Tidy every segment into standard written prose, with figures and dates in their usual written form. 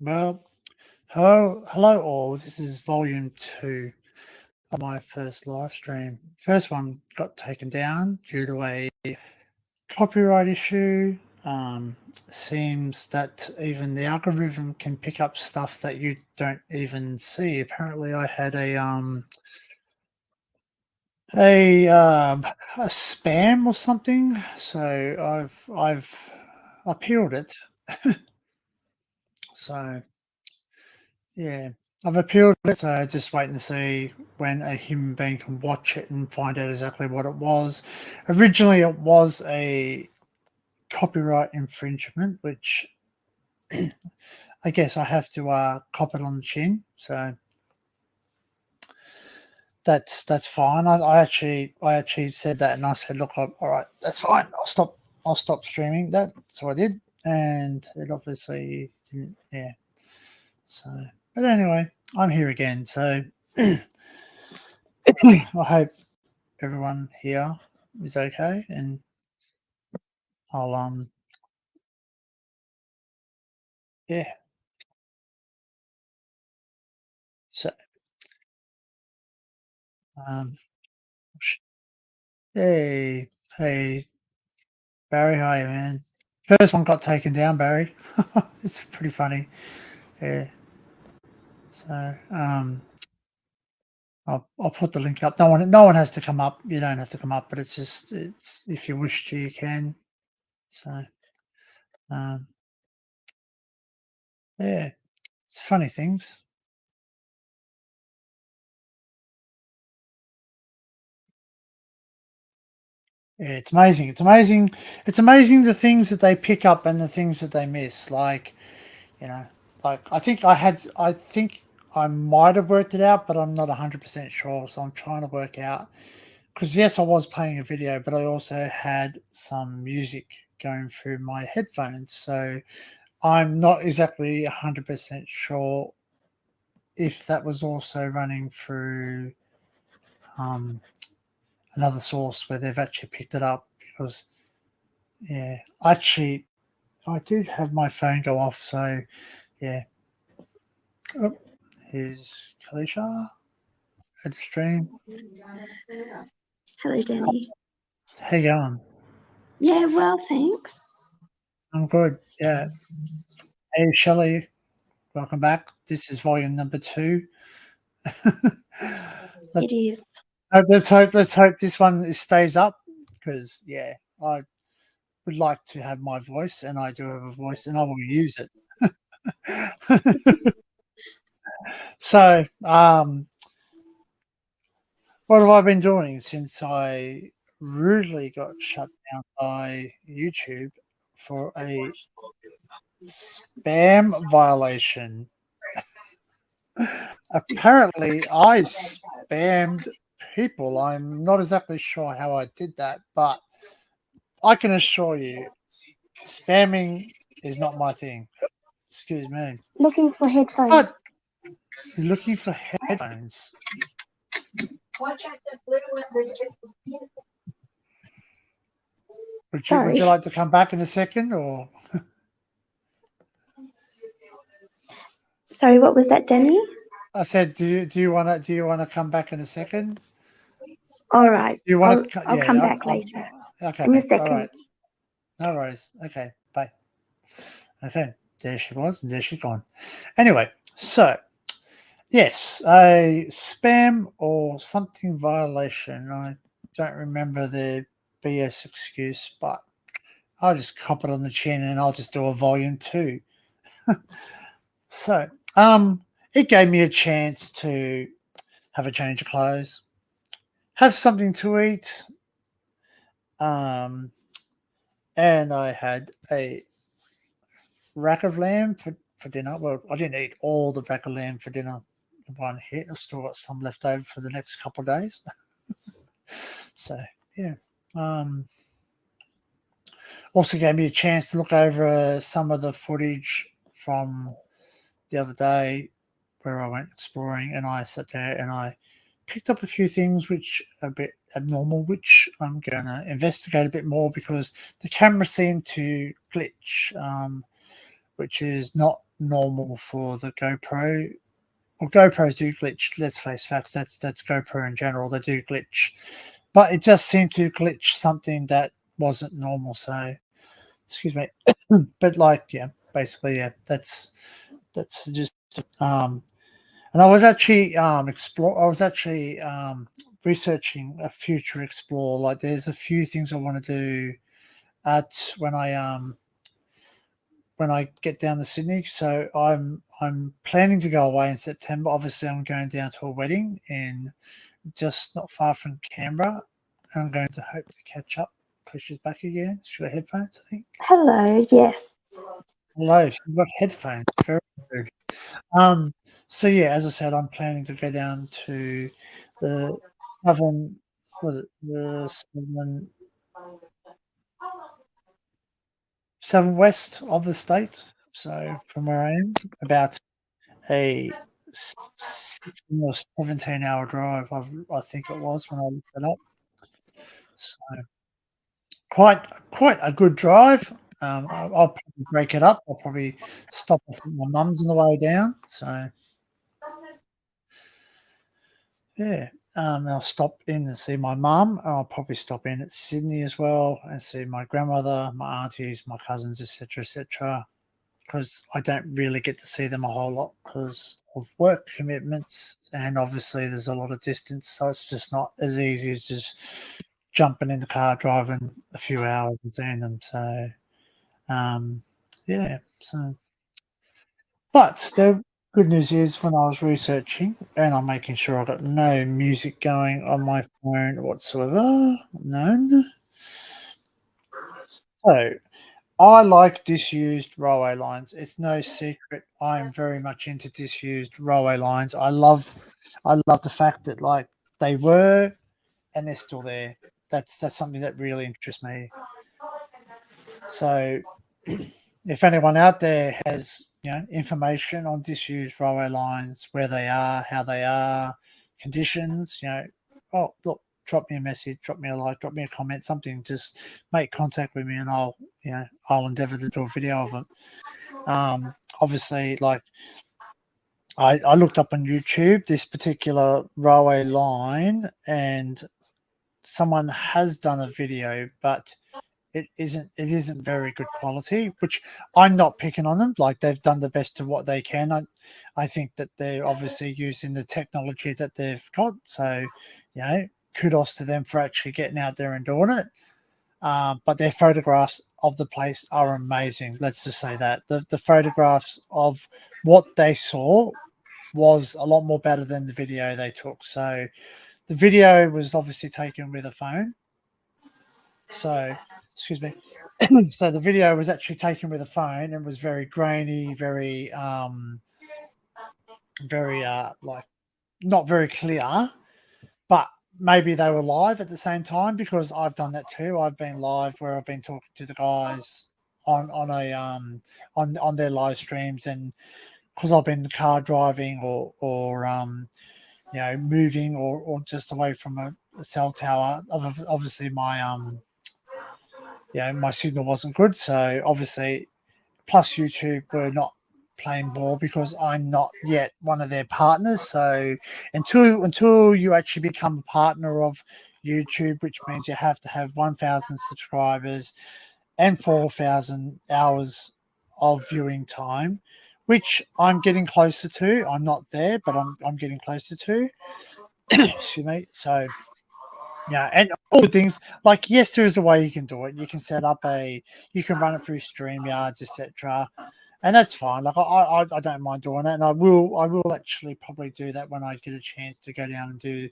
Well, hello all. This is volume two of my first live stream. First one got taken down due to a copyright issue. Seems that even the algorithm can pick up stuff that you don't even see. Apparently, I had a spam or something. So I've appealed it. So yeah, I've appealed it, so just waiting to see when a human being can watch it and find out exactly what it was. Originally, it was a copyright infringement, which I guess I have to cop it on the chin. So that's fine. I actually said that, and I said, look, all right, that's fine. I'll stop streaming that. So I did, and it obviously didn't. Yeah. So, but anyway, I'm here again. So I hope everyone here is okay, and I'll yeah. So um sh- hey, hey, Barry, hi man. First one got taken down, Barry. It's pretty funny. Yeah. So I'll put the link up. No one has to come up. You don't have to come up, but it's if you wish to, you can. So um yeah, it's funny things. Yeah, it's amazing. It's amazing. It's amazing the things that they pick up and the things that they miss. You know, I think I might have worked it out, but I'm not 100% sure. So I'm trying to work out because yes, I was playing a video, but I also had some music going through my headphones. So I'm not exactly 100% sure if that was also running through um, another source where they've actually picked it up because yeah, actually I did have my phone go off. So yeah, oh, here's Kalisha. It's stream. Hello, Danny. How you going? Yeah, well, thanks. I'm good. Yeah. Hey, Shelley. Welcome back. This is volume number two. It let's is. let's hope this one stays up because yeah, I would like to have my voice, and I do have a voice, and I will use it. So, what have I been doing since I rudely got shut down by YouTube for a spam violation? Apparently, I spammed people. I'm not exactly sure how I did that, but I can assure you, spamming is not my thing. Excuse me. Looking for headphones. But you're looking for headphones. Would Sorry. you like to come back in a second, or Sorry, what was that, Danny? I said, do you want to come back in a second? All right. Do you want to? I'll come Yeah. back later. Okay. In a All right. second. No worries. Okay. Bye. Okay. There she was, and there she's gone. Anyway, so yes, a spam or something violation. I don't remember the BS excuse, but I'll just cop it on the chin and I'll just do a volume two. So, it gave me a chance to have a change of clothes, have something to eat, um, and I had a rack of lamb for dinner. Well, I didn't eat all the rack of lamb for dinner in one hit. I've still got some left over for the next couple of days. So, yeah. Um, Also gave me a chance to look over some of the footage from the other day where I went exploring, and I sat there and I picked up a few things which are a bit abnormal, which I'm going to investigate a bit more because the camera seemed to glitch, which is not normal for the GoPro. Well, GoPros do glitch. Let's face facts. That's GoPro in general. They do glitch, but it just seemed to glitch something that wasn't normal. So, excuse me. But like, yeah, basically, yeah, that's just um. And I was actually explore. I was actually researching a future explore. Like, there's a few things I want to do at when I get down to Sydney. So I'm planning to go away in September. Obviously, I'm going down to a wedding in just not far from Canberra. I'm going to hope to catch up because she's back again. She's got headphones, I think. Hello, yes. Hello, she's got headphones. Very good. Um, so yeah, as I said, I'm planning to go down to the southern, was it the southern west of the state. So from where I am, about a 16 or 17-hour drive. I think it was when I looked it up. So quite a good drive. I'll probably break it up. I'll probably stop off at my mum's on the way down. So yeah, I'll stop in and see my mum. I'll probably stop in at Sydney as well and see my grandmother, my aunties, my cousins, etc., etc. Because I don't really get to see them a whole lot because of work commitments, and obviously there's a lot of distance, so it's just not as easy as just jumping in the car, driving a few hours and seeing them. So, yeah. So, but the good news is when I was researching and I'm making sure I got no music going on my phone whatsoever, none. So I like disused railway lines. It's no secret. I'm very much into disused railway lines. I love the fact that like they were and they're still there. That's something that really interests me. So if anyone out there has information on disused railway lines, where they are, how they are, conditions, oh look, drop me a message, drop me a like, drop me a comment, something. Just make contact with me, and I'll endeavour to do a video of it. Obviously, like I looked up on YouTube this particular railway line, and someone has done a video, but it isn't very good quality, which I'm not picking on them. Like, they've done the best of what they can. I think that they're obviously using the technology that they've got. So, kudos to them for actually getting out there and doing it. But their photographs of the place are amazing. Let's just say that the photographs of what they saw was a lot more better than the video they took. So the video was obviously taken with a phone. So, excuse me. So the video was actually taken with a phone and was very grainy, very like not very clear. But maybe they were live at the same time, because I've done that too. I've been live where I've been talking to the guys on their live streams, and because I've been car driving or moving or just away from a cell tower. Obviously, my signal wasn't good, so obviously, plus YouTube were not playing ball because I'm not yet one of their partners. So until you actually become a partner of YouTube, which means you have to have 1,000 subscribers and 4,000 hours of viewing time, which I'm getting closer to. I'm not there, but I'm getting closer to. Excuse me. So yeah, and all the things like, yes, there is a way you can do it. You can you can run it through StreamYards, etc., and that's fine. Like I don't mind doing it, and I will actually probably do that when I get a chance to go down and do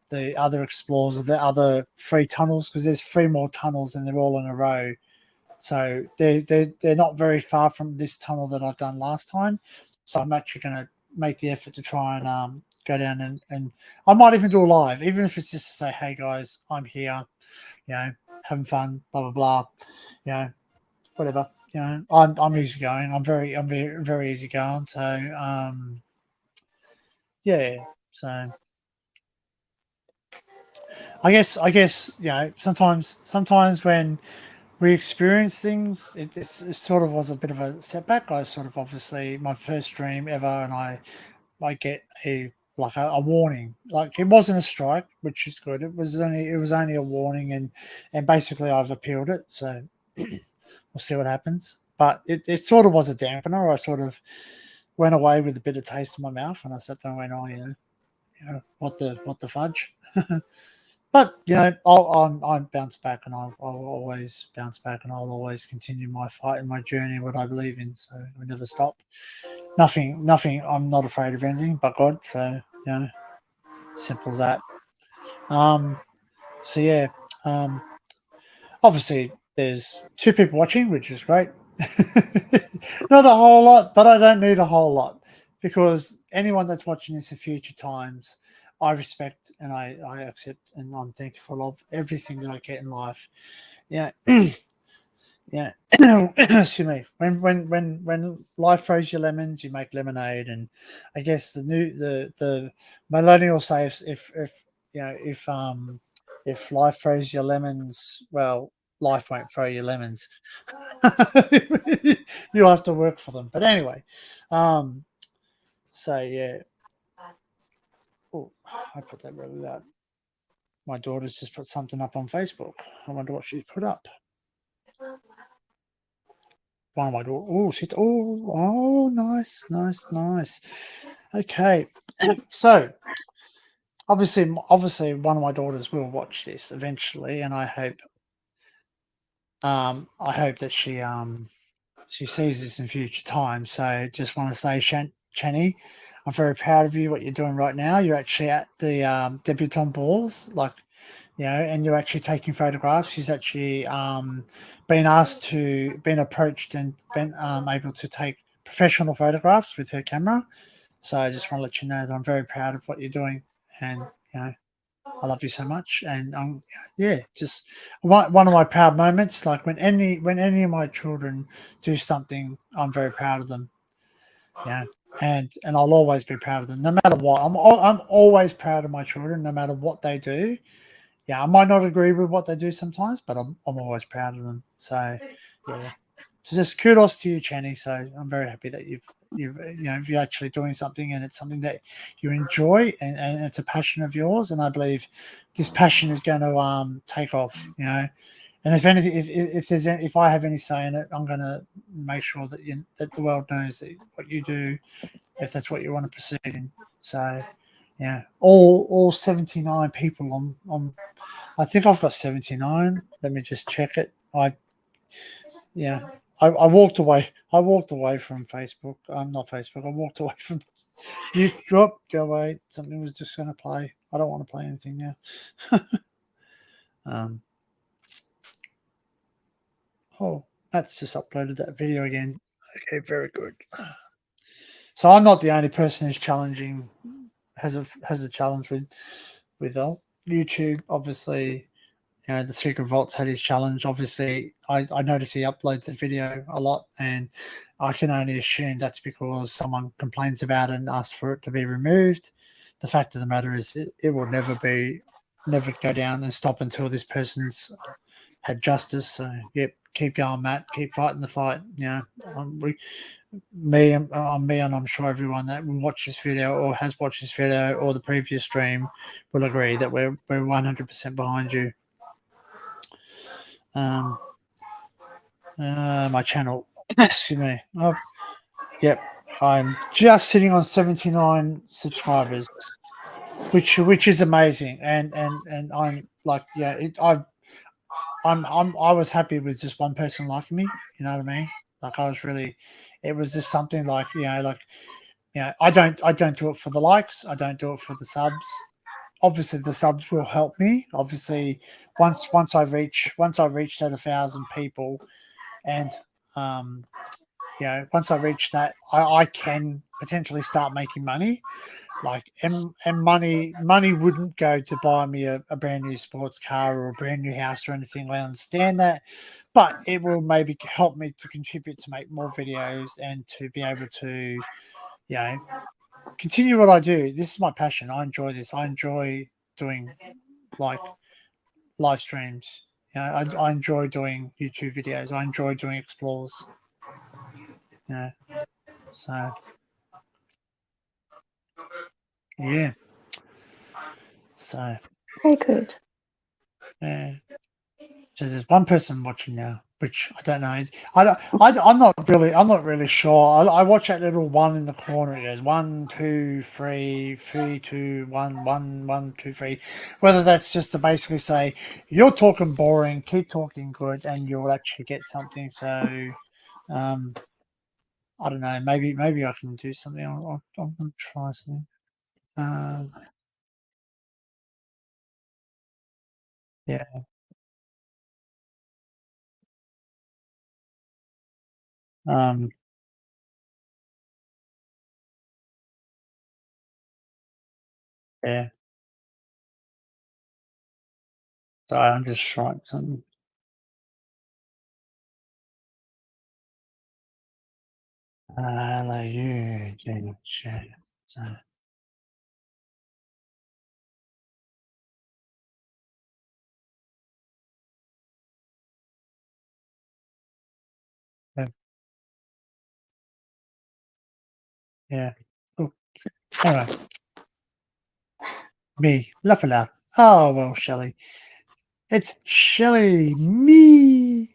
the other explores of the other 3 tunnels, because there's 3 more tunnels and they're all in a row. So they're not very far from this tunnel that I've done last time. So I'm actually going to make the effort to try and go down and I might even do a live, even if it's just to say, hey guys, I'm here, having fun, blah blah blah, whatever. I'm easygoing. I'm very very easygoing. So yeah. So I guess sometimes when we experienced things. It sort of was a bit of a setback. I sort of obviously my first dream ever, and I get a warning. Like it wasn't a strike, which is good. It was only a warning, and basically I've appealed it. So we'll see what happens. But it sort of was a dampener. I sort of went away with a bitter taste in my mouth, and I sat there and went, "Oh, what the fudge." But I'll bounce back, and I'll always bounce back, and I'll always continue my fight and my journey, what I believe in. So I never stop. Nothing. I'm not afraid of anything but God. So simple as that. Um, so yeah. Um, Obviously, there's two people watching, which is great. Not a whole lot, but I don't need a whole lot because anyone that's watching this in future times, I respect and I accept and I'm thankful of everything that I get in life. Yeah, yeah. Excuse me. When life throws you lemons, you make lemonade, and I guess the millennial say if if life throws you lemons, well, life won't throw you lemons. You'll have to work for them. But anyway, um, so yeah. Oh, I put that really loud. My daughter's just put something up on Facebook. I wonder what she's put up. One of my daughter. Oh, she's nice, nice, nice. Okay, so obviously, one of my daughters will watch this eventually, and I hope that she sees this in future time. So just want to say, Channy, I'm very proud of you. What you're doing right now, you're actually at the debutante balls, and you're actually taking photographs. She's actually been approached and been able to take professional photographs with her camera. So I just want to let you know that I'm very proud of what you're doing, and I love you so much. And yeah, just one of my proud moments. Like when any of my children do something, I'm very proud of them. Yeah, and I'll always be proud of them, no matter what. I'm always proud of my children, no matter what they do. Yeah, I might not agree with what they do sometimes, but I'm always proud of them. So yeah, so just kudos to you, Channy. So I'm very happy that you're actually doing something, and it's something that you enjoy, and it's a passion of yours. And I believe this passion is going to take off. And if anything, if I have any say in it, I'm going to make sure that the world knows that what you do, if that's what you want to proceed in. So yeah, all 79 people on. I think I've got 79. Let me just check it. Yeah, I walked away. I walked away from Facebook. Not Facebook. I walked away from YouTube. Go away. Something was just going to play. I don't want to play anything now. um. Oh, Matt's just uploaded that video again. Okay, very good. So I'm not the only person who's challenging has a challenge with YouTube. Obviously, the Secret Vault's had his challenge. Obviously, I notice he uploads a video a lot, and I can only assume that's because someone complains about it and asks for it to be removed. The fact of the matter is, it will never go down and stop until this person's had justice. So, yep, keep going, Matt. Keep fighting the fight. Me, and I'm sure everyone that will watch this video or has watched this video or the previous stream will agree that we're 100% behind you. My channel. Excuse me. Oh, yep. I'm just sitting on 79 subscribers, which is amazing. And I'm like, yeah, I was happy with just one person liking me. You know what I mean? Like I was really, it was just something like I don't do it for the likes. I don't do it for the subs. Obviously, the subs will help me. Obviously, once I reach that 1,000 people, and um, once I reach that, I can potentially start making money. Like, and money wouldn't go to buy me a brand new sports car or a brand new house or anything. I understand that, but it will maybe help me to contribute to make more videos and to be able to, you know, continue what I do. This is my passion. I enjoy this. I enjoy doing like live streams. I enjoy doing YouTube videos. I enjoy doing explores. You know, so yeah, so Very good. yeah. So there's one person watching now, which I don't know. I'm not really sure. I watch that little one in the corner. It goes 1, 2, 3, 3, 2, 1, 1, 1, 2, 3. Whether that's just to basically say you're talking boring, keep talking good, and you'll actually get something. So, um, I don't know. Maybe I can do something. I'm gonna try something. Um, yeah. Um, yeah. So I'm just trying something. Like you, James. So, yeah. Yeah. Cool. Anyway, me, laugh aloud. Oh, well, Shelley. It's Shelley. Me.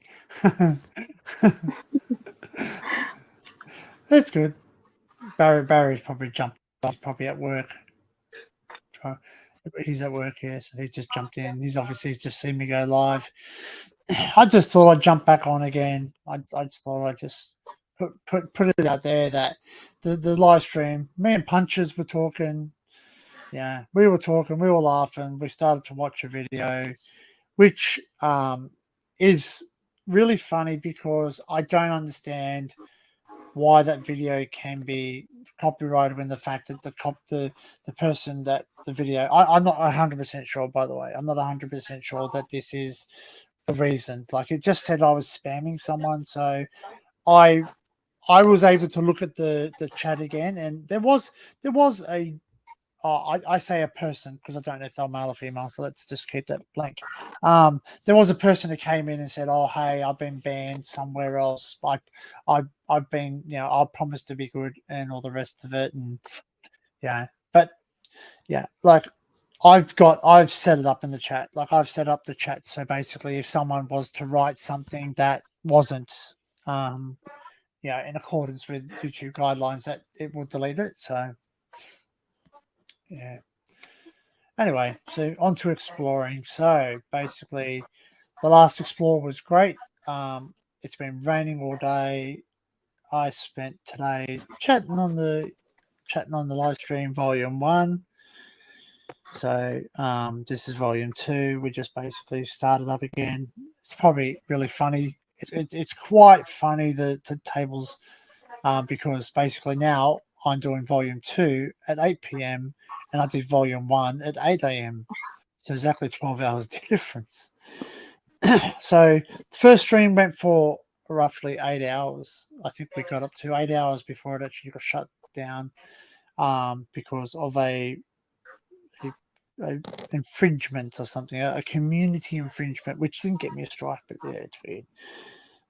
That's good. Barry's probably jumped. He's probably at work. Uh, He's at work here, so he just jumped in. He's just seen me go live. I just thought I'd jump back on again. I just thought I'd just put it out there that the live stream, me and Punches were talking. Yeah, we were talking, we were laughing. We started to watch a video, which is really funny because I don't understand why that video can be copyrighted when the fact that the person that the video I'm not 100% sure, by the way. I'm not 100% sure that this is the reason. Like, it just said I was spamming someone, so I I was able to look at the chat again, and there was a I say a person because I don't know if they're male or female, so let's just keep that blank. There was a person who came in and said, "Oh, hey, I've been banned somewhere else. I've been, I promised to be good and all the rest of it." And yeah, but yeah, like I've set it up in the chat. Like, I've set up the chat so basically, if someone was to write something that wasn't, um, in accordance with YouTube guidelines, that it will delete it. So yeah. Anyway, so on to exploring. So basically, the last explore was great. It's been raining all day. I spent today chatting on the live stream volume one. So this is volume two. We just basically started up again. It's probably really funny. It's quite funny, the tables, because basically now I'm doing volume two at 8 p.m. and I did volume one at 8 a.m. So exactly 12 hours difference. So the first stream went for roughly 8 hours. I think we got up to 8 hours before it actually got shut down, because of a, a infringement or something, a community infringement, which didn't get me a strike, but yeah, it's weird.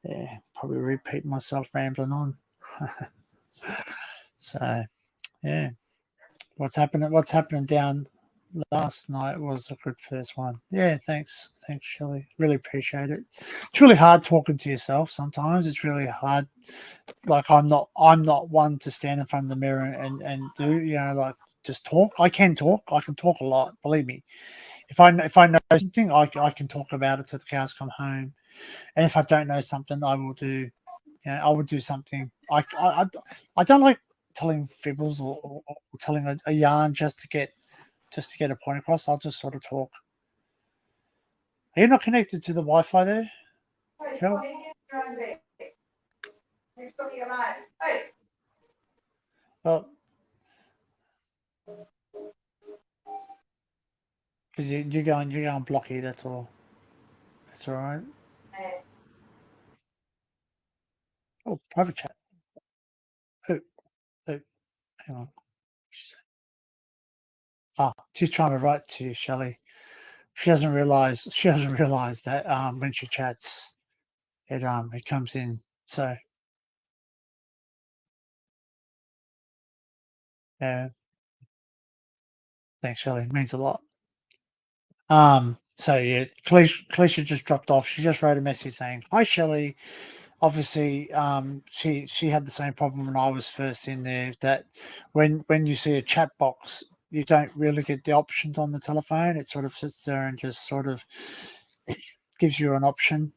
Yeah, probably repeating myself rambling on. So yeah, What's happening down last night was a good first one. Yeah, thanks, Shelley. Really appreciate it. It's really hard talking to yourself sometimes. It's really hard. Like, I'm not one to stand in front of the mirror and do, like, just talk. I can talk. I can talk a lot. Believe me. If I know something, I can talk about it till the cows come home. And if I don't know something, I will do. I would do something. I don't like telling fibbles, or telling a yarn just to get a point across. I'll just sort of talk. Are you not connected to the Wi-Fi there, Kel? Well, because you're going blocky. That's all. That's all right. Oh, private chat. Oh, oh, hang on. Ah, she's trying to write to you, Shelley. She doesn't realize. She doesn't realize that when she chats, it comes in. So yeah, thanks, Shelley. It means a lot. So yeah, Kalisha just dropped off. She just wrote a message saying, "Hi, Shelley. Obviously, she had the same problem when I was first in there. That when you see a chat box, you don't really get the options on the telephone. It sort of sits there and just sort of gives you an option.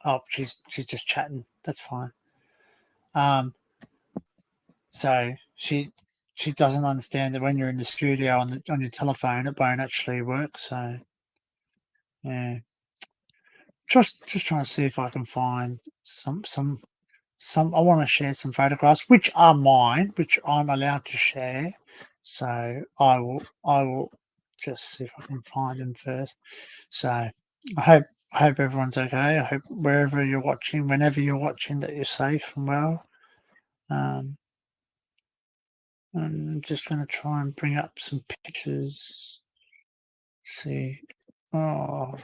Oh, she's just chatting. That's fine. Um, so she doesn't understand that when you're in the studio on your telephone, it won't actually work. So yeah, just trying to see if I can find some. I want to share some photographs, which are mine, which I'm allowed to share. So I will just see if I can find them first. So I hope everyone's okay. I hope wherever you're watching, whenever you're watching, that you're safe and well. Um, I'm just going to try and bring up some pictures. See, oh,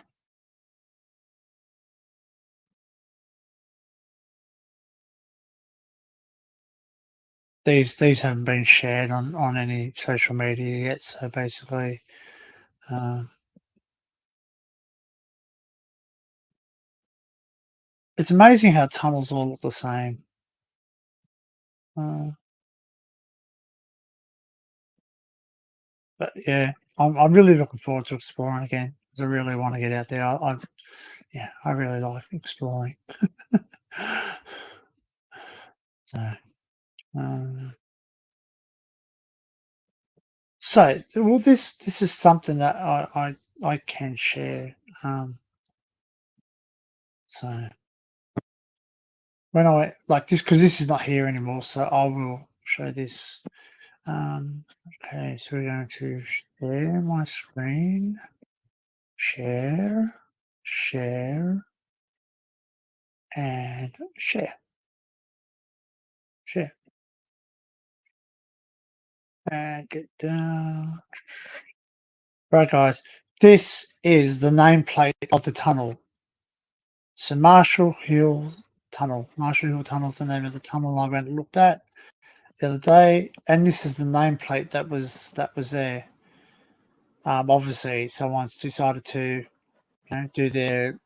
these haven't been shared on any social media yet. So basically, um, it's amazing how tunnels all look the same. Uh, but yeah, I'm really looking forward to exploring again. 'Cause I really want to get out there. Yeah, I really like exploring. So, um, well, this is something that I can share. So when I like this, because this is not here anymore, so I will show this. Okay, so we're going to share my screen, share, share, and share, share, and get down. Right, guys, this is the nameplate of the tunnel. So Marshall Hill Tunnel. Marshall Hill Tunnel is the name of the tunnel I went and looked at the other day, and this is the nameplate that was there. Obviously, someone's decided to do their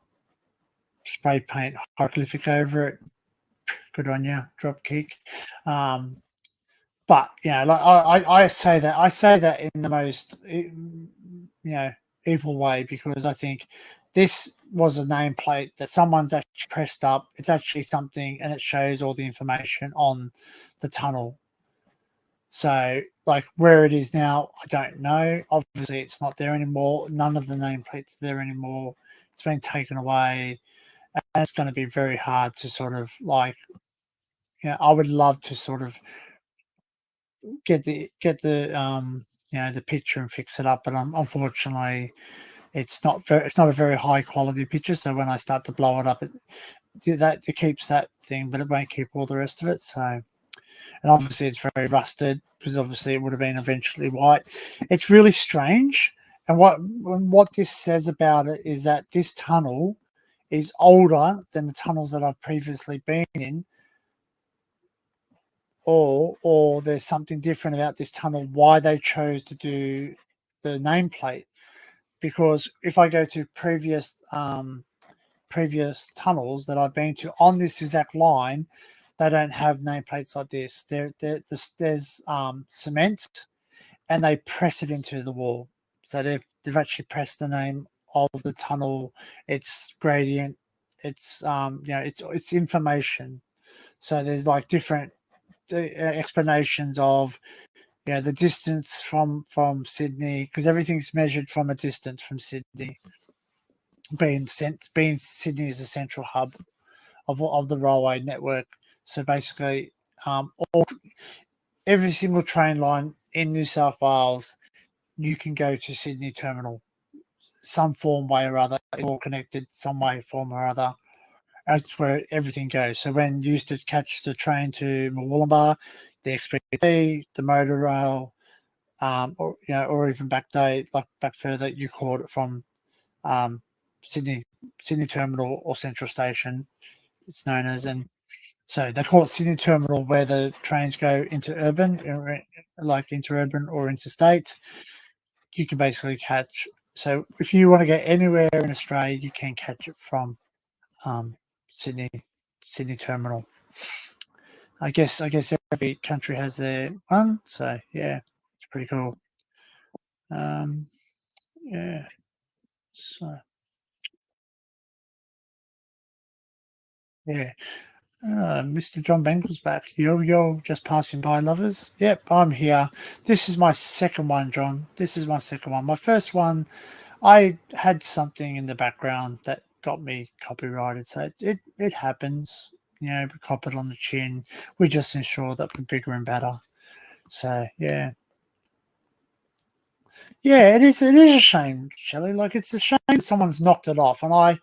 spray paint hieroglyphic over it. Good on you, drop kick. Um, but like I say that in the most evil way, because I think this was a nameplate that someone's actually pressed up. It's actually something, and it shows all the information on the tunnel. So, like where it is now, I don't know. Obviously, it's not there anymore. None of the nameplates are there anymore. It's been taken away, and it's going to be very hard to sort of like. I would love to sort of get the the picture and fix it up, but unfortunately, it's not a very high quality picture. So when I start to blow it up, it keeps that thing, but it won't keep all the rest of it. So, and obviously it's very rusted, because obviously it would have been eventually white. It's really strange. And what this says about it is that this tunnel is older than the tunnels that I've previously been in, or there's something different about this tunnel, why they chose to do the nameplate. Because if I go to previous tunnels that I've been to on this exact line, they don't have nameplates like this. There's cement, and they press it into the wall. So they've actually pressed the name of the tunnel, its gradient, it's information. So there's like different explanations of the distance from Sydney, because everything's measured from a distance from Sydney, being Sydney is the central hub of the railway network. So basically, every single train line in New South Wales, you can go to Sydney Terminal, some form, way or other, all connected some way, form or other. That's where everything goes. So when you used to catch the train to Murwillumbah, the XPT, the motor rail, or or even back day, like back further, you called it from um, Sydney Terminal or Central Station. It's known as, and so they call it Sydney Terminal, where the trains go into urban, like interurban or interstate. You can basically catch. So if you want to get anywhere in Australia, you can catch it from um, Sydney Terminal. I guess every country has their one, so yeah, it's pretty cool. Um, yeah, so yeah. Mr. John Bengals back. Yo, just passing by, lovers. Yep, I'm here. This is my second one, John. This is my second one. My first one, I had something in the background that got me copyrighted, so it happens. We cop it on the chin. We just ensure that we're bigger and better. So yeah, it is a shame, Shelley. Like it's a shame someone's knocked it off, and I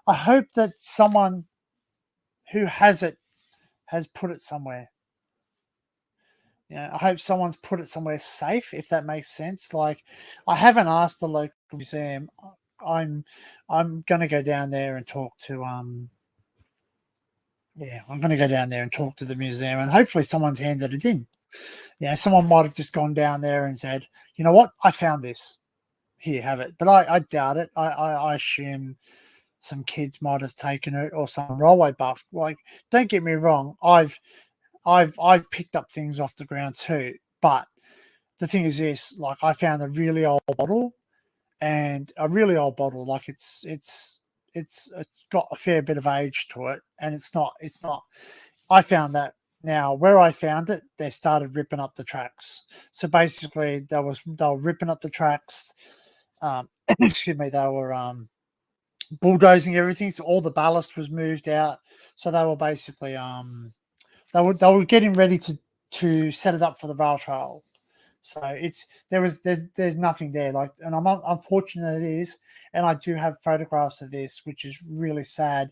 hope that someone who has it has put it somewhere. I hope someone's put it somewhere safe, if that makes sense. Like, I haven't asked the local museum. I'm I'm gonna go down there and talk to I'm gonna go down there and talk to the museum, and hopefully someone's handed it in. Someone might have just gone down there and said, you know what, I found this. Here, have it. But I doubt it. I assume some kids might have taken it, or some railway buff. Like, don't get me wrong, I've picked up things off the ground too, but the thing is this: like, I found a really old bottle, and a really old bottle, like it's got a fair bit of age to it, and it's not. I found that now where I found it, they started ripping up the tracks. So basically, they were ripping up the tracks. Excuse me, they were bulldozing everything, so all the ballast was moved out. So they were basically they were getting ready to set it up for the rail trail. So there's nothing there. Like, and I'm unfortunate it is, and I do have photographs of this, which is really sad.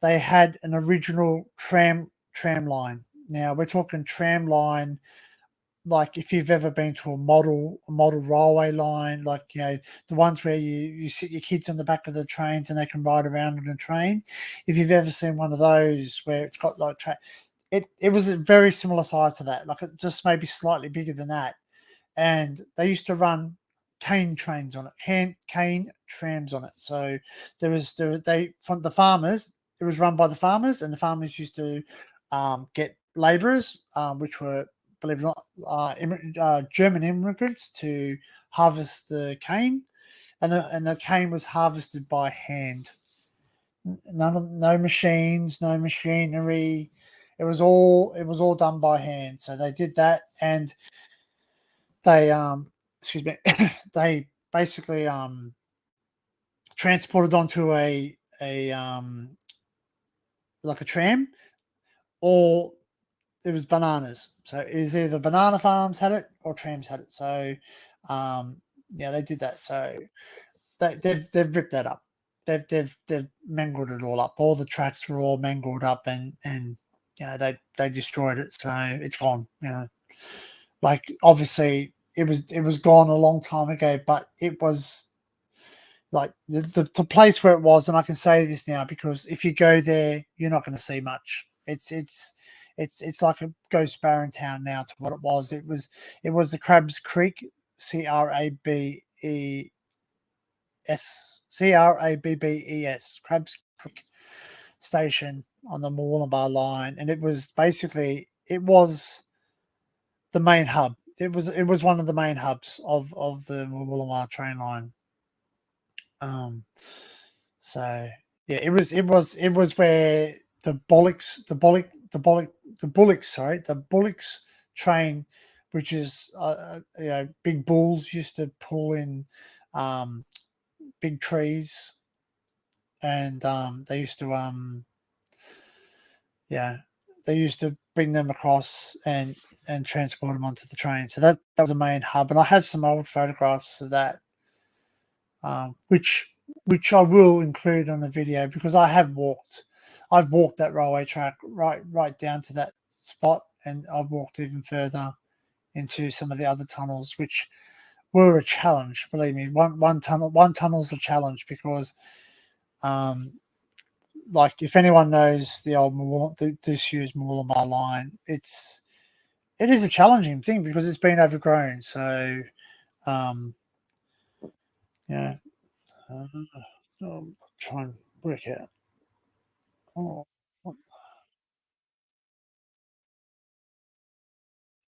They had an original tram line. Now we're talking tram line, like if you've ever been to a model railway line, like the ones where you sit your kids on the back of the trains and they can ride around on a train. If you've ever seen one of those where it's got like it was a very similar size to that, like it just maybe slightly bigger than that. And they used to run cane trains on it, cane trams on it. So there was they from the farmers. It was run by the farmers, and the farmers used to get labourers, which were, believe it or not, German immigrants, to harvest the cane, and the cane was harvested by hand. No machines, no machinery. It was all done by hand. So they did that, and they excuse me, they basically transported onto a like a tram, or it was bananas. So it was either banana farms had it or trams had it. So they did that. So they've ripped that up. They've mangled it all up. All the tracks were all mangled up, and they destroyed it. So it's gone. Like, obviously it was gone a long time ago, but it was like the place where it was. And I can say this now because if you go there, you're not going to see much. It's like a ghost barren town now to what it was. It was the Crabs Creek, Crabbes, Crabs Creek station on the Mooloolaba line, and it was the main hub. It was one of the main hubs of the Mooloolaba train line. Um, so yeah, it was where the Bullocks train, which is big bulls used to pull in um, big trees, and yeah, they used to bring them across and transport them onto the train. So that was the main hub, and I have some old photographs of that, which I will include on the video because I've walked that railway track right down to that spot, and I've walked even further into some of the other tunnels, which were a challenge. Believe me, one tunnel's a challenge because, like if anyone knows the old disused Mooloolaba line, it is a challenging thing because it's been overgrown. So, yeah, I'll try and work out. Oh,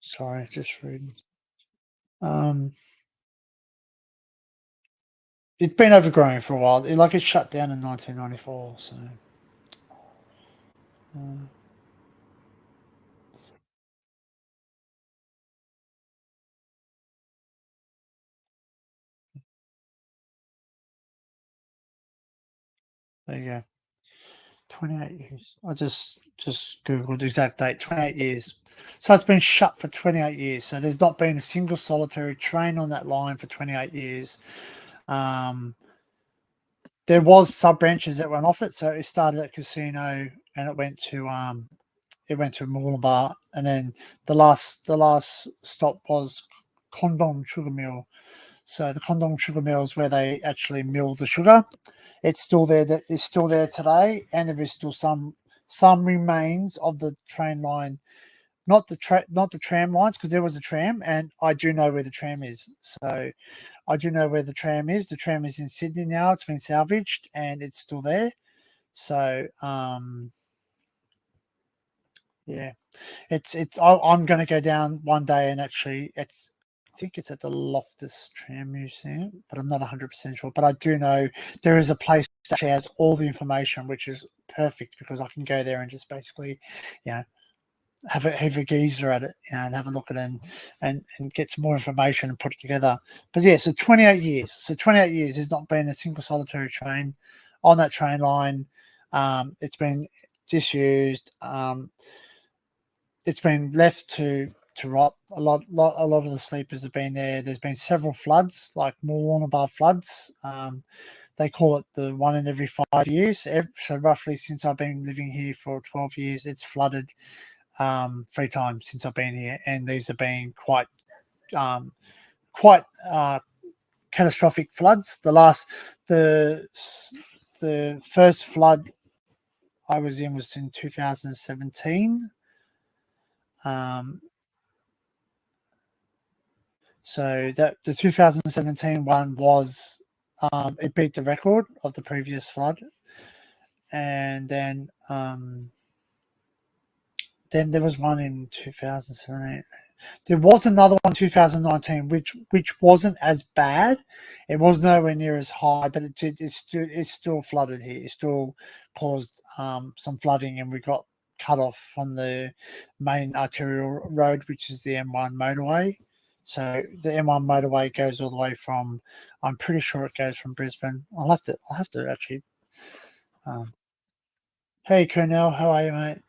sorry, just reading. Um, it's been overgrown for a while. It shut down in 1994. So, uh, there you go. 28 years. I just googled the exact date. 28 years. So it's been shut for 28 years. So there's not been a single solitary train on that line for 28 years. Um, there was sub branches that went off it. So it started at Casino and it went to Mooloolaba, and then the last stop was Condom Sugar Mill. So the Condom Sugar Mill is where they actually mill the sugar. It's still there. That is still there today, and there is still some remains of the train line, not the tram lines, because there was a tram, and I do know where the tram is. So I do know where the tram is. The tram is in Sydney now. It's been salvaged, and it's still there. So yeah, I'm going to go down one day and actually I think it's at the Loftus Tram Museum, but I'm not 100% sure. But I do know there is a place that actually has all the information, which is perfect because I can go there and just basically, you know, have a geezer at it, and have a look at it, and get some more information and put it together. But yeah, so 28 years. So 28 years there's not been a single solitary train on that train line. It's been disused. It's been left to rot. A lot of the sleepers have been there. There's been several floods, like Mooloolaba floods. They call it the one in every 5 years. So roughly since I've been living here for 12 years, it's flooded 3 times since I've been here, and these have been um, quite catastrophic floods. The the first flood I was in was in 2017. Um, So that the 2017 one was it beat the record of the previous flood, and then there was one in 2017. There was another one in 2019, which wasn't as bad. It was nowhere near as high, but it's still flooded here. It still caused some flooding, and we got cut off from the main arterial road, which is the M1 motorway. So the M1 motorway goes all the way from. I'm pretty sure it goes from Brisbane. I'll have to actually. Um, hey, Cornell, how are you, mate?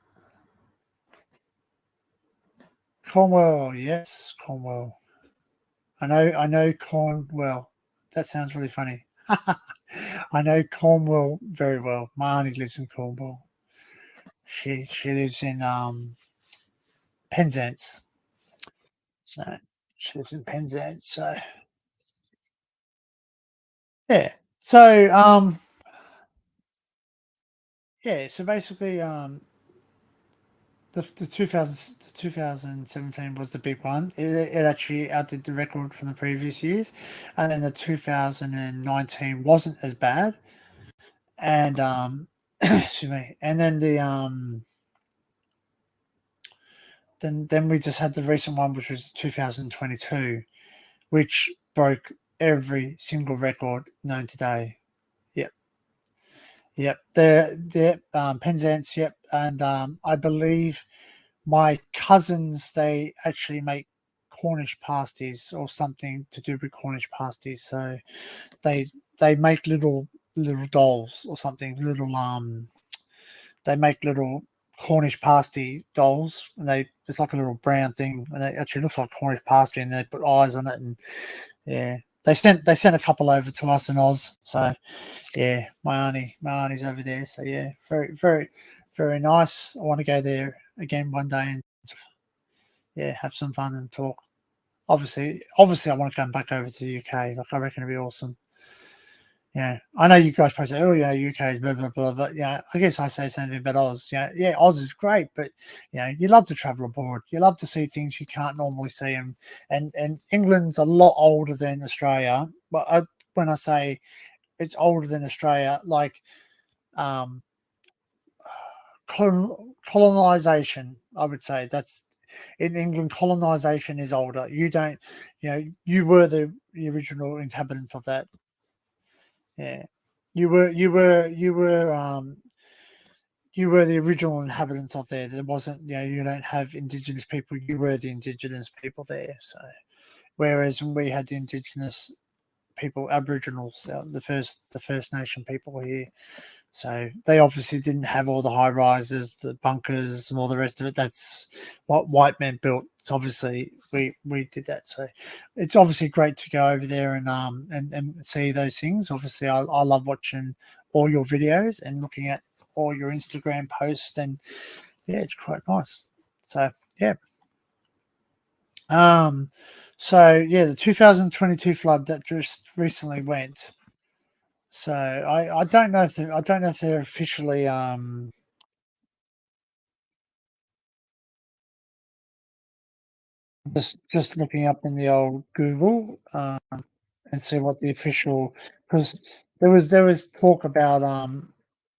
Cornwall, yes, Cornwall. I know Cornwall. That sounds really funny. I know Cornwall very well. My auntie lives in Cornwall. She lives in Penzance. So she lives in Penzance. So yeah. So yeah. So basically the 2017 was the big one. It actually outdid the record from the previous years, and then the 2019 wasn't as bad. And excuse me. And then the then we just had the recent one, which was 2022, which broke every single record known today. Yep, yep. The Penzance. Yep, and I believe my cousins, they actually make Cornish pasties or something to do with Cornish pasties. So they they make little dolls or something. They make little Cornish pasty dolls, and it's like a little brown thing, and it actually looks like Cornish pasty, and they put eyes on it, and yeah, they sent a couple over to us in Oz. So yeah, my auntie's over there. So yeah, very nice. I want to go there again one day. yeah, have some fun and talk. Obviously, I want to come back over to the UK. Like, I reckon it'd be awesome. Yeah, I know you guys probably say, "Oh, yeah, UK is blah blah blah," but yeah, I guess I say something about Oz. Yeah, Oz is great, but you love to travel abroad. You love to see things you can't normally see, and England's a lot older than Australia. But when I say it's older than Australia, like um, colonization, I would say that's in England. Colonization is older. You don't, you were the original inhabitants of that. Yeah, you were the original inhabitants of there. There wasn't, you don't have indigenous people. You were the indigenous people there. So, whereas when we had the indigenous people, Aboriginals, the First Nation people here, so they obviously didn't have all the high rises, the bunkers, and all the rest of it. That's what white men built. So obviously we did that. So it's obviously great to go over there and see those things. Obviously, I love watching all your videos and looking at all your Instagram posts, and yeah, it's quite nice. So yeah. Um. So yeah, the 2022 flood that just recently went. So I don't know if they're officially just looking up in the old Google and see what the official, because there was talk about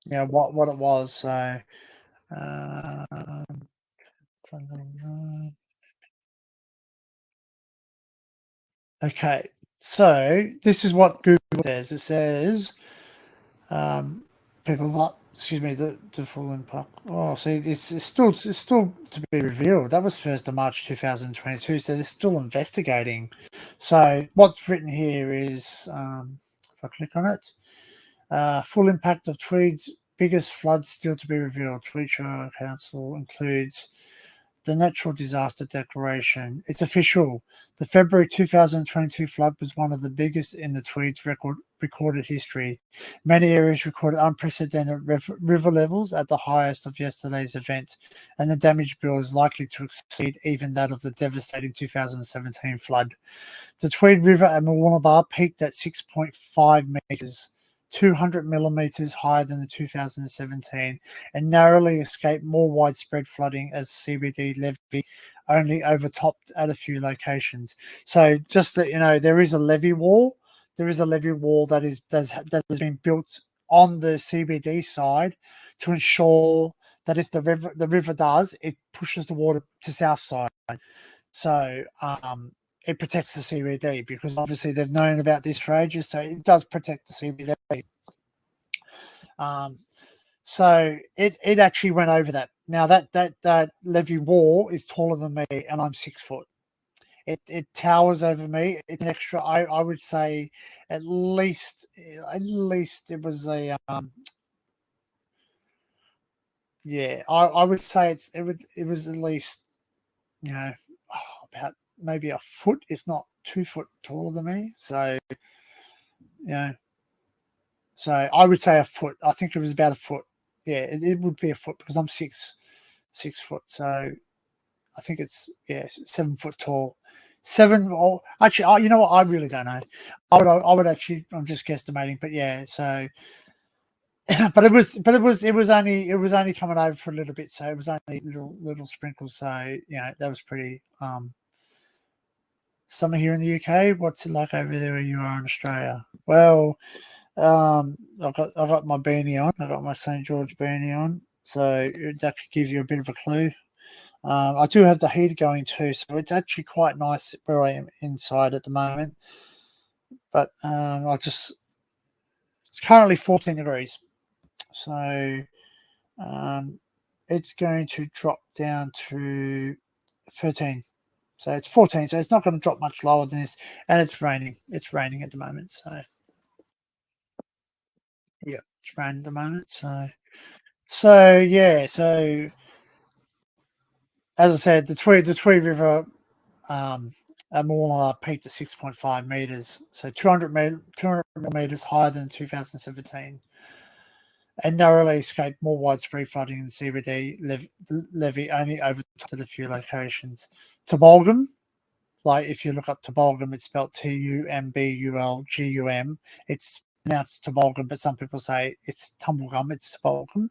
what it was. So um, okay, so this is what Google says. It says people not, excuse me, the full impact. Oh, see, it's still to be revealed. That was 1st of March 2022, so they're still investigating. So what's written here is, if I click on it, full impact of Tweed's biggest floods still to be revealed. Tweedshire Council includes the natural disaster declaration. It's official. The February 2022 flood was one of the biggest in the Tweed's recorded history. Many areas recorded unprecedented river levels at the highest of yesterday's event, and the damage bill is likely to exceed even that of the devastating 2017 flood. The Tweed River at Mooloolaba peaked at 6.5 metres, 200 millimetres higher than the 2017, and narrowly escaped more widespread flooding as the CBD levee only overtopped at a few locations. So just that you know, there is a levee wall. There is a levee wall that has been built on the CBD side to ensure that if the river does, it pushes the water to south side. So it protects the CBD because obviously they've known about this for ages. So it does protect the CBD. Um, so it actually went over that. Now that levee wall is taller than me, and I'm 6 foot. It towers over me. It's an extra. I would say at least it was a yeah. I would say it was at least about maybe a foot, if not 2 foot taller than me. So you know, so I would say a foot. I think it was about a foot. Yeah, it would be a foot because I'm 6 foot. So I think it's 7 foot tall. Seven. Oh, actually, you know what? I really don't know. I would actually. I'm just guesstimating, but yeah. So, but it was only coming over for a little bit. So it was only little sprinkles. So that was pretty. Summer here in the UK. What's it like over there where you are in Australia? Well, I got my beanie on. I got my St George beanie on, so that could give you a bit of a clue. I do have the heater going too, so it's actually quite nice where I am inside at the moment. But it's currently 14 degrees, so um, it's going to drop down to 13. So it's 14, so it's not going to drop much lower than this, and it's raining. It's raining at the moment, so yeah, it's raining at the moment. So yeah, so as I said, the Tweed River at Mooloolah peaked at 6.5 meters, so 200 millimeters higher than 2017, and narrowly escaped more widespread flooding in the CBD levee only overtopped at a few locations. Tumbulgum, like if you look up Tumbulgum, it's spelled Tumbulgum. It's pronounced Tumbulgum, but some people say it's Tumblegum. It's Tumbulgum.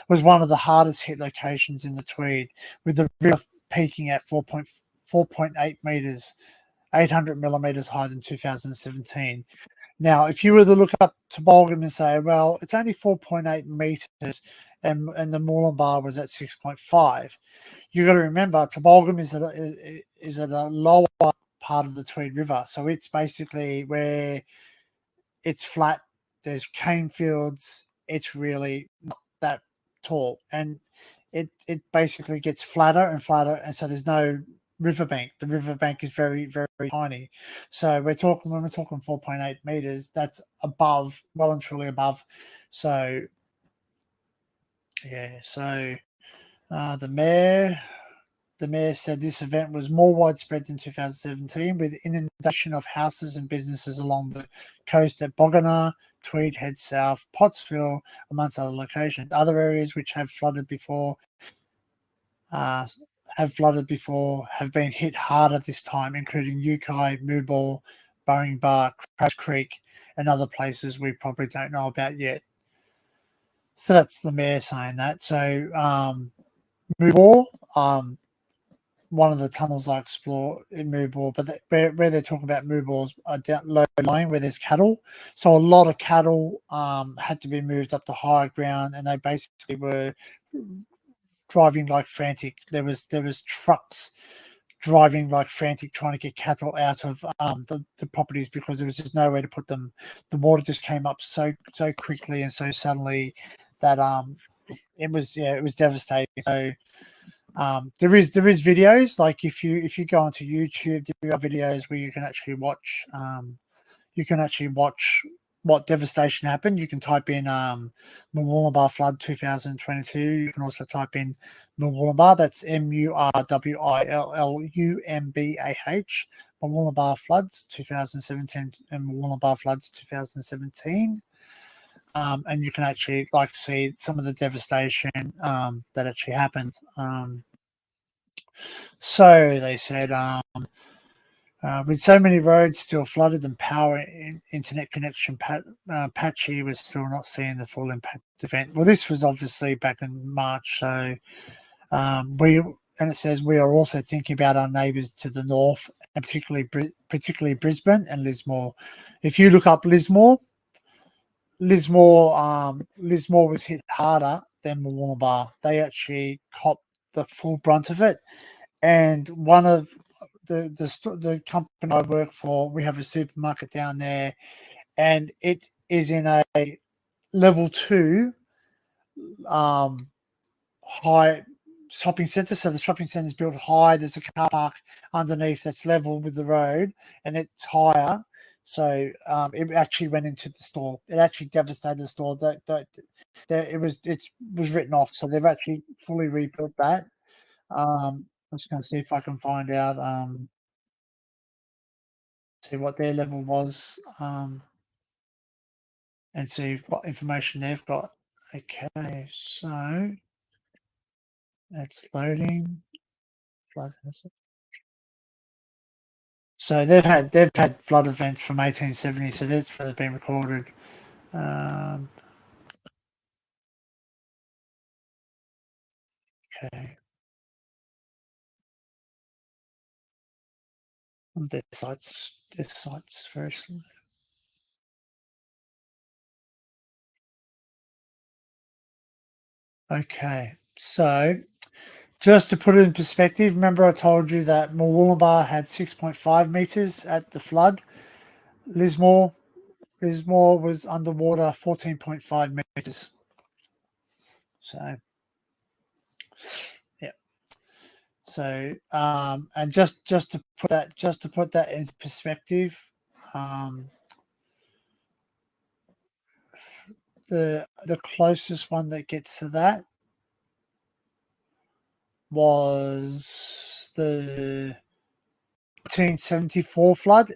Was one of the hardest hit locations in the Tweed, with the river peaking at 4.8 meters, 800 millimeters higher than 2017. Now, if you were to look up Tumbulgum and say, well, it's only 4.8 meters, and the Moolumbar was at 6.5, you got to remember Tumbulgum is at a lower part of the Tweed River, so it's basically where it's flat. There's cane fields. It's really not that tall, and it basically gets flatter and flatter, and so there's no riverbank. The riverbank is very very tiny. So when we're talking 4.8 meters, that's above, well and truly above. So yeah, so the mayor. The mayor said this event was more widespread than 2017, with inundation of houses and businesses along the coast at Bognor, Tweed Head South, Pottsville, amongst other locations. Other areas which uh, have been hit harder this time, including Yukai, Mooball, Burring Bar, Crash Creek, and other places we probably don't know about yet. So that's the mayor saying that. So Mooball, one of the tunnels I explore in Mooball, but where they're talking about Mooballs are down low lying where there's cattle. So a lot of cattle had to be moved up to higher ground, and they basically were driving like frantic. There was trucks driving like frantic, trying to get cattle out of the properties because there was just nowhere to put them. The water just came up so quickly and so suddenly that it was devastating. So there is videos, like if you go onto YouTube, there are videos where you can actually watch what devastation happened. You can type in Mooloolaba flood 2022. You can also type in Mooloolaba. That's Murwillumbah. Mooloolaba floods 2017 and Mooloolaba floods 2017. And you can actually see some of the devastation that actually happened. So they said, with so many roads still flooded and power internet connection patchy, we're still not seeing the full impact of the event. Well, this was obviously back in March, so it says we are also thinking about our neighbours to the north, and particularly Brisbane and Lismore. If you look up Lismore was hit harder than Mooloolaba. They actually copped the full brunt of it, and one of the company I work for, we have a supermarket down there, and it is in a level 2 high shopping centre. So the shopping centre is built high. There's a car park underneath that's level with the road, and it's higher. So it actually went into the store. It actually devastated the store. It was written off. So they've actually fully rebuilt that. I'm just going to see if I can find out. See what their level was, and see what information they've got. Okay, so it's loading. So they've had flood events from 1870, so that's where they've been recorded. Okay, their sites very slow. Okay, so just to put it in perspective, remember I told you that Mooloolaba had 6.5 meters at the flood. Lismore was underwater 14.5 meters. So yeah. So and just to put that in perspective, the closest one that gets to that was the 1874 flood,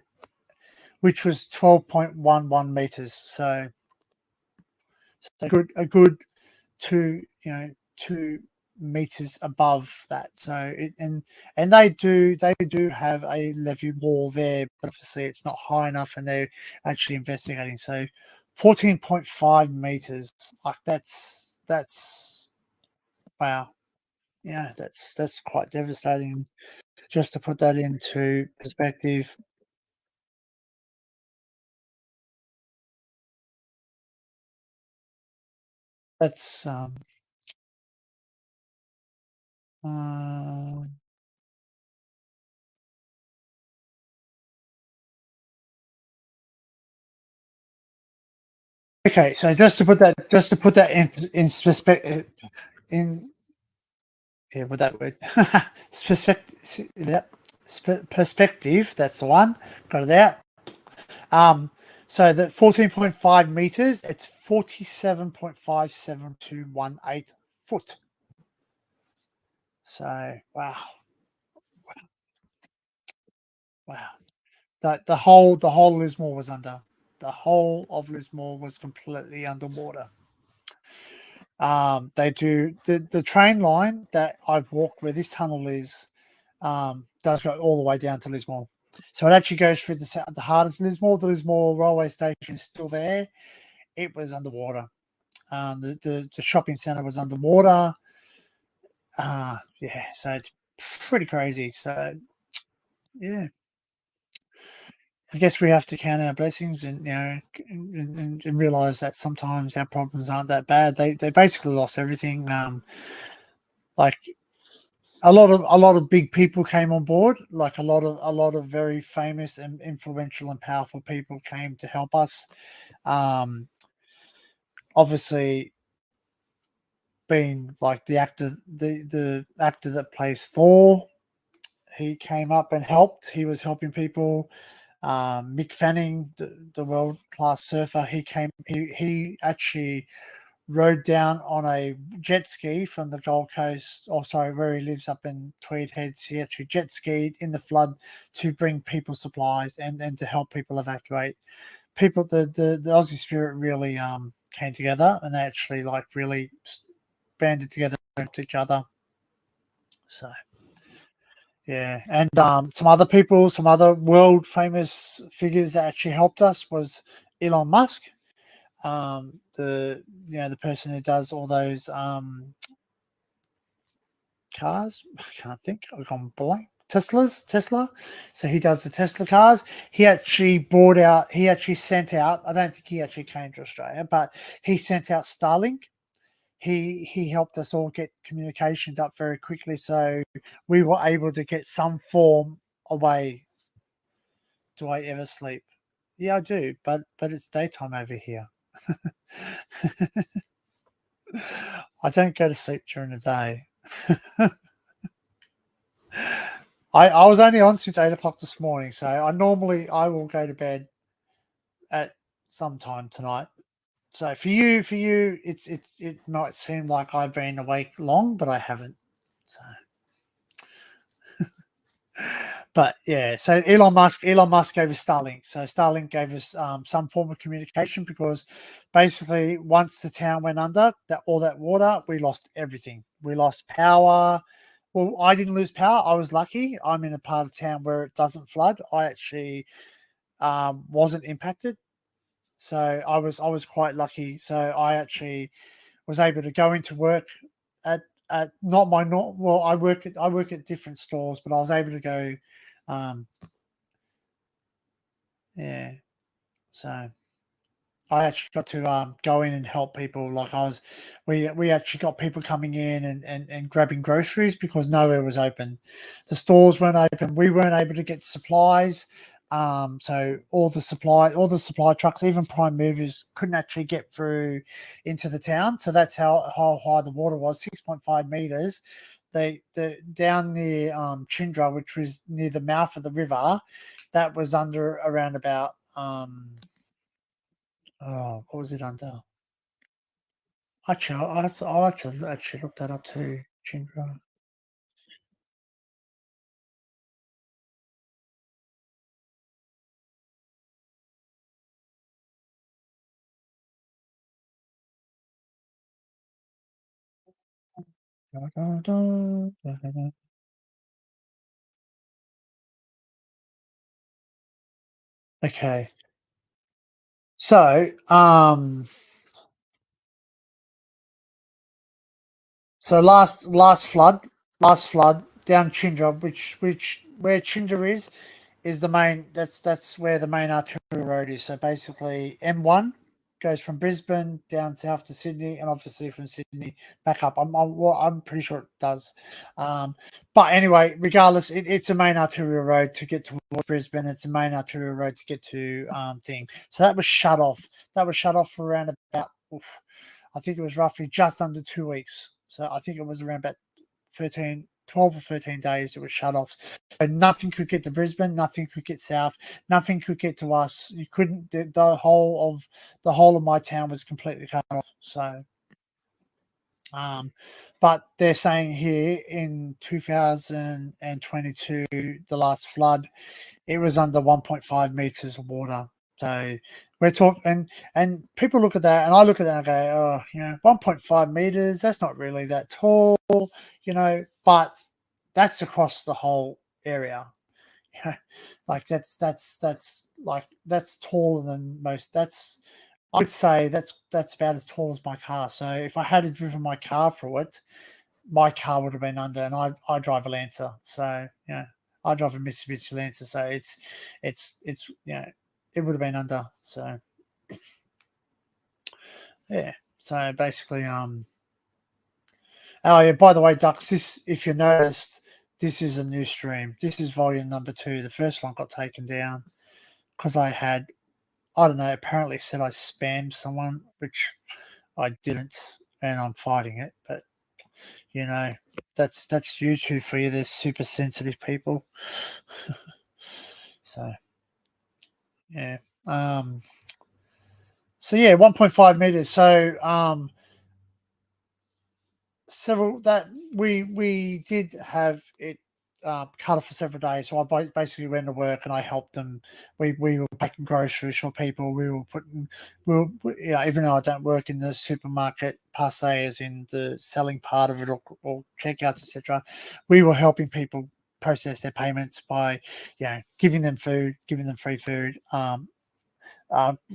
which was 12.11 meters. So a good two meters above that. So and they do have a levee wall there, but obviously it's not high enough, and they're actually investigating. So 14.5 meters, like that's wow. Yeah, that's quite devastating. Just to put that into perspective, that's uh, okay. So just to put that in perspective, in yeah, with that word, perspective. Yep, perspective. That's the one. Got it out. Um, so the 14.5 meters, it's 47.57218 foot. So wow, wow. The whole Lismore was under. The whole of Lismore was completely underwater. They do the train line that I've walked where this tunnel is, does go all the way down to Lismore. So it actually goes through the heart of Lismore. The Lismore railway station is still there. It was underwater. The shopping centre was underwater. Yeah, so it's pretty crazy. So yeah, I guess we have to count our blessings, and and realize that sometimes our problems aren't that bad. They basically lost everything. Like a lot of big people came on board. Like a lot of very famous and influential and powerful people came to help us. Um, Obviously, being like the actor that plays Thor, he came up and helped. He was helping people. Mick Fanning, the world class surfer, he came. He actually rode down on a jet ski from the Gold Coast, or sorry, where he lives up in Tweed Heads. He actually jet skied in the flood to bring people supplies and to help people evacuate. People, the Aussie spirit really came together, and they actually like really banded together to each other. So yeah, and some other world famous figures that actually helped us was Elon Musk, the person who does all those cars. I can't think. I've gone blank. Tesla. So he does the Tesla cars. He actually bought out. He actually sent out. I don't think he actually came to Australia, but he sent out Starlink. He helped us all get communications up very quickly, so we were able to get some form away. Do I ever sleep? Yeah, I do, but it's daytime over here. I don't go to sleep during the day. I was only on since 8 o'clock this morning, so I will go to bed at some time tonight. So for you, it might seem like I've been awake long, but I haven't. So, but yeah, so Elon Musk gave us Starlink. So Starlink gave us some form of communication, because basically once the town went under, that all that water, we lost everything. We lost power. Well, I didn't lose power. I was lucky. I'm in a part of town where it doesn't flood. I actually wasn't impacted, so I was quite lucky. So I actually was able to go into work at not my not well. I work at different stores, but I was able to go. Yeah, so I actually got to go in and help people. Like we actually got people coming in and grabbing groceries because nowhere was open. The stores weren't open. We weren't able to get supplies. So all the supply trucks, even Prime Movers, couldn't actually get through into the town. So that's how high the water was, 6.5 meters. The down near Chindra, which was near the mouth of the river, that was under around about oh, what was it under? Actually, I'll have to actually look that up too. Chindra. Okay. So, so last flood down Chindra, which where Chindra is the main. That's where the main arterial road is. So basically, M1 goes from Brisbane down south to Sydney, and obviously from Sydney back up. I'm pretty sure it does. Um, but anyway, regardless, it's a main arterial road to get towards Brisbane. It's a main arterial road to get to thing. So that was shut off. That was shut off for around about. I think it was roughly just under 2 weeks. So I think it was around about 12 or 13 days it was shut off. So nothing could get to Brisbane, nothing could get south, nothing could get to us. You couldn't, the whole of my town was completely cut off. So, um, but they're saying here in 2022, the last flood, it was under 1.5 meters of water. So we're talking, and people look at that, and I look at that and go, oh, 1.5 meters, that's not really that tall, but that's across the whole area. Like that's taller than most. I would say that's about as tall as my car. So if I had driven my car through it, my car would have been under, and I drive a Lancer, so I drive a Mitsubishi Lancer, so it's it would have been under. So yeah, so basically oh yeah, by the way, Ducks, this, if you noticed, this is a new stream. This is volume number 2. The first one got taken down because I don't know, apparently said I spammed someone, which I didn't, and I'm fighting it, but you know, that's YouTube for you. They're super sensitive people. So yeah. Um so yeah, 1.5 meters. So several that we did have it cut off for several days. So I basically went to work and I helped them. We were packing groceries for people. Even though I don't work in the supermarket per se, as in the selling part of it or checkouts, etc., we were helping people process their payments by, giving them food, giving them free food,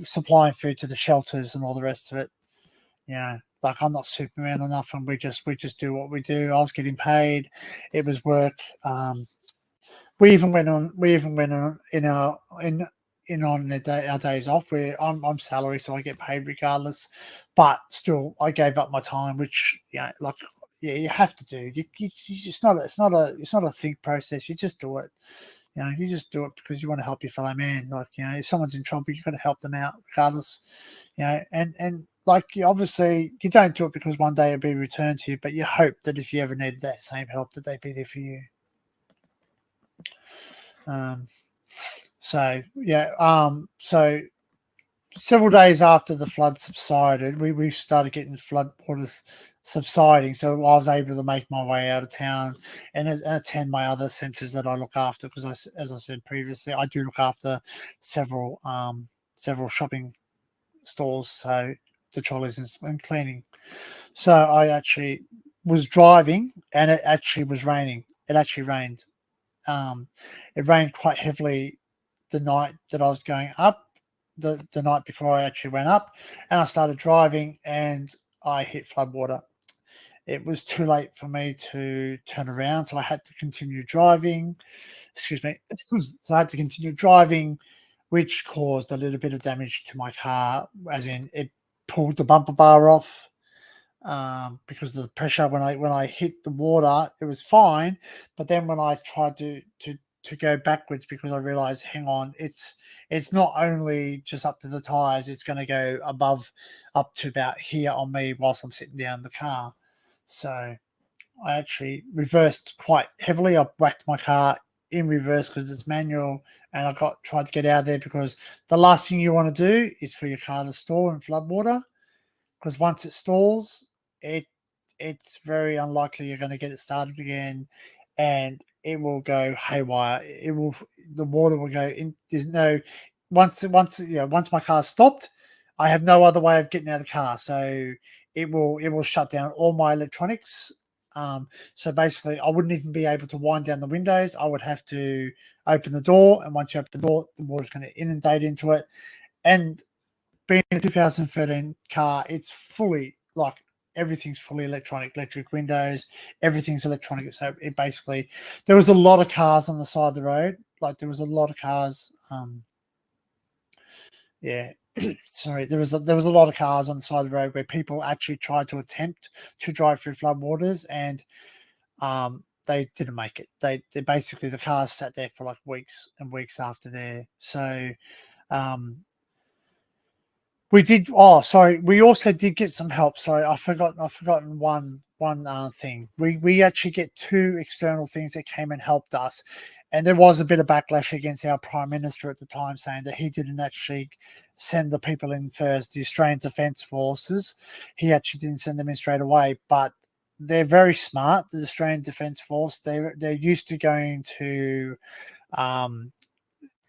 supplying food to the shelters and all the rest of it. Like I'm not Superman or nothing. We just do what we do. I was getting paid. It was work. We even went on. We even went on in on our days off. Where I'm salary, so I get paid regardless. But still, I gave up my time, which you have to do. It's not a think process. You just do it. You just do it because you want to help your fellow man. Like, if someone's in trouble, you've got to help them out regardless. And like, obviously you don't do it because one day it'll be returned to you, but you hope that if you ever needed that same help, that they'd be there for you. Um, so several days after the flood subsided, we started getting flood waters subsiding. So I was able to make my way out of town and attend my other centres that I look after because, as I said previously, I do look after several shopping stores, so the trolleys and cleaning. So I actually was driving, and it actually was raining. It actually rained. Um, it rained quite heavily the night that I was going up, the night before I actually went up, and I started driving, and I hit floodwater. It was too late for me to turn around, so I had to continue driving. Excuse me. So I had to continue driving, which caused a little bit of damage to my car, as in it pulled the bumper bar off because of the pressure. When I hit the water, it was fine, but then when I tried to go backwards, because I realized, hang on, it's not only just up to the tires; it's going to go above, up to about here on me whilst I'm sitting down in the car. So I actually reversed quite heavily. I whacked my car in reverse because it's manual, and I tried to get out of there because the last thing you want to do is for your car to stall in floodwater, because once it stalls, it it's very unlikely you're going to get it started again, and it will go haywire. The water will go in. There's no once my car stopped, I have no other way of getting out of the car. So it will shut down all my electronics. So basically, I wouldn't even be able to wind down the windows. I would have to open the door, and once you open the door, the water's going to inundate into it. And being a 2013 car, it's fully like everything's fully electric windows, everything's electronic. So it basically, there was a lot of cars on the side of the road. Like there was a lot of cars. Yeah, sorry, there was a lot of cars on the side of the road where people actually tried to attempt to drive through floodwaters, and they didn't make it. They basically, the cars sat there for like weeks and weeks after there. So um, we did. Oh, sorry. We also did get some help. Sorry, I've forgotten one thing. We actually get two external things that came and helped us, and there was a bit of backlash against our prime minister at the time, saying that he didn't actually send the people in first. The Australian Defence Forces, he actually didn't send them in straight away, but they're very smart. The Australian Defence Force, they're used to going to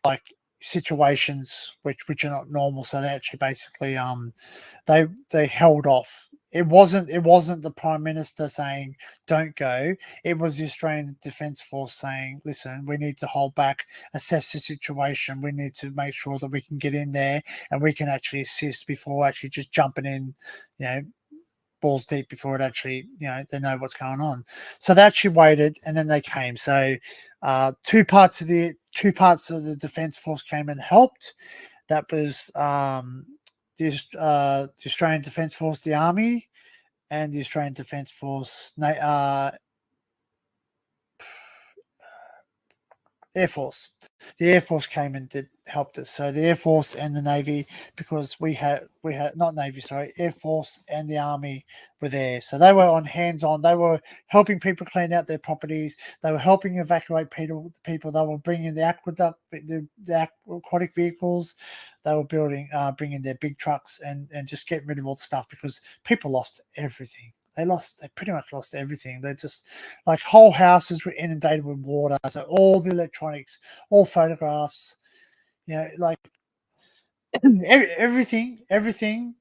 like situations which are not normal, so they actually basically they held off. It wasn't the prime minister saying don't go. It was the Australian Defence Force saying, listen, we need to hold back, assess the situation, we need to make sure that we can get in there and we can actually assist before actually just jumping in, you know, balls deep, before it actually, you know, they know what's going on. So they actually waited, and then they came. So two parts of the Defence Force came and helped. That was the Australian Defence Force, the Army, and the Australian Defence Force, Air Force. The Air Force came and helped us. So the Air Force and the Navy, because we had not Navy, sorry, Air Force and the Army were there. So they were on hands on. They were helping people clean out their properties. They were helping evacuate people. They were bringing the aqueduct, the aquatic vehicles. They were bringing their big trucks and just getting rid of all the stuff, because people lost everything. They pretty much lost everything. They just, like, whole houses were inundated with water. So all the electronics, all photographs, you know, like everything that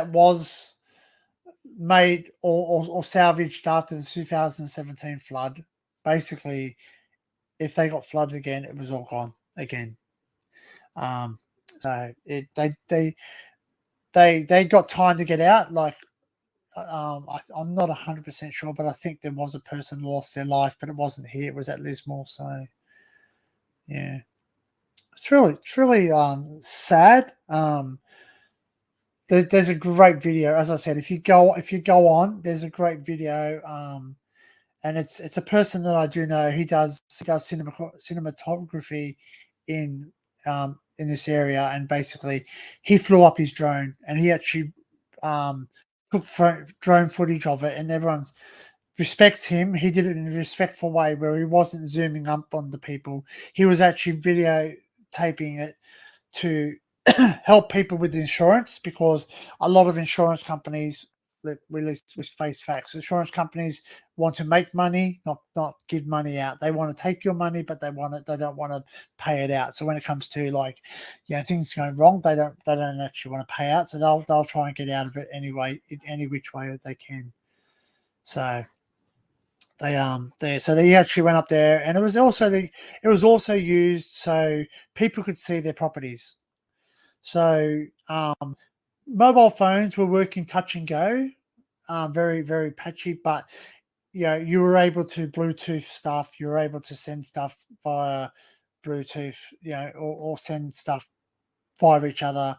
was made or salvaged after the 2017 flood, basically, if they got flooded again, it was all gone again. So they got time to get out. Like, I'm not 100% sure, but I think there was a person who lost their life, but it wasn't here. It was at Lismore. So yeah, it's really sad. There's a great video, as I said. If you go on, there's a great video. And it's a person that I do know. He does cinematography in this area, and basically he flew up his drone and he actually took drone footage of it, and everyone's respects him. He did it in a respectful way where he wasn't zooming up on the people. He was actually videotaping it to help people with insurance, because a lot of insurance companies, let's face facts, insurance companies want to make money, not give money out. They want to take your money, but they don't want to pay it out. So when it comes to, like, you know, things going wrong, they don't actually want to pay out. So they'll try and get out of it anyway, in any which way that they can. So they actually went up there, and it was also used so people could see their properties. So mobile phones were working touch and go, very, very patchy, but you were able to Bluetooth stuff. You were able to send stuff via Bluetooth, or send stuff via each other.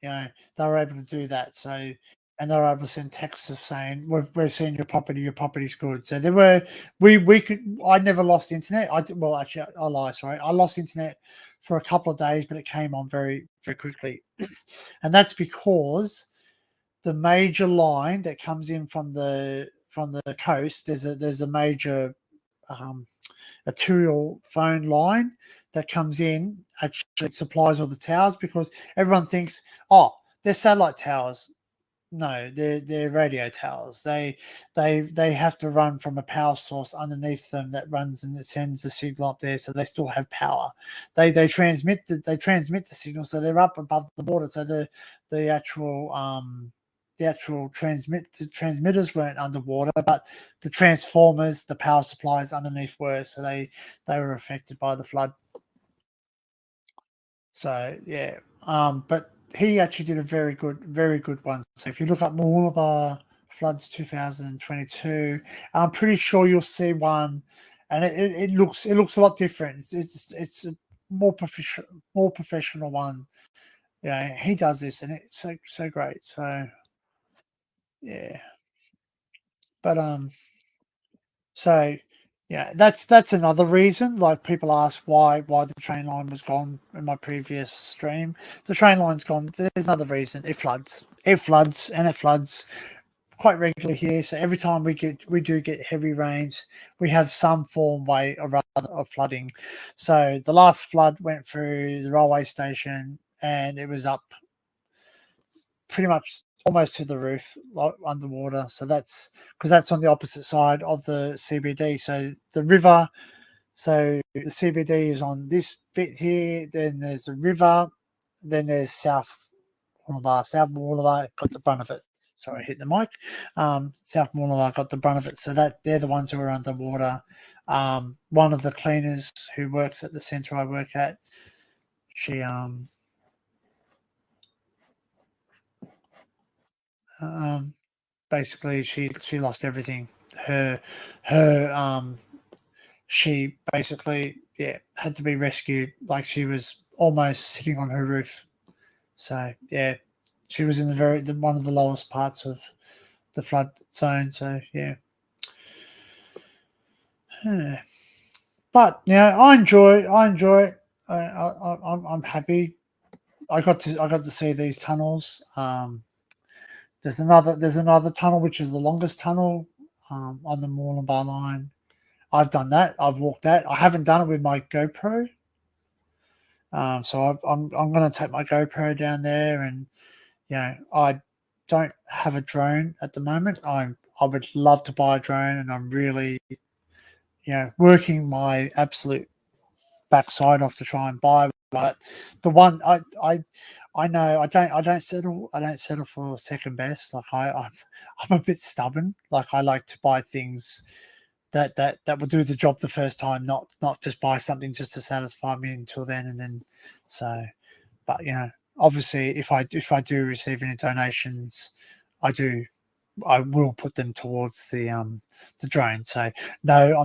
They were able to do that. So, and they were able to send texts of saying, "We've seen your property's good." So there were, we could. I never lost internet. Well, actually, I lie. Sorry, I lost internet for a couple of days, but it came on very, very quickly, and that's because the major line that comes in from the coast, there's a major um, arterial phone line that comes in, actually supplies all the towers, because everyone thinks, oh, they're satellite towers. No, they're radio towers. They have to run from a power source underneath them that runs and it sends the signal up there, so they still have power. They transmit the signal, so they're up above the water. So the actual the actual transmitters weren't underwater, but the transformers, the power supplies underneath were, so they were affected by the flood. So yeah, but he actually did a very good one. So if you look up Mooloolaba floods 2022, I'm pretty sure you'll see one, and it looks a lot different. It's a more professional one. Yeah, he does this, and it's so great. So yeah, but so yeah, that's another reason. Like people ask why the train line was gone in my previous stream. The train line's gone. There's another reason. It floods. It floods, and it floods quite regularly here. So every time we do get heavy rains, we have some form way or rather of flooding. So the last flood went through the railway station, and it was up pretty much almost to the roof, like underwater. So that's because that's on the opposite side of the CBD. So the river, so the CBD is on this bit here. Then there's the river. Then there's South Mooloolaba. South Mooloolaba got the brunt of it. Sorry, I hit the mic. South Mooloolaba got the brunt of it. So that they're the ones who are underwater. One of the cleaners who works at the centre I work at, she basically she lost everything. Her she basically had to be rescued. Like she was almost sitting on her roof. So yeah, she was in one of the lowest parts of the flood zone. So yeah. But yeah, I enjoy it. I'm happy. I got to see these tunnels. There's another tunnel which is the longest tunnel on the Mooloolaba line. I've done that. I've walked that. I haven't done it with my GoPro. So I'm going to take my GoPro down there, and I don't have a drone at the moment. I would love to buy a drone, and I'm really working my absolute backside off to try and buy. But the one I know I don't settle for second best. Like I'm a bit stubborn. Like I like to buy things that will do the job the first time, not just buy something just to satisfy me until then, and then so. But obviously, if I do receive any donations, I do I will put them towards the drone. So no,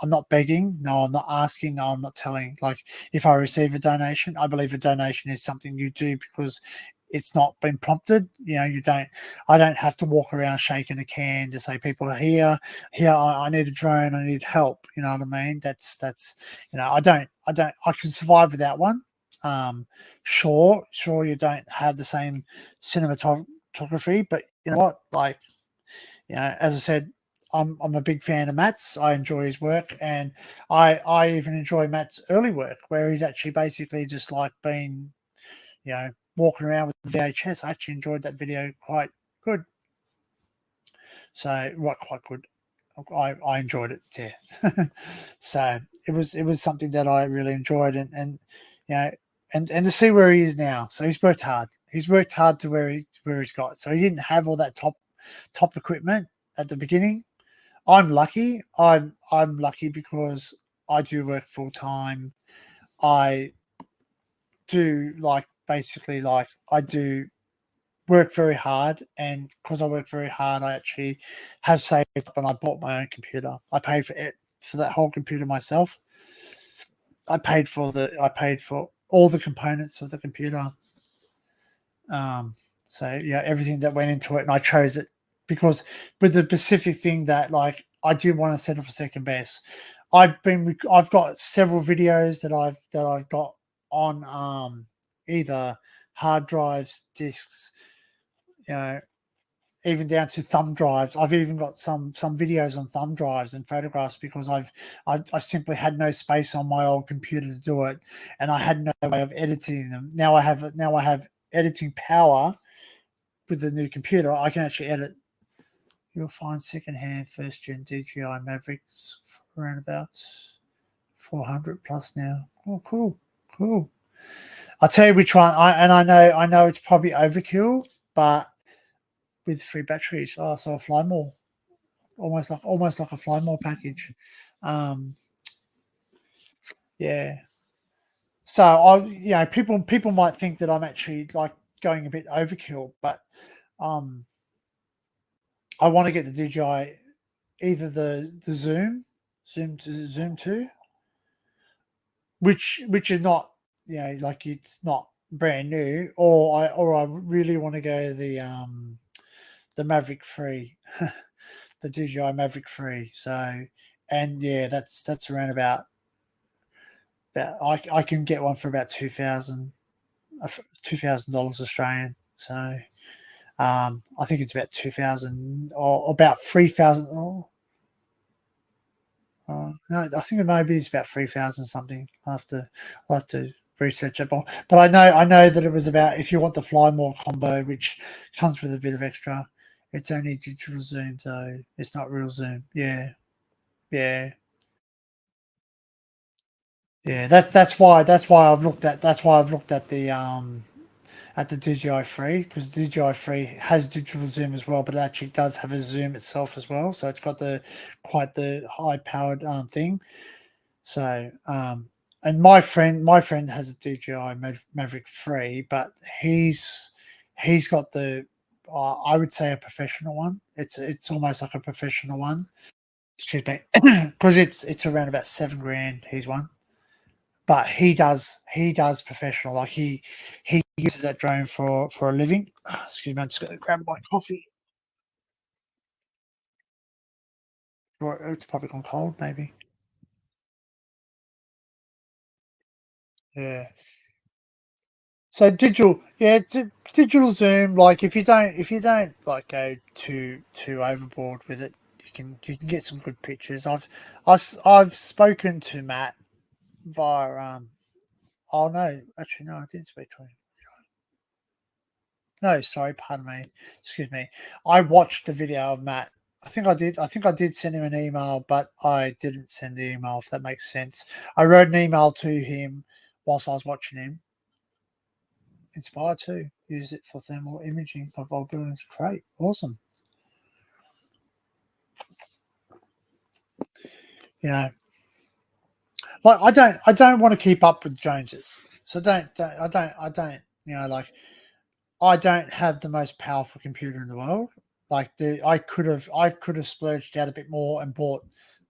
I'm not begging. No, I'm not asking. No, I'm not telling. Like if I receive a donation, I believe a donation is something you do because it's not been prompted. You don't. I don't have to walk around shaking a can to say people are here. I need a drone. I need help. You know what I mean? That's. I don't. I can survive without one. Sure. You don't have the same cinematography, but you know what? Like as I said, I'm a big fan of Matt's. I enjoy his work, and I even enjoy Matt's early work, where he's actually basically just like being, walking around with the VHS. I actually enjoyed that video quite good. So right, quite good. I enjoyed it. Yeah. So it was something that I really enjoyed, and you know. And to see where he is now, so he's worked hard. He's worked hard to where he's got. So he didn't have all that top equipment at the beginning. I'm lucky. I'm lucky because I do work full time. I do basically I do work very hard, and because I work very hard, I actually have saved up and I bought my own computer. I paid for it for that whole computer myself. I paid for all the components of the computer. So yeah, everything that went into it, and I chose it because with the specific thing that I do want to settle for second best. I've got several videos that I've got on either hard drives, discs, you know, even down to thumb drives. I've even got some videos on thumb drives and photographs because I simply had no space on my old computer to do it, and I had no way of editing them. Now I have editing power with the new computer. I can actually edit. You'll find secondhand first gen DJI Mavericks for around about 400 plus now. Oh, cool. I'll tell you which one. I know it's probably overkill, but with free batteries. Oh, so I fly more, almost like a fly more package. Um, yeah. So people might think that I'm actually like going a bit overkill, but um, I want to get the DJI, either the Zoom 2, which is not, like it's not brand new, or I really want to go the Maverick 3, the DJI Maverick 3. So, and yeah, that's around about I can get one for about 2,000, $2,000 Australian. So I think it's about 2,000 or about 3,000. No, I think it maybe it's about 3,000 something. I'll have to research it more. But I know that it was about, if you want the Fly More combo, which comes with a bit of extra. It's only digital zoom though. It's not real zoom. Yeah, yeah, yeah. That's why I've looked at the DJI Free, because DJI Free has digital zoom as well, but it actually does have a zoom itself as well. So it's got the quite the high powered thing. So, and my friend has a DJI Maverick 3, but he's got the, I would say, a professional one. It's almost like a professional one. Excuse me, because it's around about 7 grand. He's one, but he does professional. Like he uses that drone for a living. Excuse me, I'm just going to grab my coffee. Or it's probably gone cold, maybe. Yeah. So digital zoom. Like if you don't like go too overboard with it, you can get some good pictures. I've spoken to Matt via Oh no, actually no, I didn't speak to him. No, sorry, pardon me. Excuse me. I watched the video of Matt. I think I did send him an email, but I didn't send the email. If that makes sense, I wrote an email to him whilst I was watching him. Inspire to use it for thermal imaging of old buildings. Great, awesome. You know, like I don't want to keep up with Joneses. So I don't. Like I don't have the most powerful computer in the world. Like I could have splurged out a bit more and bought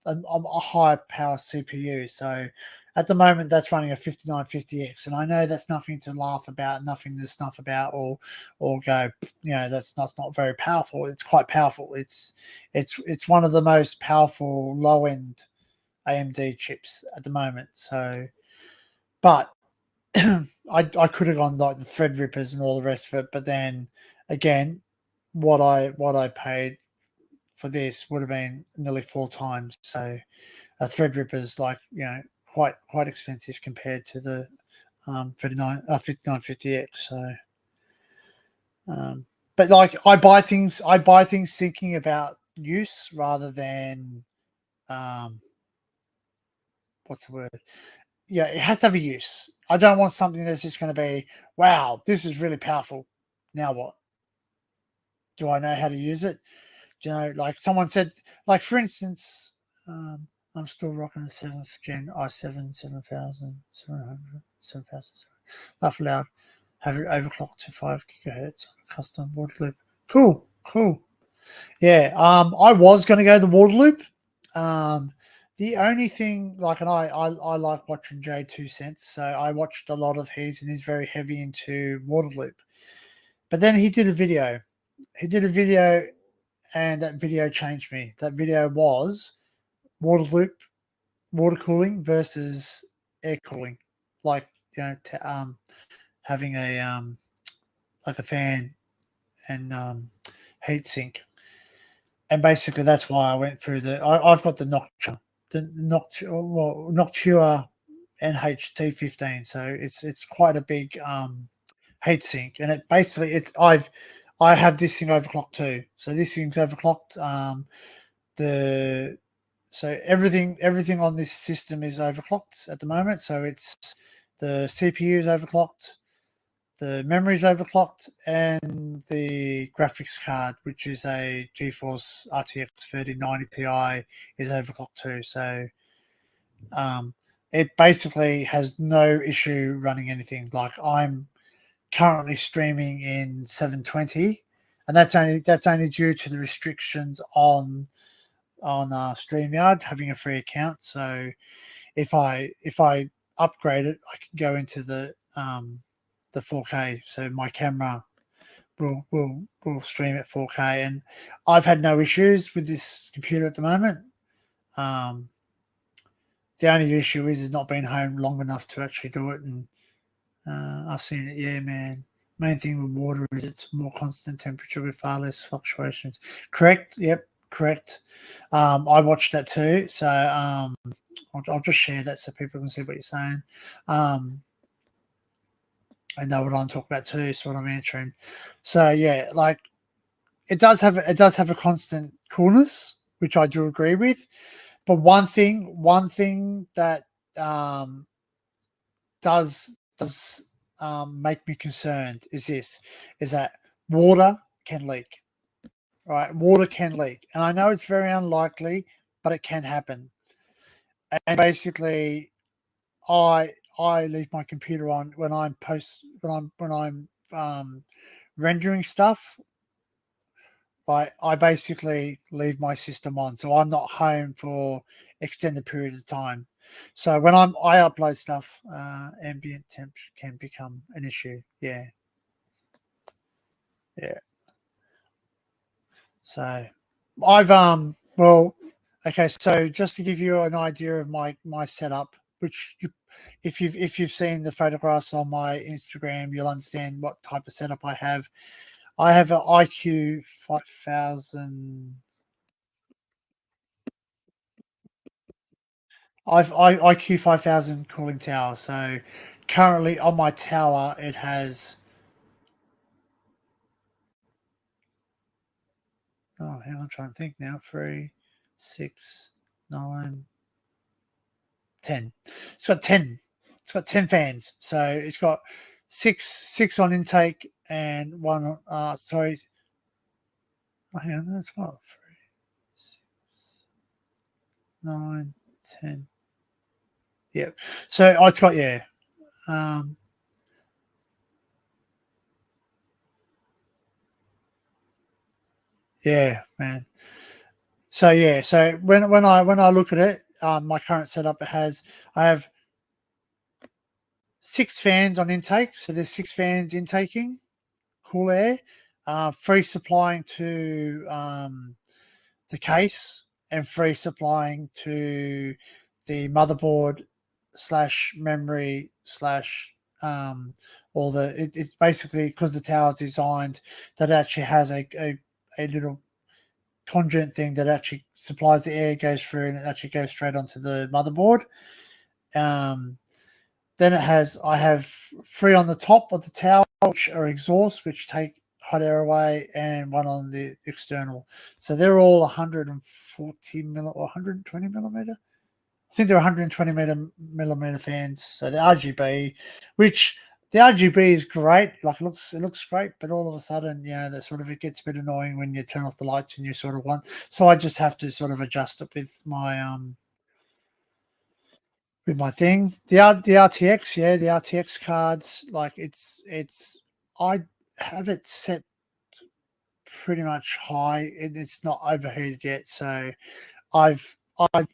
a higher power CPU. So at the moment that's running a 5950X, and I know that's nothing to laugh about, nothing to snuff about, or go, that's not very powerful. It's quite powerful. It's one of the most powerful low end AMD chips at the moment. So, but I could have gone like the Threadrippers and all the rest of it, but then again, what I paid for this would have been nearly 4 times. So a Threadripper's like, quite expensive compared to the 5950X. So, but like I buy things thinking about use rather than um, what's the word? Yeah, it has to have a use. I don't want something that's just going to be, wow, this is really powerful. Now what? Do I know how to use it? Do you know, like someone said, like for instance, I'm still rocking a 7th gen i7 7700, 7000. Laugh loud. Have it overclocked to 5 gigahertz on a custom water loop. Cool, cool. Yeah, I was going to go the water loop. Um, the only thing, like, and I like watching Jay 2 Cents, so I watched a lot of his, and he's very heavy into water loop. But then he did a video. He did a video, and that video changed me. That video was water loop, water cooling versus air cooling, like having a like a fan and heat sink. And basically that's why I went through I've got the Noctua NHT15, so it's quite a big heat sink, and it basically I have this thing overclocked too. So this thing's overclocked. The So everything on this system is overclocked at the moment. So it's the CPU is overclocked, the memory's overclocked, and the graphics card, which is a GeForce RTX 3090 Ti, is overclocked too. So it basically has no issue running anything. Like I'm currently streaming in 720, and that's only due to the restrictions on StreamYard having a free account. So if I upgrade it, I can go into the 4K. So my camera will stream at 4K, and I've had no issues with this computer at the moment. The only issue is not being home long enough to actually do it, and I've seen it. Yeah, man. Main thing with water is it's more constant temperature with far less fluctuations. Correct. Yep. Correct. I watched that too. So I'll just share that so people can see what you're saying. I know what I'm talking about too. So what I'm answering. So yeah, like it does have a constant coolness, which I do agree with. But one thing that does make me concerned is that water can leak. Right, water can leak, and I know it's very unlikely, but it can happen. And basically, I leave my computer on when I'm rendering stuff. I basically leave my system on, so I'm not home for extended periods of time. So when I upload stuff, ambient temp can become an issue. Yeah, yeah. So I've well, okay. So just to give you an idea of my setup, which if you've seen the photographs on my Instagram, you'll understand what type of setup I have. I have an IQ 5000. IQ 5000 cooling tower. So currently on my tower, it has. Oh, hang on, I'm trying to think now. 3, 6, 9, 10. It's got 10. It's got 10 fans. So it's got six on intake and one on. Sorry. Oh, hang on, that's got 3, 9, 10. Yep. So it's got Um, yeah, man. So yeah, so when I look at it, my current setup I have 6 fans on intake. So there's 6 fans intaking cool air, free supplying to the case, and free supplying to the motherboard slash memory slash all it's basically because the tower's designed that it actually has a little conduit thing that actually supplies the air, goes through, and it actually goes straight onto the motherboard. Um, then I have 3 on the top of the tower, which are exhausts, which take hot air away, and 1 on the external. So they're all 140 or 120 millimeter. I think they're 120 millimeter fans. So the RGB, which the RGB is great. Like it looks great, but all of a sudden, that sort of it gets a bit annoying when you turn off the lights and you sort of want. So I just have to sort of adjust it with my thing. The RTX, the RTX cards, like I have it set pretty much high. It's not overheated yet, so I've I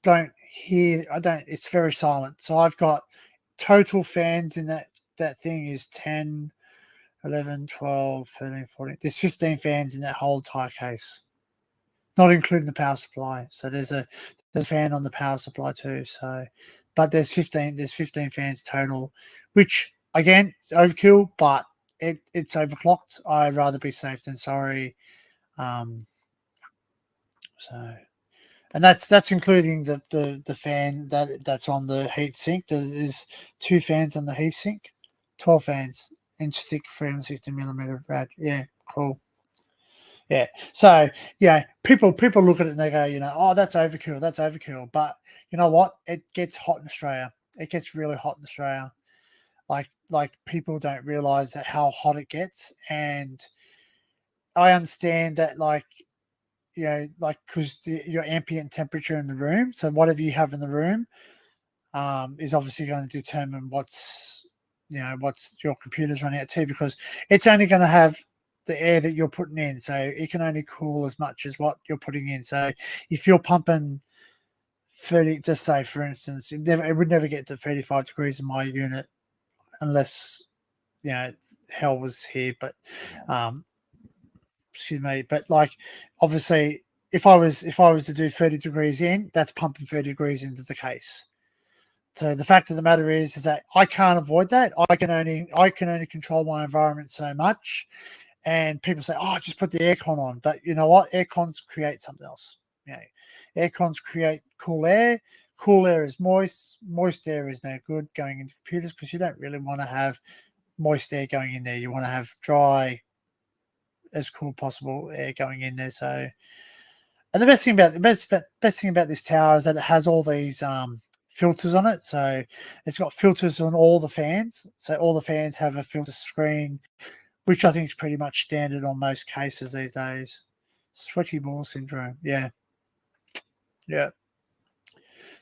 don't hear. I don't. It's very silent. So I've got total fans in that thing is 10, 11, 12, 13, 14. There's 15 fans in that whole entire case, not including the power supply. So there's a fan on the power supply too. So, but there's 15 fans total, which again is overkill, but it's overclocked. I'd rather be safe than sorry. Um, so and that's including the fan that's on the heat sink. There's 2 fans on the heat sink, 12 fans, inch thick, 360 millimeter rad. Yeah, cool. Yeah. So people look at it and they go, oh, that's overkill, that's overkill. But you know what? It gets hot in Australia. It gets really hot in Australia. like people don't realize that how hot it gets, and I understand that, like, like, because your ambient temperature in the room, so whatever you have in the room, is obviously going to determine what's your computer's running at too, because it's only going to have the air that you're putting in, so it can only cool as much as what you're putting in. So if you're pumping 30, just say for instance, it would never get to 35 degrees in my unit unless hell was here. But excuse me, but like, obviously, if I was to do 30 degrees in, that's pumping 30 degrees into the case. So the fact of the matter is that I can't avoid that. I can only control my environment so much. And people say, "Oh, just put the aircon on." But you know what? Aircons create something else. You know, aircons create cool air. Cool air is moist. Moist air is no good going into computers, because you don't really want to have moist air going in there. You want to have dry, as cool possible air going in there. So, and the best thing about this tower is that it has all these filters on it. So it's got filters on all the fans. So all the fans have a filter screen, which I think is pretty much standard on most cases these days. Sweaty ball syndrome. Yeah. Yeah.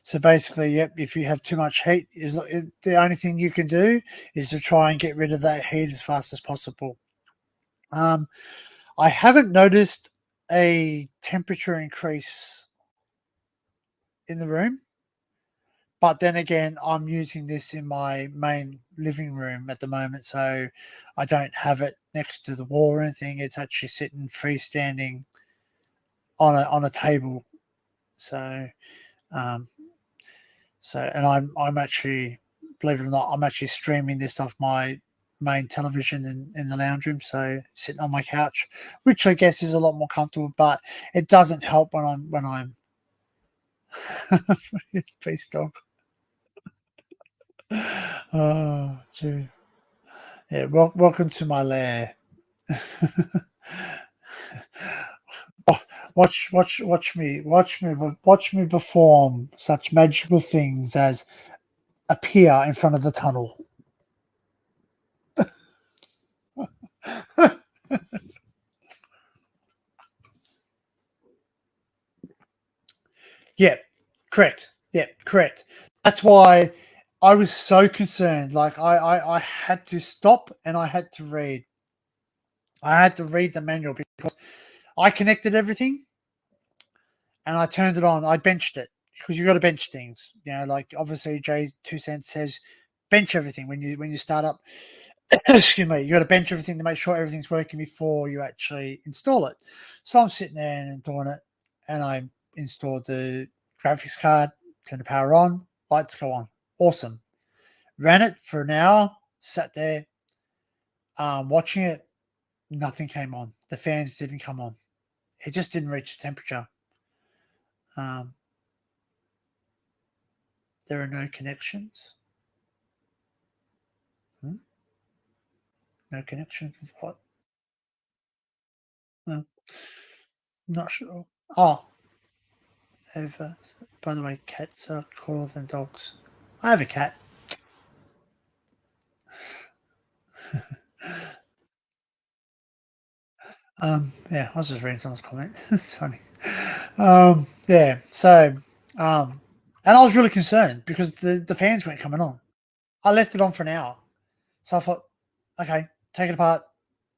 So basically, yep, if you have too much heat, the only thing you can do is to try and get rid of that heat as fast as possible. I haven't noticed a temperature increase in the room, but then again, I'm using this in my main living room at the moment, so I don't have it next to the wall or anything. It's actually sitting freestanding on a table. So, um, and I'm actually, believe it or not, I'm actually streaming this off my main television in the lounge room. So sitting on my couch, which I guess is a lot more comfortable, but it doesn't help when I'm peace dog. Oh, gee. Yeah, welcome to my lair. Watch me perform such magical things as appear in front of the tunnel. Yeah, correct. Yeah, correct. That's why I was so concerned. Like, I had to stop and I had to read. I had to read the manual, because I connected everything and I turned it on. I benched it, because you got to bench things. Like, obviously Jay's 2 cents says bench everything when you start up. Excuse me. You got to bench everything to make sure everything's working before you actually install it. So I'm sitting there and doing it, and I installed the graphics card, turned the power on, lights go on. Awesome. Ran it for an hour, sat there, watching it. Nothing came on. The fans didn't come on. It just didn't reach the temperature. Um, there are no connections. No connections with what? No, not sure. Oh, over. By the way, cats are cooler than dogs. I have a cat. Yeah, I was just reading someone's comment. It's funny. Yeah. So, and I was really concerned because the fans weren't coming on. I left it on for an hour, so I thought, okay, take it apart,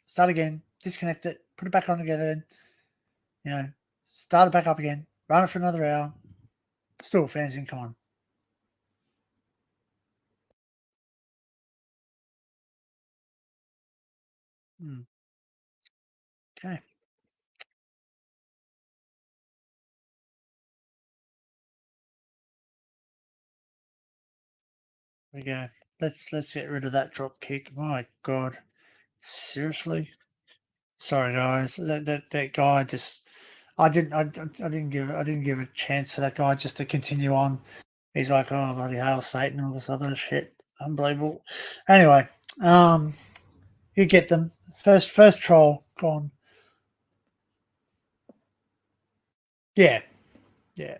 start again, disconnect it, put it back on again, you know, start it back up again, run it for another hour. Still, fans didn't come on. Okay, here we go. Let's get rid of that drop kick. My God, seriously. Sorry, guys. That guy just. I didn't give a chance for that guy just to continue on. He's like, oh bloody hell, Satan, all this other shit. Unbelievable. Anyway, um, you get them. First troll gone. Yeah, yeah.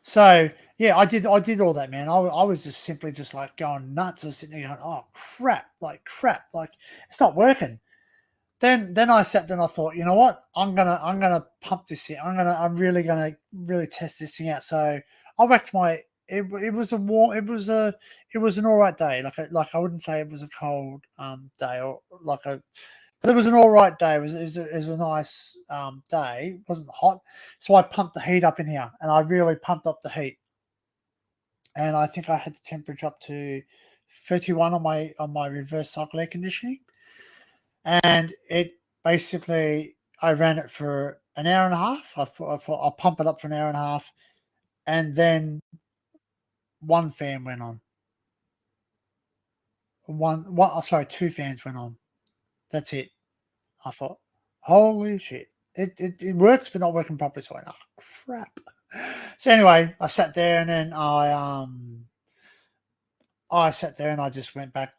So yeah, I did all that, man. I was just simply just like going nuts. I was sitting there going, oh crap, like it's not working. Then I sat there and I thought, you know what? I'm gonna pump this in. I'm really gonna really test this thing out. So I whacked my it was a warm it was an all right day. Like I wouldn't say it was a cold day or like a but it was an all right day. It was a nice day. It wasn't hot. So I pumped the heat up in here and I really pumped up the heat. And I think I had the temperature up to 31 on my reverse cycle air conditioning and it basically I ran it for an hour and a half. I thought I'll pump it up for an hour and a half, and then one fan went on. Sorry, two fans went on. That's it. I thought, holy shit, it works, but not working properly. So I went, oh crap. So anyway, I sat there and then I sat there and I just went back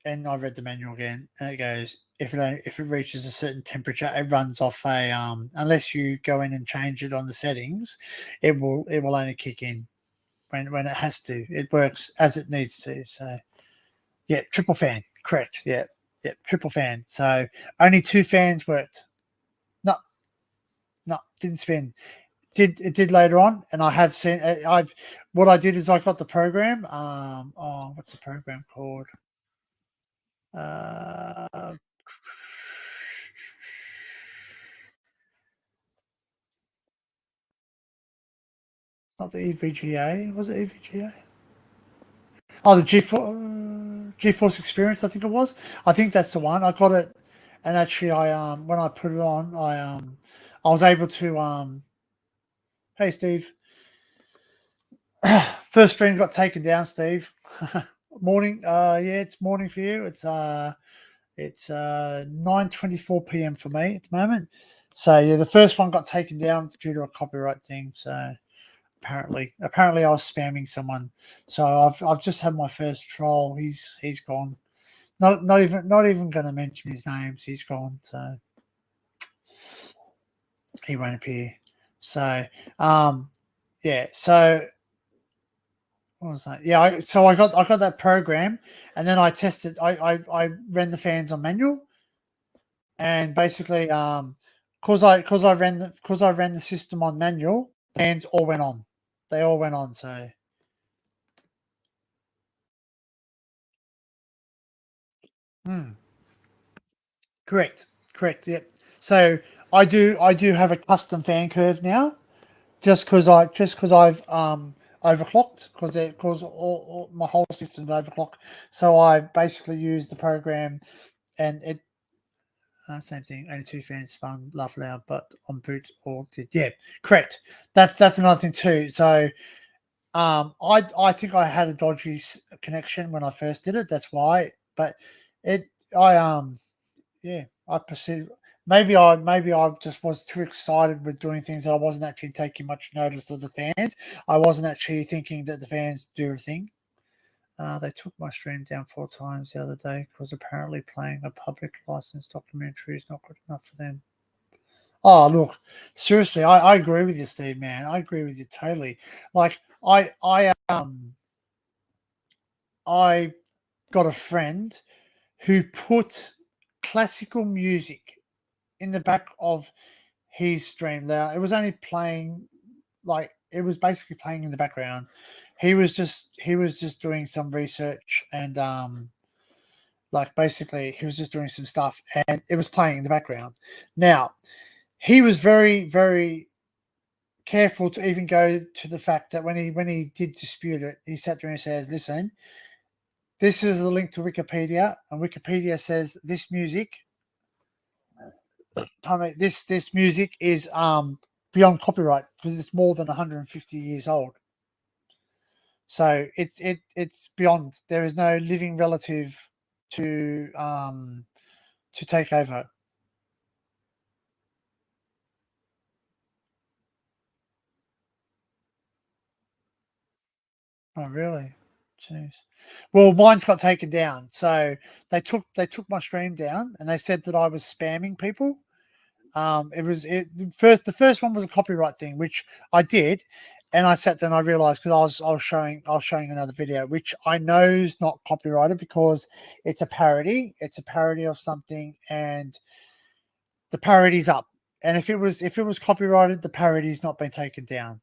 and I read the manual again, and it goes if it reaches a certain temperature, it runs off a unless you go in and change it on the settings, it will only kick in when it has to. It works as it needs to. So yeah, triple fan, correct. Yeah, yeah, triple fan. So only two fans worked. No, no, didn't spin. Did later on, and I have seen. I've what I did is I got the program. What's the program called? Uh, it's not the EVGA. Was it EVGA? Oh, the GeForce Experience. I think it was. I think that's the one. I got it, and actually, I when I put it on, I was able to Hey, Steve. First stream got taken down, Steve. Morning. Yeah, it's morning for you. It's 9:24 p.m. for me at the moment. So yeah, the first one got taken down due to a copyright thing. So apparently I was spamming someone. So I've just had my first troll. He's gone. Not even going to mention his names. He's gone. So he won't appear. So yeah. So what was that? Yeah. I got that program, and then I tested. I ran the fans on manual, and basically because I ran the system on manual, fans all went on. They all went on. So hmm, correct, correct. Yep. So I do have a custom fan curve now, just because I've overclocked because all my whole system's overclocked. So I basically use the program and it same thing. Only two fans spun, laugh loud, but on boot or did yeah, correct. That's another thing too. So I think I had a dodgy connection when I first did it. That's why. But it I yeah I perceive maybe I just was too excited with doing things that I wasn't actually taking much notice of the fans. I wasn't actually thinking that the fans do a thing. They took my stream down 4 times the other day because apparently playing a public license documentary is not good enough for them. Oh, look, seriously, I agree with you, Steve, man. I agree with you totally. Like, I got a friend who put classical music in the back of his stream. Now, it was only playing, like, it was basically playing in the background. He was just doing some research and like basically he was just doing some stuff and it was playing in the background. Now, he was very, very careful to even go to the fact that when he did dispute it, he sat there and says, "Listen, this is the link to Wikipedia, and Wikipedia says this music, this music is beyond copyright because it's more than 150 years old. So it's beyond. There is no living relative to take over." Oh, really? Jeez. Well, mine's got taken down. So they took my stream down, and they said that I was spamming people. The first one was a copyright thing, which I did, And I sat down, I realized because I was showing another video, which I know is not copyrighted because it's a parody. It's a parody of something, and the parody's up. And if it was copyrighted, the parody's not been taken down.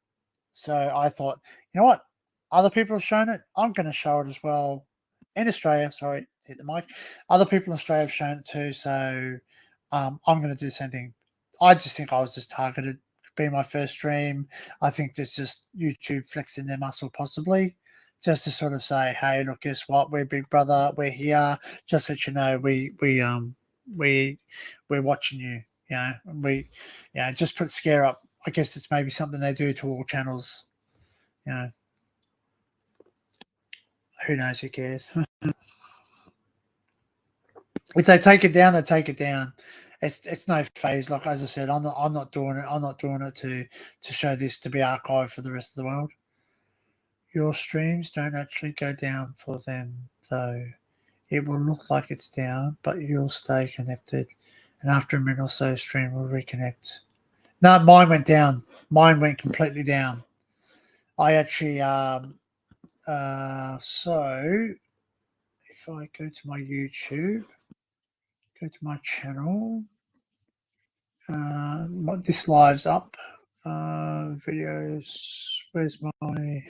So I thought, you know what? Other people have shown it. I'm going to show it as well in Australia. Sorry, hit the mic. Other people in Australia have shown it too. So I'm going to do the same thing. I just think I was just targeted. Being my first stream, I think it's just YouTube flexing their muscle, possibly, just to sort of say, "Hey, look, guess what? We're Big Brother. We're here. Just let you know, we we're watching you. You know, and just put scare up. I guess it's maybe something they do to all channels. You know, who knows? Who cares? If they take it down, they take it down. It's no phase. Like as I said, I'm not doing it. I'm not doing it to show this to be archived for the rest of the world. Your streams don't actually go down for them though. It will look like it's down, but you'll stay connected. And after a minute or so, stream will reconnect. No, mine went down. Mine went completely down. I actually so if I go to my YouTube, go to my channel, this live's up. Videos. Where's my?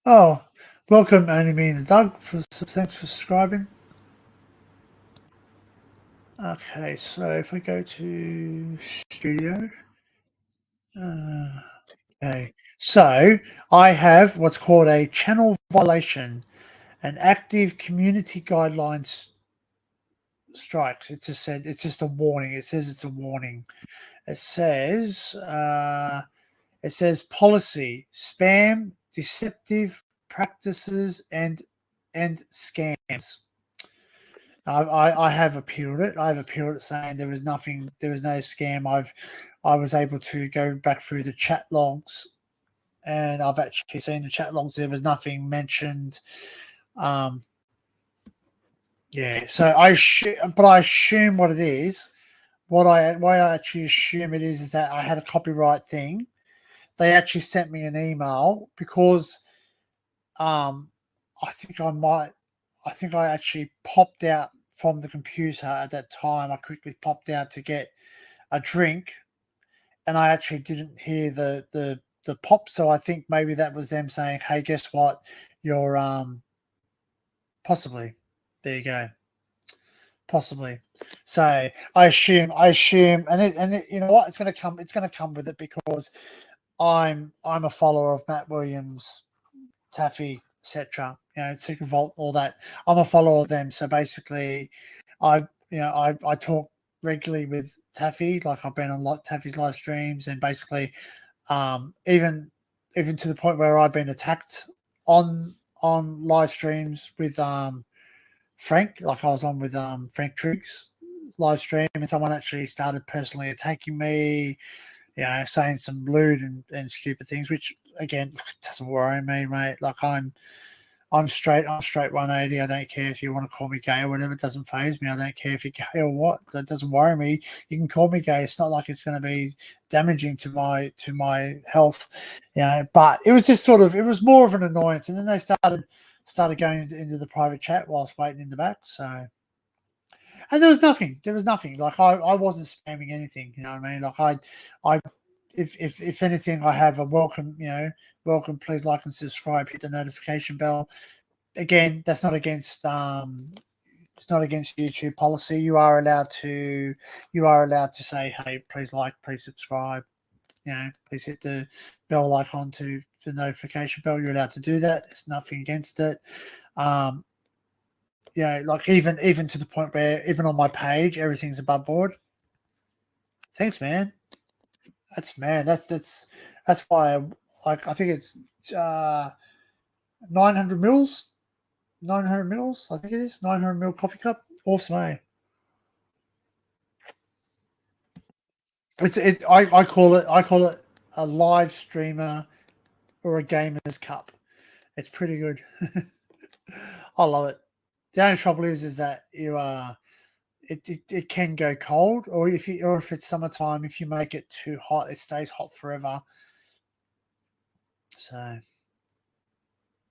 Oh, welcome, Only Me and the Doug. Thanks for subscribing. Okay, so if I go to studio, okay, so I have what's called a channel violation, an active community guidelines strikes. It just said it's just a warning. It says it's a warning. It says policy, spam, deceptive practices, and scams. I have appealed it. I've appealed it, saying there was nothing, there was no scam. I was able to go back through the chat logs, and I've actually seen the chat logs. There was nothing mentioned. Yeah, so but I assume what it is. What I actually assume it is that I had a copyright thing. They actually sent me an email because um, I think I actually popped out from the computer at that time. I quickly popped out to get a drink, and I actually didn't hear the pop. So I think maybe that was them saying, "Hey, guess what? You're possibly." There you go. Possibly. So I assume, you know what? It's going to come. It's going to come with it because I'm a follower of Matt Williams, Taffy, etc. You know, Secret Vault, all that. I'm a follower of them. So basically, I talk regularly with Taffy. Like I've been on Taffy's live streams, and basically, even to the point where I've been attacked on live streams with Frank. Like I was on with Frank Triggs live stream, and someone actually started personally attacking me, saying some lewd and stupid things, which again doesn't worry me, mate. Like I'm straight 180. I don't care if you want to call me gay or whatever. It doesn't phase me. I don't care if you're gay or what. That doesn't worry me. You can call me gay. It's not like it's going to be damaging to my health, But it was just it was more of an annoyance. And then they started going into the private chat whilst waiting in the back. So, and there was nothing. There was nothing. Like I wasn't spamming anything. You know what I mean? Like I if anything, I have a welcome. Welcome. Please like and subscribe. Hit the notification bell. Again, that's not against it's not against YouTube policy. You are allowed to say, hey, please like, please subscribe. Please hit the bell icon to the notification bell. You're allowed to do that. There's nothing against it. Like even to the point where even on my page, everything's above board. Thanks, man. That's why I think it's 900 mils. 900 mils, I think it is 900 mil coffee cup. Awesome, eh? I call it a live streamer or a gamer's cup. It's pretty good. I love it. The only trouble is that it can go cold, or if it's summertime, if you make it too hot, it stays hot forever. So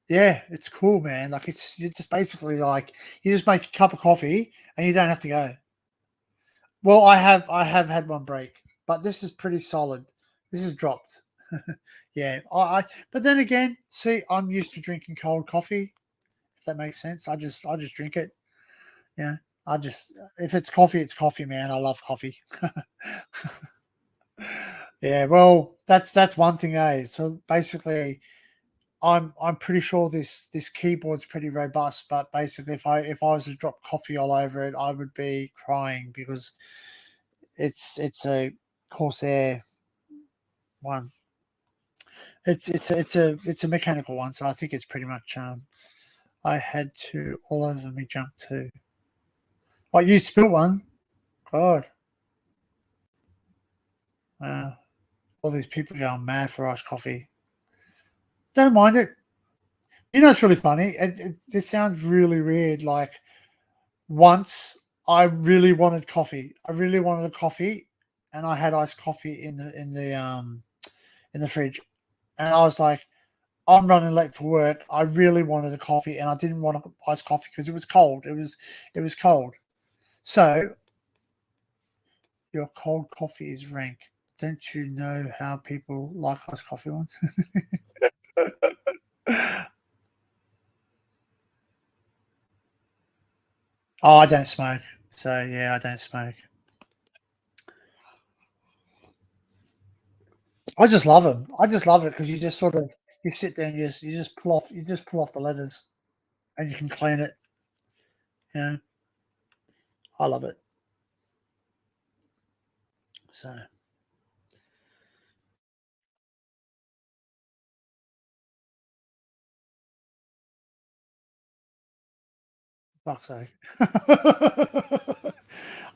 yeah, it's cool, man. Like it's you just basically like you just make a cup of coffee and you don't have to go. Well, I have had one break, but this is pretty solid. This is dropped. Yeah, but then again, see, I'm used to drinking cold coffee. If that makes sense, I just drink it. Yeah, I just if it's coffee, man. I love coffee. Yeah, well, that's one thing, eh? So basically, I'm pretty sure this keyboard's pretty robust, but basically, if I was to drop coffee all over it, I would be crying because it's a Corsair one. It's a mechanical one, so I think it's pretty much. I had to all over me junk too. Oh, you spilled one. God, uh, all these people going mad for iced coffee. Don't mind it. You know, it's really funny. This sounds really weird. Like once I really wanted coffee. I really wanted a coffee, and I had iced coffee in the fridge, and I was like, I'm running late for work. I really wanted a coffee, and I didn't want iced coffee because it was cold. It was cold. So your cold coffee is rank. Don't you know how people like iced coffee ones? Oh, I don't smoke. So yeah, I don't smoke. I just love them. I just love it because you just sort of you sit there and you just pull off the letters and you can clean it. You know, I love it. So fuck's sake.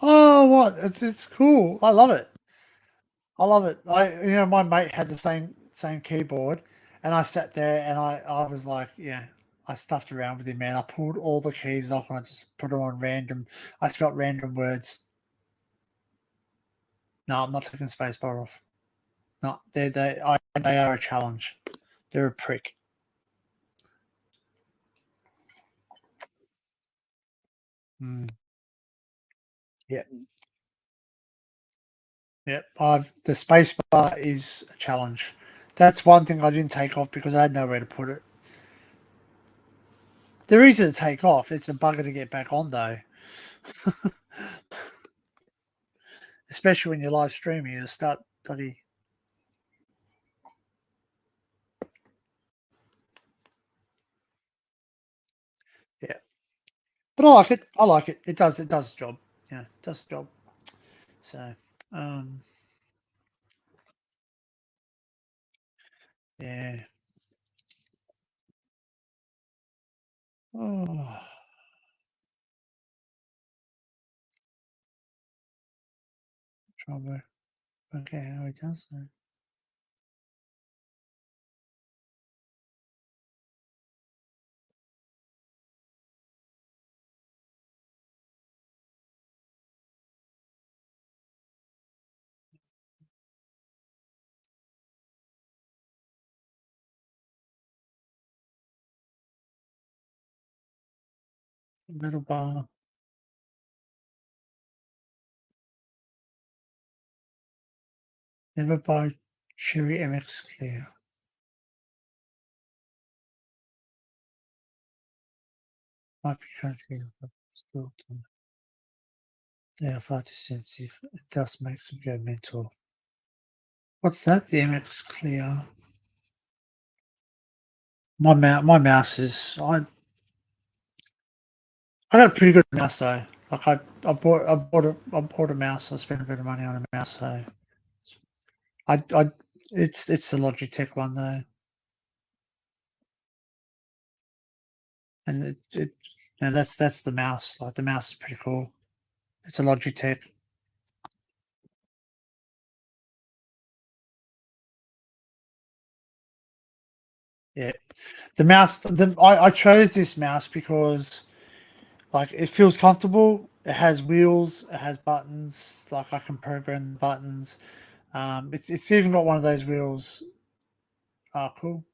Oh, what? It's cool. I love it. I love it. My mate had the same keyboard, and I sat there and I was like, yeah, I stuffed around with him, man. I pulled all the keys off and I just put them on random. I spelt random words. No, I'm not taking spacebar off. No, they are a challenge. They're a prick. Mm, yeah, yeah. The spacebar is a challenge. That's one thing I didn't take off because I had nowhere to put it. They're easy to take off. It's a bugger to get back on though, especially when you're live streaming. You start bloody yeah. But I like it. I like it. It does the job. Yeah, it does the job. So um yeah. Oh, trouble. Okay, how it does that. Metal bar. Never buy Cherry MX Clear. Might be currently but still they are far too sensitive. It does make them go mental. What's that? The MX Clear. My mouse is I got a pretty good mouse though. Like I bought a mouse. I spent a bit of money on a mouse. So I it's the Logitech one though, and that's the mouse. Like the mouse is pretty cool. It's a Logitech. Yeah, the mouse. I chose this mouse because like it feels comfortable. It has wheels. It has buttons. Like I can program the buttons. It's even got one of those wheels. Oh, cool.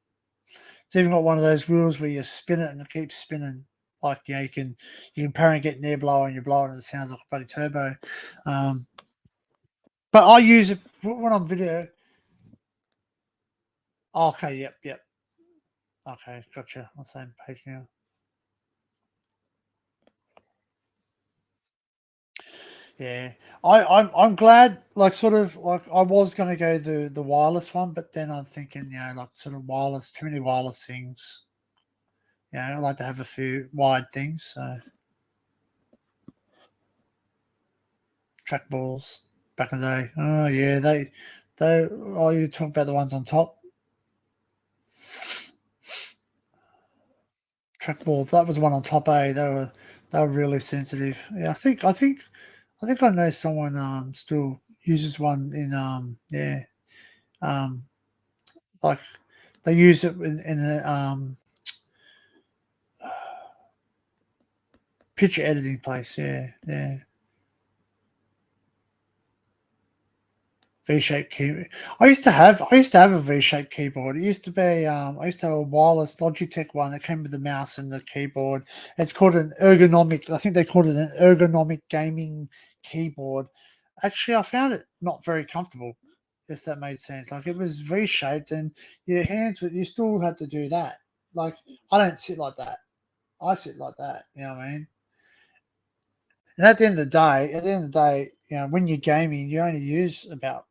It's even got one of those wheels where you spin it and it keeps spinning. Like you can apparently get an air blower and you blow it and it sounds like a bloody turbo. Um, but I use it when I'm video. Oh, okay, yep. Okay, gotcha. On the same page now. Yeah, I'm glad. Like, sort of like I was gonna go the wireless one, but then I'm thinking, like sort of wireless, too many wireless things. I like to have a few wide things. So trackballs back in the day. Oh yeah, they. Oh, you talk about the ones on top. Trackballs. That was one on top. They were really sensitive. Yeah, I think I know someone still uses one in um like they use it in a picture editing place. Yeah. V-shaped keyboard. I used to have a V-shaped keyboard. It used to be I used to have a wireless Logitech one that came with the mouse and the keyboard. It's called an ergonomic. I think they called it an ergonomic gaming keyboard. Actually, I found it not very comfortable, if that made sense. Like it was V-shaped, and your hands, you still had to do that. Like I don't sit like that. I sit like that. You know what I mean? And at the end of the day, when you're gaming, you only use about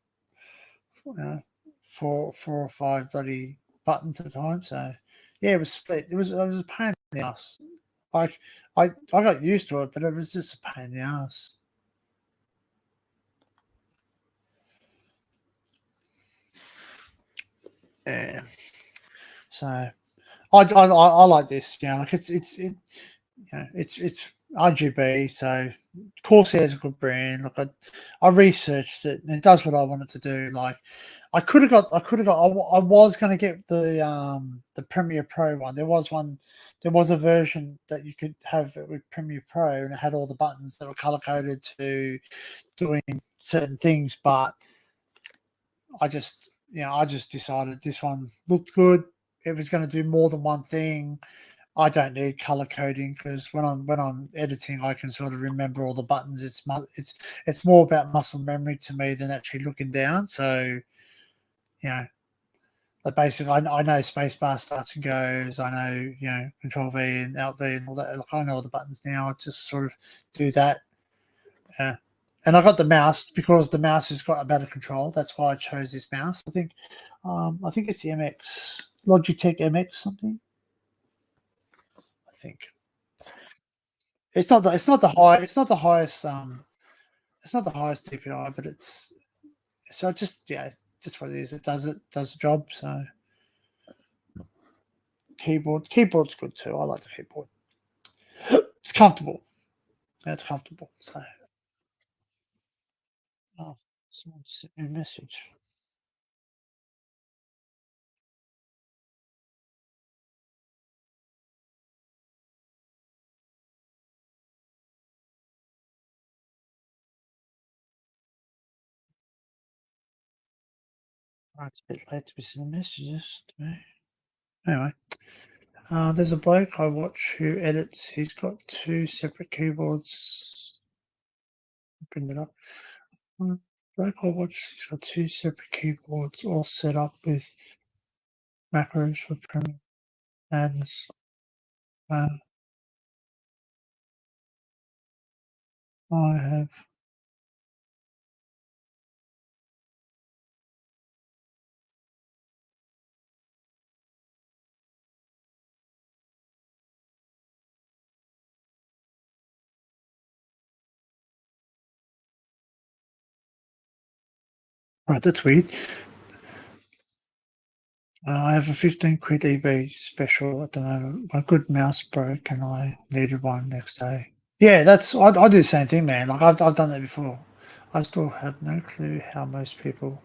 uh, four or five bloody buttons at a time. So yeah, it was split. It was a pain in the ass. Like I got used to it, but it was just a pain in the ass. Yeah. So I like this. Like it's RGB. So Corsair's a good brand. Like I researched it and it does what I wanted to do. Like I was going to get the Premiere Pro one. There was a version that you could have it with Premiere Pro and it had all the buttons that were color coded to doing certain things. But I just decided this one looked good. It was going to do more than one thing. I don't need color coding because when I'm editing, I can sort of remember all the buttons. It's more about muscle memory to me than actually looking down. So you know, like basically, I know spacebar starts and goes. I know Control V and Alt V and all that. Like I know all the buttons now. I just sort of do that. Uh, and I got the mouse because the mouse has got a better control. That's why I chose this mouse. I think it's the MX Logitech MX something. I think. It's not the highest DPI, but just what it is. It does the job. So keyboard's good too. I like the keyboard. It's comfortable. Yeah, it's comfortable. So oh, someone sent me a message. Oh, it's a bit late to be sending messages to me. Anyway, there's a bloke I watch who edits. He's got two separate keyboards. Bring it up. Uh, Bloke I watch. He's got two separate keyboards all set up with macros for Premiere. Madness. Um, I have. Right, that's weird. I have a 15 quid eBay special at the moment. My good mouse broke and I needed one next day. Yeah, I do the same thing, man. Like I've done that before. I still have no clue how most people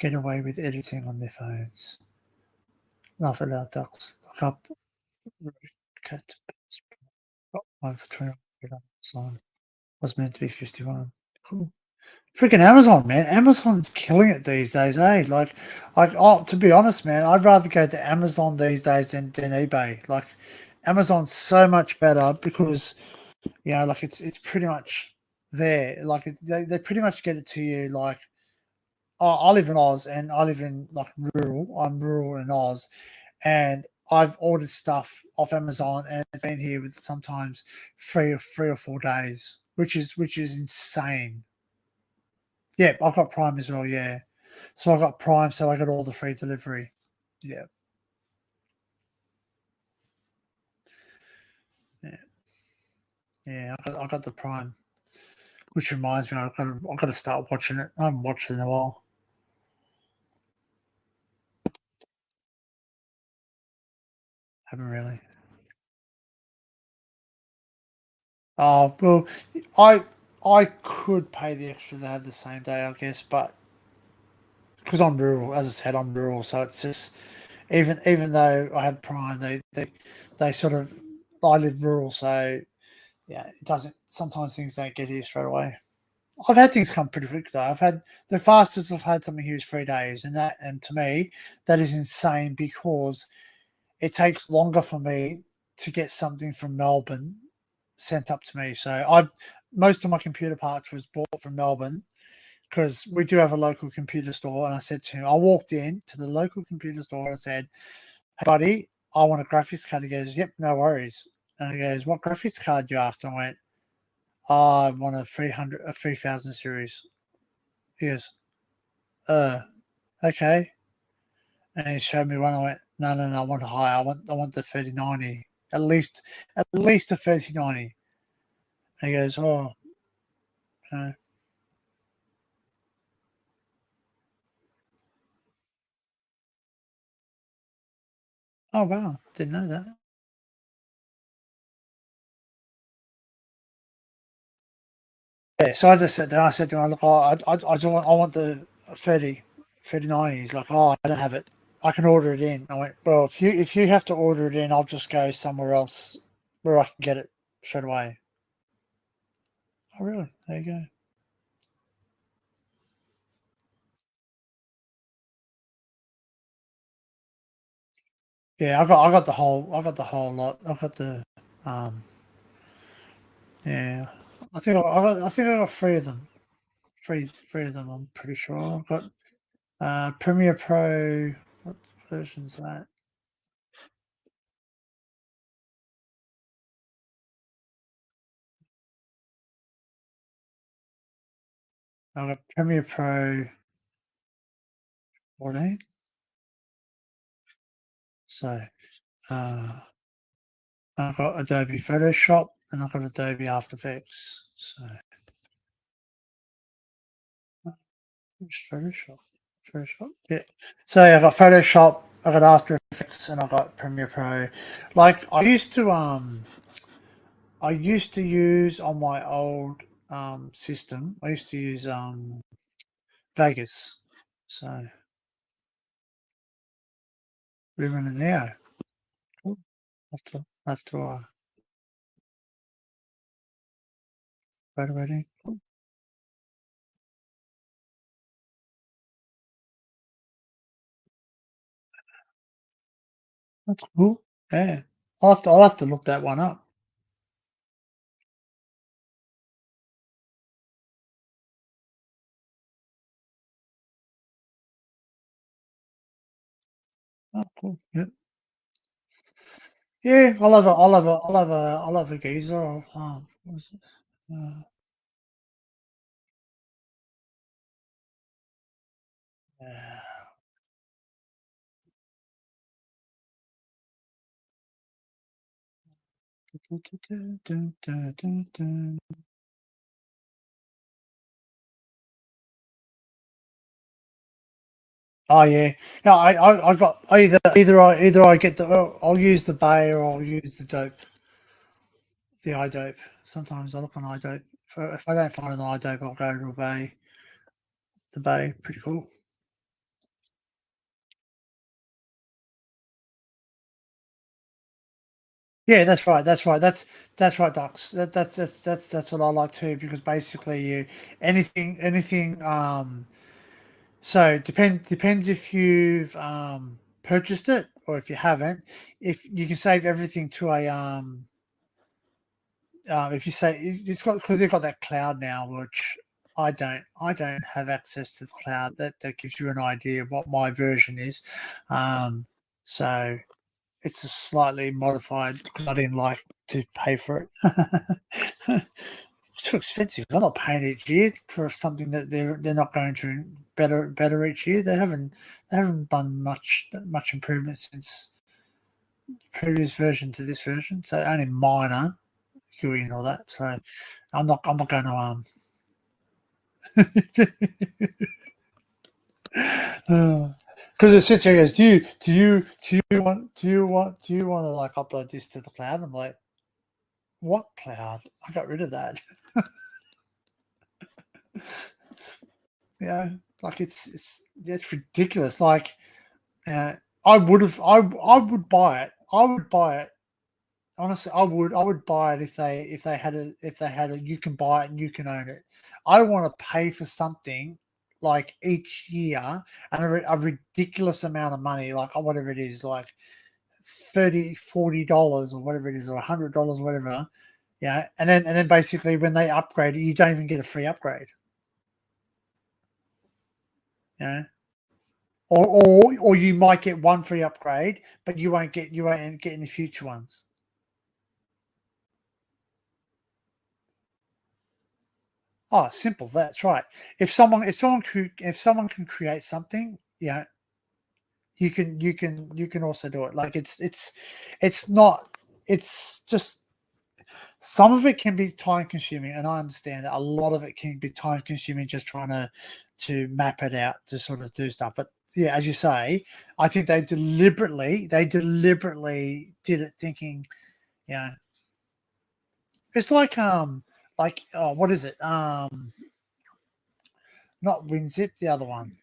get away with editing on their phones. Laugh it out, ducks. Look up cat. One for 20 quid on Amazon. Was meant to be 51. Cool. Freaking Amazon, man. Amazon's killing it these days, eh? Like, oh, to be honest, man, I'd rather go to Amazon these days than eBay. Like, Amazon's so much better because like it's pretty much there. Like, they pretty much get it to you. Like, I live in Oz and I live in like rural. I'm rural in Oz, and I've ordered stuff off Amazon and it's been here with sometimes 3 or 4 days, which is insane. Yeah, I've got Prime as well. Yeah, so I got Prime, so I got all the free delivery. Yeah, yeah, yeah. I got the Prime, which reminds me, I've got to start watching it. I haven't watched it in a while. Haven't really. Oh well, I I could pay the extra to have the same day, I guess, but because I'm rural, as I said, I'm rural, so it's just even though I have Prime, they sort of I live rural, so yeah, it doesn't. Sometimes things don't get here straight away. I've had things come pretty quick though. I've had the fastest I've had something here is 3 days, and to me that is insane because it takes longer for me to get something from Melbourne sent up to me. So I most of my computer parts was bought from Melbourne because we do have a local computer store. And I said to him, I walked in to the local computer store and I said, "Hey, buddy, I want a graphics card." He goes, "Yep, no worries." And he goes, "What graphics card do you after?" I went, "Oh, I want a 3000 series." He goes, "Uh, okay." And he showed me one. I went, "No, no, no, I want higher. I want the 3090. At least a 3090." And he goes, "Oh, uh, oh wow, didn't know that." Yeah, so I just said I said to him, "Look, I want the 3090." He's like, "Oh, I don't have it. I can order it in." I went, "Well, if you have to order it in, I'll just go somewhere else where I can get it straight away." Oh, really? There you go. I got the whole lot. I got the um yeah. I think I got three of them. Three of them. I'm pretty sure. I've got Premiere Pro. What version's that? I've got Premiere Pro 14. So uh, I've got Adobe Photoshop and I've got Adobe After Effects. So which Photoshop? Photoshop? Yeah. So yeah, I've got Photoshop, I've got After Effects, and I've got Premiere Pro. Like I used to use on my old system. I used to use Vegas. So living in there. Cool. Have to graduating. Cool. That's cool. Yeah. I'll have to look that one up. Oh, cool. Yeah. Yeah, I'll have a geezer. What is it? Yeah. Oh yeah. No, I got either I get I'll use the bay or I'll use the iDope. Sometimes I look on iDope. If I don't find an iDope, I'll go to a bay. The bay, pretty cool. Yeah, that's right. That's right. That's right, Ducks. That's what I like too, because basically you anything. So depends if you've purchased it or if you haven't. If you can save everything to a if you say it's got, because they've got that cloud now, which I don't have access to the cloud. That gives you an idea of what my version is. Um, so it's a slightly modified because I didn't like to pay for it. It's too expensive. I'm not paying each year for something that they're not going to better each year. They haven't done much improvement since previous version to this version. So only minor GUI and all that. So I'm not going to because it sits there and goes, do you want to like upload this to the cloud? I'm like, what cloud? I got rid of that. You know, like it's ridiculous. Like uh, I would buy it. I would buy it. Honestly, I would buy it if they had a you can buy it and you can own it. I don't want to pay for something like each year and a ridiculous amount of money, like whatever it is, like 30, $40 or whatever it is, or $100, whatever. Yeah, and then basically when they upgrade it, you don't even get a free upgrade. Yeah, or you might get one free upgrade, but you won't get any future ones. Oh, simple. That's right. If someone can create something, yeah, you can also do it. Like it's not. It's just some of it can be time consuming, and I understand that a lot of it can be time consuming just trying to map it out to sort of do stuff. But yeah, as you say, I think they deliberately did it thinking, yeah, it's like oh, what is it? Not WinZip, the other one.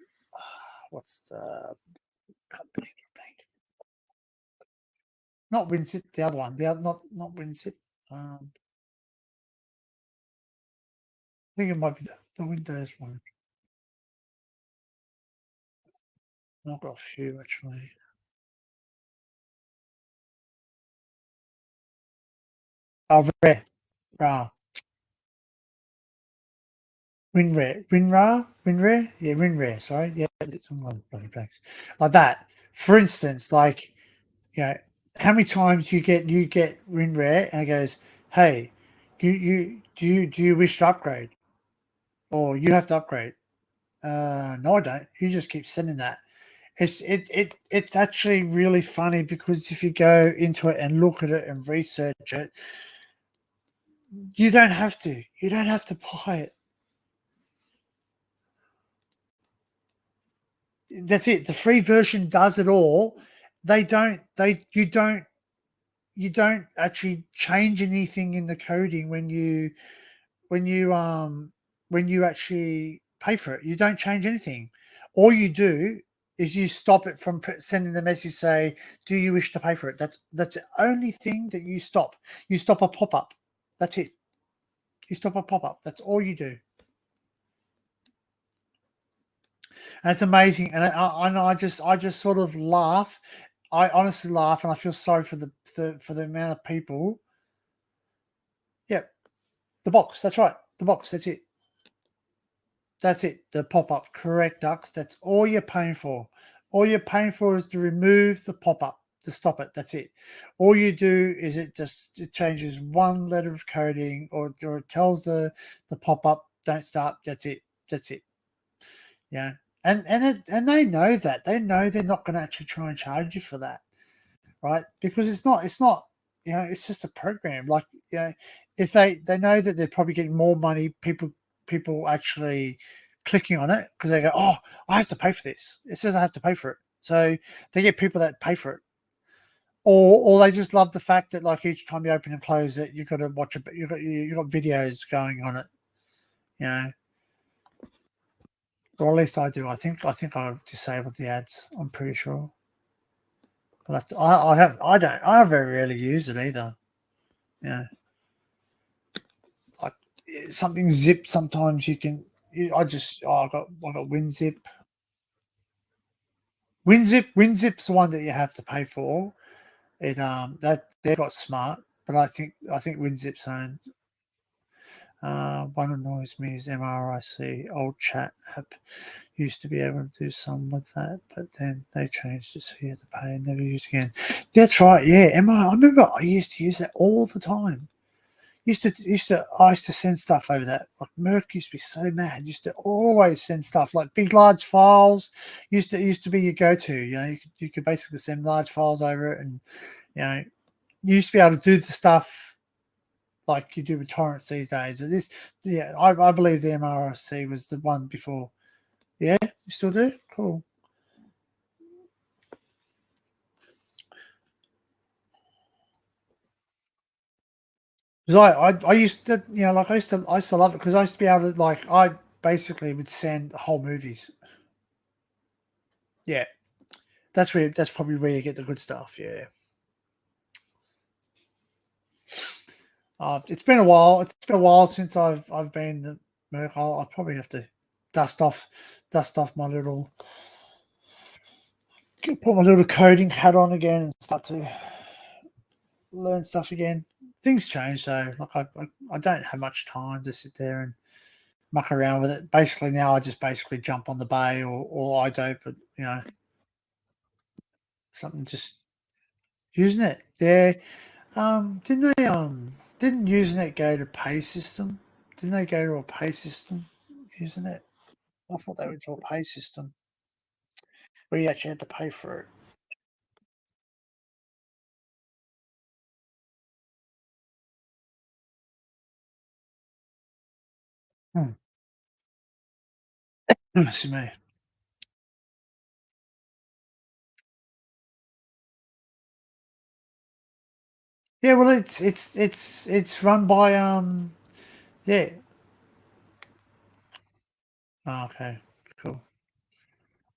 What's the blank? Not WinZip, the other one. The other, not WinZip. I think it might be the Windows one. I've got a few actually. Oh, Rare. Ah, WinRAR, yeah, WinRAR. Sorry, yeah, it's on one bloody blanks like that. For instance, like you know, how many times you get WinRAR and it goes, "Hey, do you wish to upgrade?" Or you have to upgrade. No, I don't. You just keep sending that. It's actually really funny because if you go into it and look at it and research it, you don't have to. You don't have to buy it. That's it. The free version does it all. They don't. They you don't. You don't actually change anything in the coding when you when you actually pay for it. You don't change anything. All you do is you stop it from sending the message say, "Do you wish to pay for it?" That's the only thing that you stop. You stop a pop up. That's it. You stop a pop up. That's all you do. And it's amazing. And I just sort of laugh. I honestly laugh, and I feel sorry for the amount of people. Yeah, the box. That's right. The box. That's it. That's it. The pop up. Correct, Ducks. That's all you're paying for. All you're paying for is to remove the pop up, to stop it. That's it. All you do is it changes one letter of coding, or it tells the pop up don't start. That's it. That's it. Yeah. And they know that. They know they're not going to actually try and charge you for that, right? Because it's not it's just a program. Like if they know that they're probably getting more money, people actually clicking on it because they go, oh, I have to pay for this. It says I have to pay for it, so they get people that pay for it. Or they just love the fact that like each time you open and close it, you've got to watch it. You've got videos going on it, you know. Or at least I do. I think I've disabled the ads. I'm pretty sure. But I very rarely use it either. You know, like something zipped. Sometimes you can. I got WinZip. WinZip's the one that you have to pay for. It that they got smart, but I think WinZip's own. One annoys me is MRIC. Old chat app used to be able to do some with that, but then they changed it so you had to pay and never use again. That's right. Yeah, I remember I used to use that all the time. I used to send stuff over that. Like Merck used to be so mad. Used to always send stuff like big large files. Used to be your go to. You could basically send large files over it, and you used to be able to do the stuff like you do with torrents these days. But I believe the MRC was the one before. Yeah, you still do? Cool. Because I used to, I used to love it because I used to be able to, I basically would send whole movies. Yeah, that's probably where you get the good stuff. Yeah. It's been a while. It's been a while since I've been to Merc. I'll probably have to dust off my little, put my little coding hat on again and start to learn stuff again. Things change though. Like I don't have much time to sit there and muck around with it. Basically now I just basically jump on the bay or I do, but something just using it. Yeah. Didn't using it go to pay system? Didn't they go to a pay system using it? I thought they went to a pay system where you actually had to pay for it. Hmm. Excuse me. Yeah, well, it's run by yeah. Oh, okay, cool.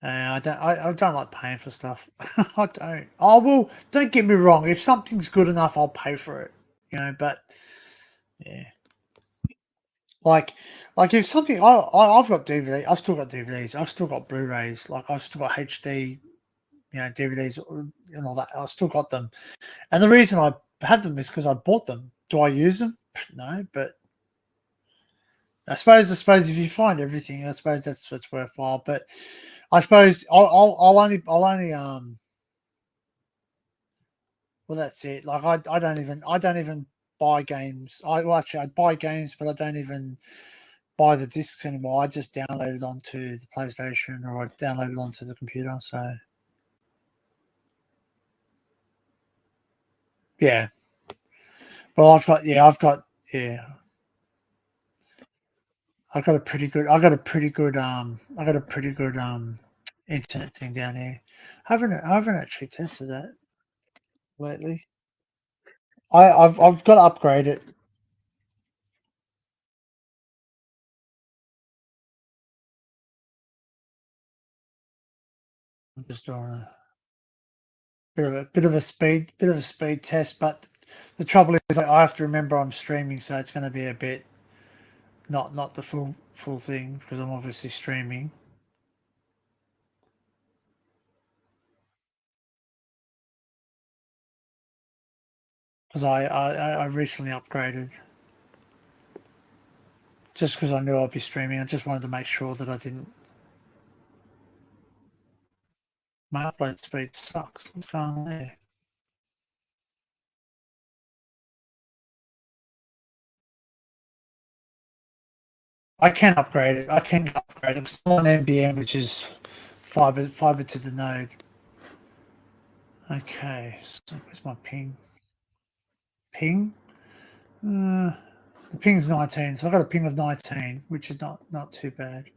I don't like paying for stuff. I don't. Oh well, don't get me wrong. If something's good enough, I'll pay for it. But yeah, like like if something I've got DVD. I've still got DVDs. I've still got Blu-rays. Like I've still got HD. DVDs and all that. I've still got them. And the reason I have them is because I bought them. Do I use them? No, but I suppose if you find everything, I suppose that's what's worthwhile. But I suppose I'll only. Well, that's it. Like I don't even buy games. Actually I buy games, but I don't even buy the discs anymore. I just download it onto the PlayStation or I download it onto the computer. So yeah. Well, yeah, I got a pretty good internet thing down here. I haven't actually tested that lately. I've got to upgrade it. I'm just doing a bit of a speed test, but the trouble is I have to remember I'm streaming, so it's going to be a bit not the full thing because I'm obviously streaming because I recently upgraded just because I knew I'd be streaming. I just wanted to make sure that I didn't. My upload speed sucks. What's going on there? I can upgrade it. I can upgrade it. It's on NBM, which is fiber to the node. Okay, so where's my ping? Ping? Uh, the ping's 19, so I've got a ping of 19, which is not too bad.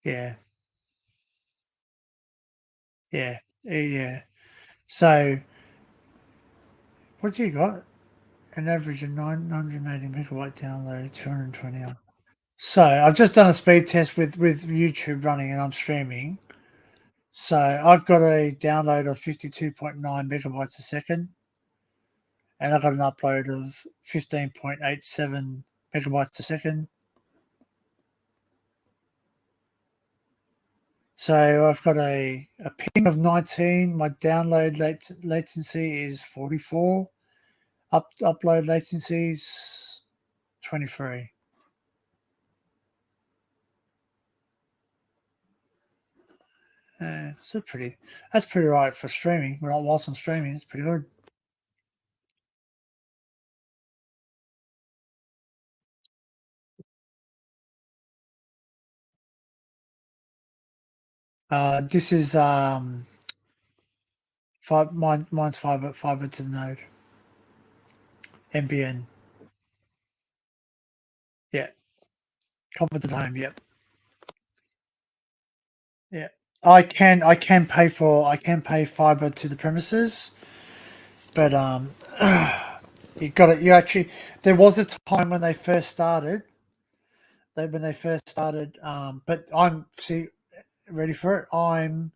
Yeah, yeah, yeah. So what do you got? An average of 980 megabyte download, 220 up. So I've just done a speed test with YouTube running and I'm streaming. So I've got a download of 52.9 megabytes a second, and I've got an upload of 15.87 megabytes a second. So I've got a ping of 19. My download latency is 44. Upload latency is 23. So that's pretty right for streaming. Whilst I'm streaming, it's pretty good. This is mine's fiber to the node. NBN. Yeah. Copper to the home. Yep. Yeah. I can pay fiber to the premises, but you got it. You actually there was a time when they first started. When they first started, but I'm see ready for it. I'm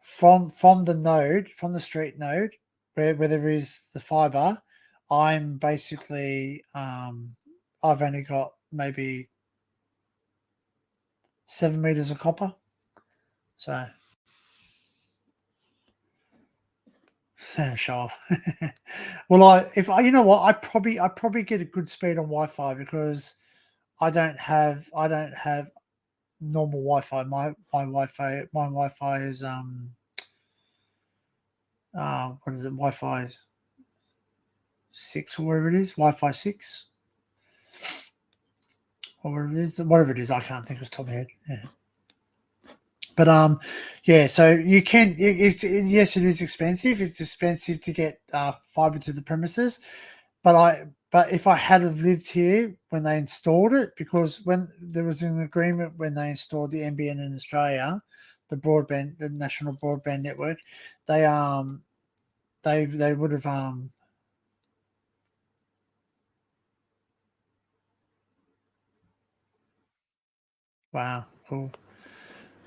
from the node, from the street node, where there is the fiber. I'm basically I've only got maybe 7 meters of copper. So show off. Well, you know what, I probably get a good speed on Wi-Fi because I don't have normal Wi-Fi. My Wi-Fi is what is it, Wi-Fi 6 or whatever it is, Wi-Fi 6 or whatever it is. I can't think of the top of my head. Yeah. But yeah. So you can. Yes, it is expensive. It's expensive to get fiber to the premises. But if I had have lived here when they installed it, because when there was an agreement when they installed the NBN in Australia, the national broadband network, they they would have wow, cool.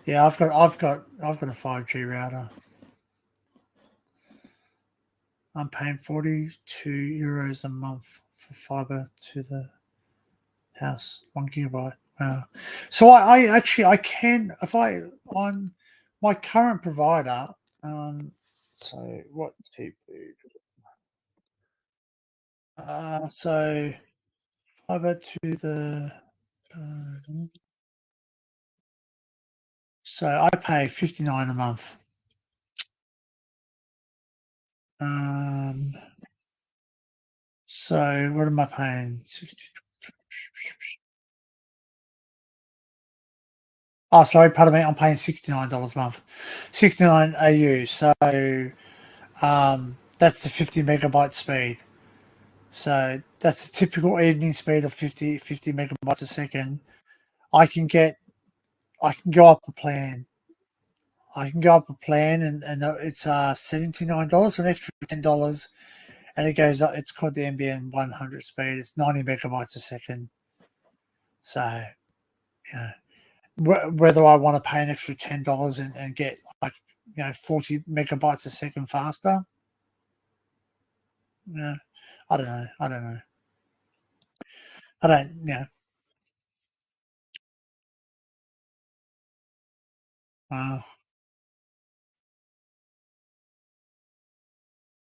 Yeah, I've got a 5G router. I'm paying €42 a month for fiber to the house, 1 gigabyte. Wow. So I actually I can if I on my current provider. So what TV? So fiber to the. Uh, so I pay 59 a month. Um. So what am I paying? Oh, sorry, pardon me. I'm paying $69 a month, 69 AU. So that's the 50 megabyte speed. So that's the typical evening speed of 50 megabytes a second. I can get, I can go up a plan. I can go up a plan and it's $79, an extra $10, and it goes up. It's called the NBN 100 speed. It's 90 megabytes a second. So yeah, whether I want to pay an extra $10 and get like 40 megabytes a second faster, yeah, I don't know. I don't know. I don't. Yeah. Uh,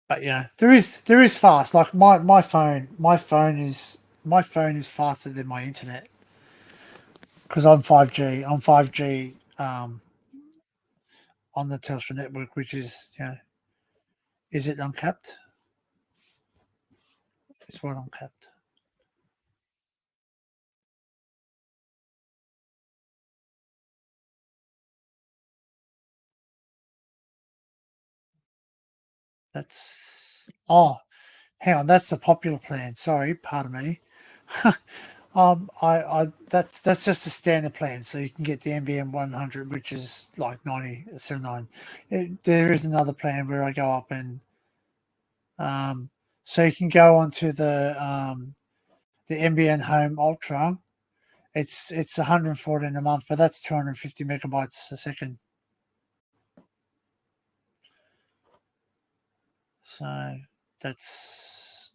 but yeah, there is fast. Like my phone is faster than my internet because I'm 5G. I'm 5G on the Telstra network, which is is it uncapped? It's what uncapped. Hang on, that's the popular plan. Sorry, pardon me. I that's just a standard plan, so you can get the NBN 100, which is like 9079. There is another plan where I go up and um, so you can go onto the NBN Home Ultra, It's 114 a month, but that's 250 megabytes a second. So that's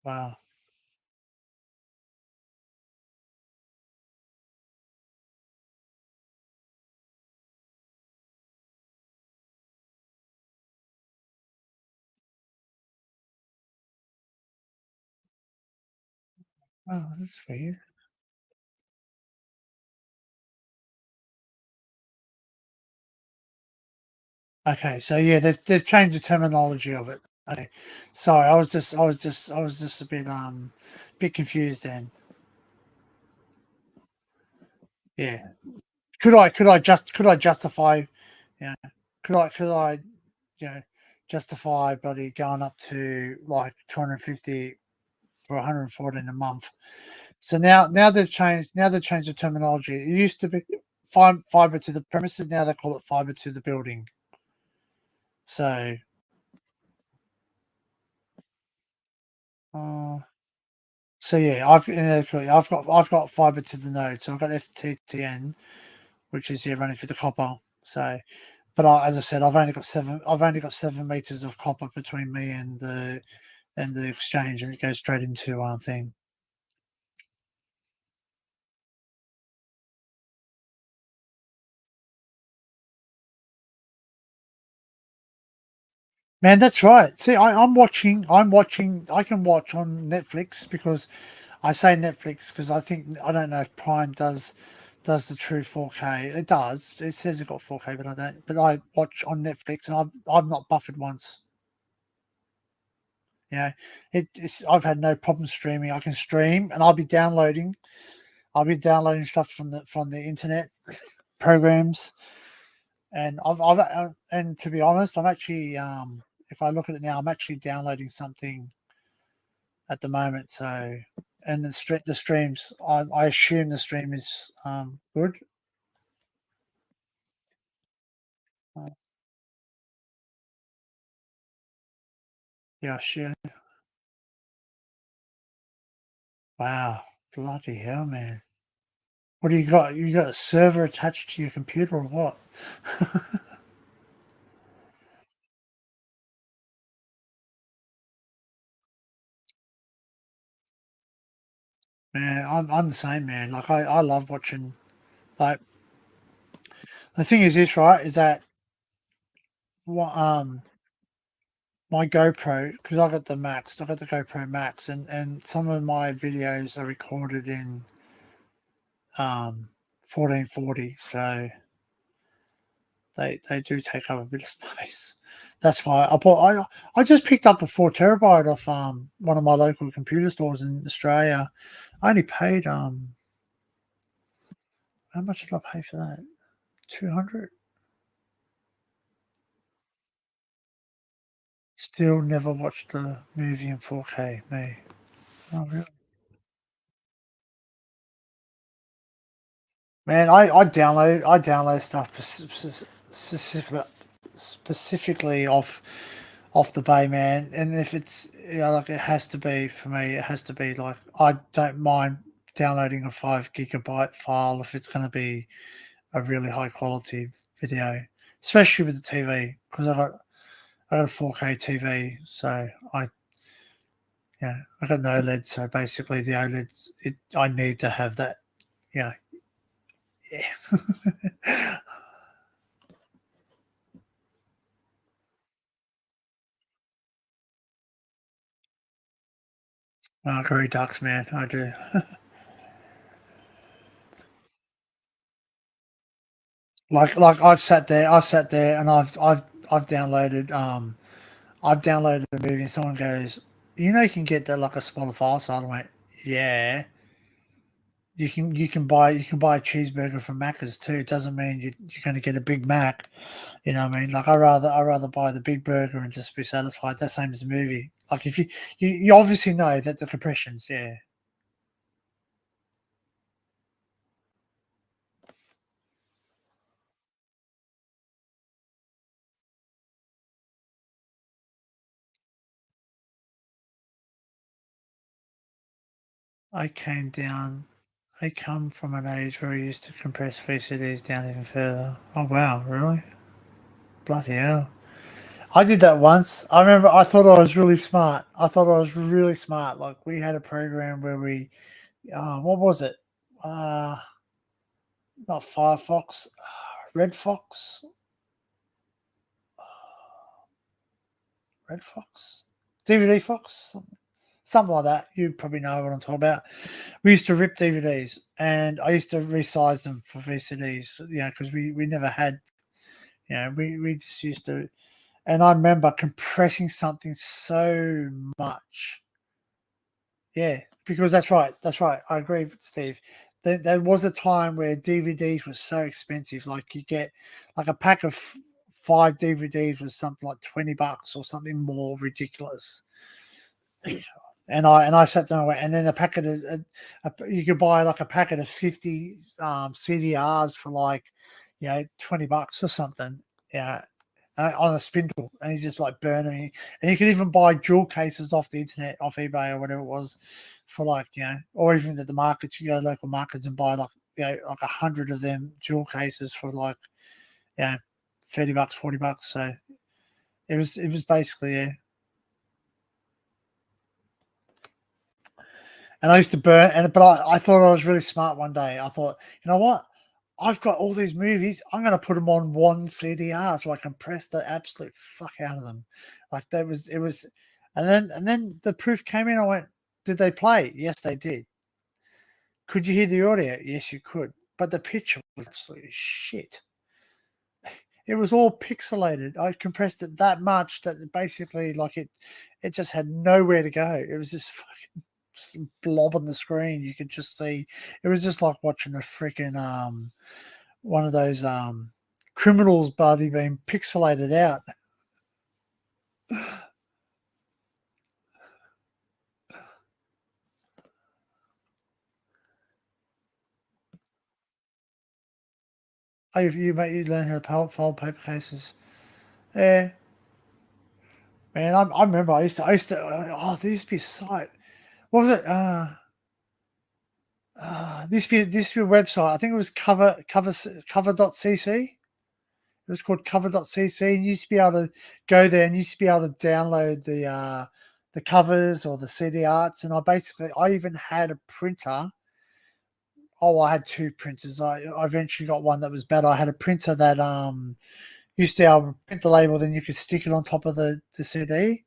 wow. Oh, that's weird. Okay, so yeah, they've changed the terminology of it. Okay, sorry, I was just a bit confused then. Yeah, could I justify, you know, could I you know justify bloody going up to like 250 for 114 a month? So now they've changed the terminology. It used to be fiber to the premises. Now they call it fiber to the building. So. Uh, So yeah, I've got fiber to the node. So I've got FTTN, which is running through the copper. So, but as I said, I've only got 7 meters of copper between me and the exchange, and it goes straight into thing. Man, that's right. See, I'm watching. I can watch on Netflix because I say Netflix because I don't know if Prime does the true 4K. It does. It says it got 4K, but I don't. But I watch on Netflix, and I've not buffered once. You know, I've had no problem streaming. I can stream, and I'll be downloading stuff from the internet programs, and and to be honest, I'm actually if I look at it now, I'm actually downloading something at the moment. So, and the streams, I assume the stream is good. Uh, yeah, sure. Wow, bloody hell, man! What do you got? You got a server attached to your computer or what? Man, I'm the same, man. Like I love watching. Like the thing is this, right? Is that what my GoPro, because I got the GoPro Max, and some of my videos are recorded in 1440, so they do take up a bit of space. That's why I just picked up a 4 terabyte off one of my local computer stores in Australia. I only paid how much did I pay for that? 200. Still never watched the movie in 4K. Me. Oh, really? Man, I download stuff specifically off the bay, man. And if it's like it has to be for me, it has to be like I don't mind downloading a 5 gigabyte file if it's going to be a really high quality video, especially with the TV because I got a 4K TV, so I got an OLED, so basically the OLEDs I need to have that. Yeah, yeah. I agree, ducks, man. I do. Like I've sat there, and I've downloaded the movie, and someone goes, you can get that like a smaller file size. I went, yeah. You can buy a cheeseburger from Macca's too. It doesn't mean you're going to get a Big Mac. You know what I mean? Like I rather buy the big burger and just be satisfied. That's same as a movie. Like if you obviously know that the compressions, yeah. I came down. I come from an age where I used to compress VCDs down even further. Oh wow, really? Bloody hell! I did that once. I remember. I thought I was really smart. I thought I was really smart. Like we had a program where we, what was it? Uh, Not Firefox, Red Fox, Red Fox, DVD Fox, something like that. You probably know what I'm talking about. We used to rip DVDs, and I used to resize them for VCDs. Because we never had. We just used to. And I remember compressing something so much. Yeah, because that's right. That's right. I agree with Steve. There was a time where DVDs were so expensive. Like you get like a pack of five DVDs was something like $20 or something more ridiculous. And I sat down and then a packet is you could buy like a packet of 50 CDRs for like $20 or something. Yeah, on a spindle, and he's just like burning me. And you could even buy jewel cases off the internet, off eBay or whatever it was, for like or even at the markets. You go to local markets and buy like like 100 of them jewel cases for like $30, $40. So it was basically And I used to burn, but I thought I was really smart one day. I thought, you know what? I've got all these movies. I'm going to put them on one CDR so I can press the absolute fuck out of them. Like it was, and then the proof came in. I went, did they play? Yes, they did. Could you hear the audio? Yes, you could. But the picture was absolutely shit. It was all pixelated. I compressed it that much that basically, like it just had nowhere to go. It was just fucking blob on the screen. You could just see. It was just like watching a freaking one of those criminals body being pixelated out. Oh, you learn how to fold paper cases. Yeah, man. I remember I used to. There used to be a site. What was it? This used to be a website. I think it was cover.cc. It was called cover.cc, and you used to be able to go there and you used to be able to download the covers or the CD arts. And I even had a printer. Oh, I had two printers. I eventually got one that was better. I had a printer that used to be able to print the label, then you could stick it on top of the CD.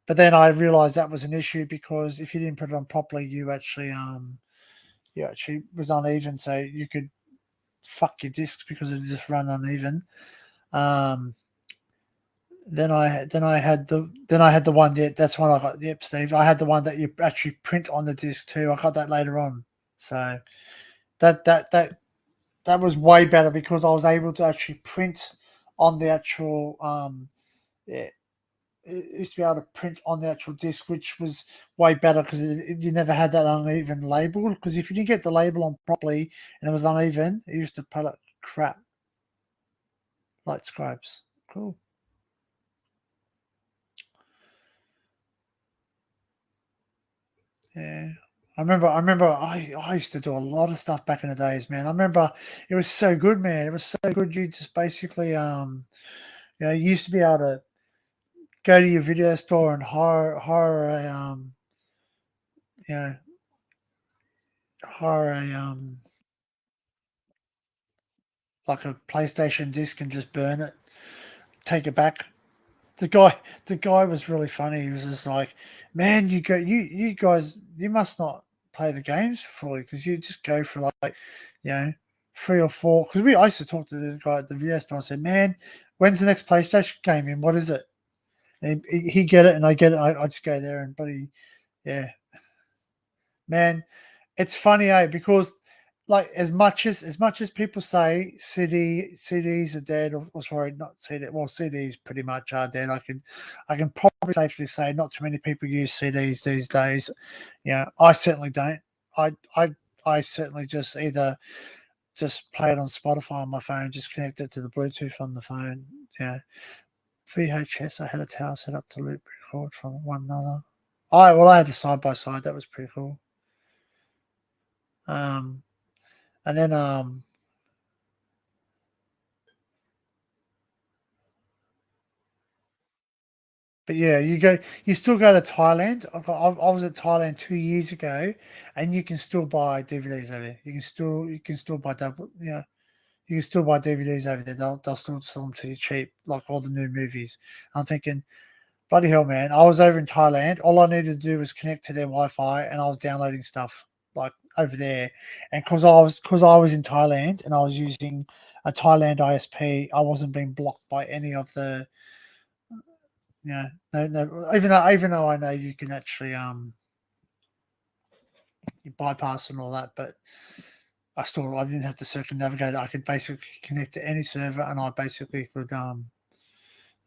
But then I realized that was an issue because if you didn't put it on properly, you actually was uneven, so you could fuck your discs because it just run uneven. Um, then I had the one. Yeah, that's one I got. Yep, Steve. I had the one that you actually print on the disc too. I got that later on. So that was way better because I was able to actually print on the actual. Yeah, it used to be able to print on the actual disc, which was way better because you never had that uneven label. Because if you didn't get the label on properly and it was uneven, it used to put up crap like scribes. Cool. Yeah. I remember I used to do a lot of stuff back in the days, man. I remember it was so good, man. It was so good. You just basically you used to be able to go to your video store and hire a you know hire a like a PlayStation disc and just burn it, take it back. The guy the guy was really funny. He was just like, man, you guys you must not play the games fully because you just go for like you know 3 or 4. Because I used to talk to the guy at the video store. I said, man, when's the next PlayStation game in? What is it? And he get it and I get it. I just go there and yeah, man, it's funny, because like as much as people say CDs are dead, or sorry, not CD. Well, CDs pretty much are dead. I can probably safely say not too many people use CDs these days. I certainly don't. I I I certainly just either just play it on Spotify on my phone, just connect it to the Bluetooth on the phone. Yeah, VHS. I had a tower set up to loop record from one another. I had a side by side. That was pretty cool. Um, and then but yeah, you still go to Thailand. I was at Thailand 2 years ago, and you can still buy DVDs over there. You can still buy double, you can still buy DVDs over there. They'll still sell them to you cheap, like all the new movies. I'm thinking, bloody hell, man! I was over in Thailand. All I needed to do was connect to their Wi-Fi, and I was downloading stuff like over there. And because I was in Thailand and I was using a Thailand ISP, I wasn't being blocked by any of the no. Even though I know you can actually you bypass and all that, but I didn't have to circumnavigate. I could basically connect to any server, and I basically could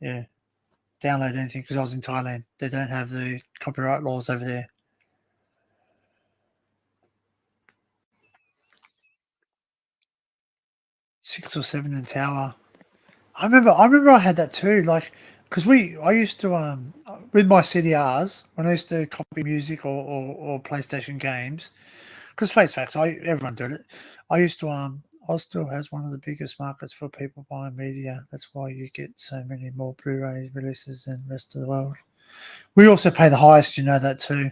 yeah download anything because I was in Thailand. They don't have the copyright laws over there. 6 or 7 in the tower. I remember I had that too. Like, because I used to with my CDRs when I used to copy music or PlayStation games. Because face facts, everyone did it. I used to Oslo has one of the biggest markets for people buying media. That's why you get so many more Blu-ray releases than the rest of the world. We also pay the highest. You know that too.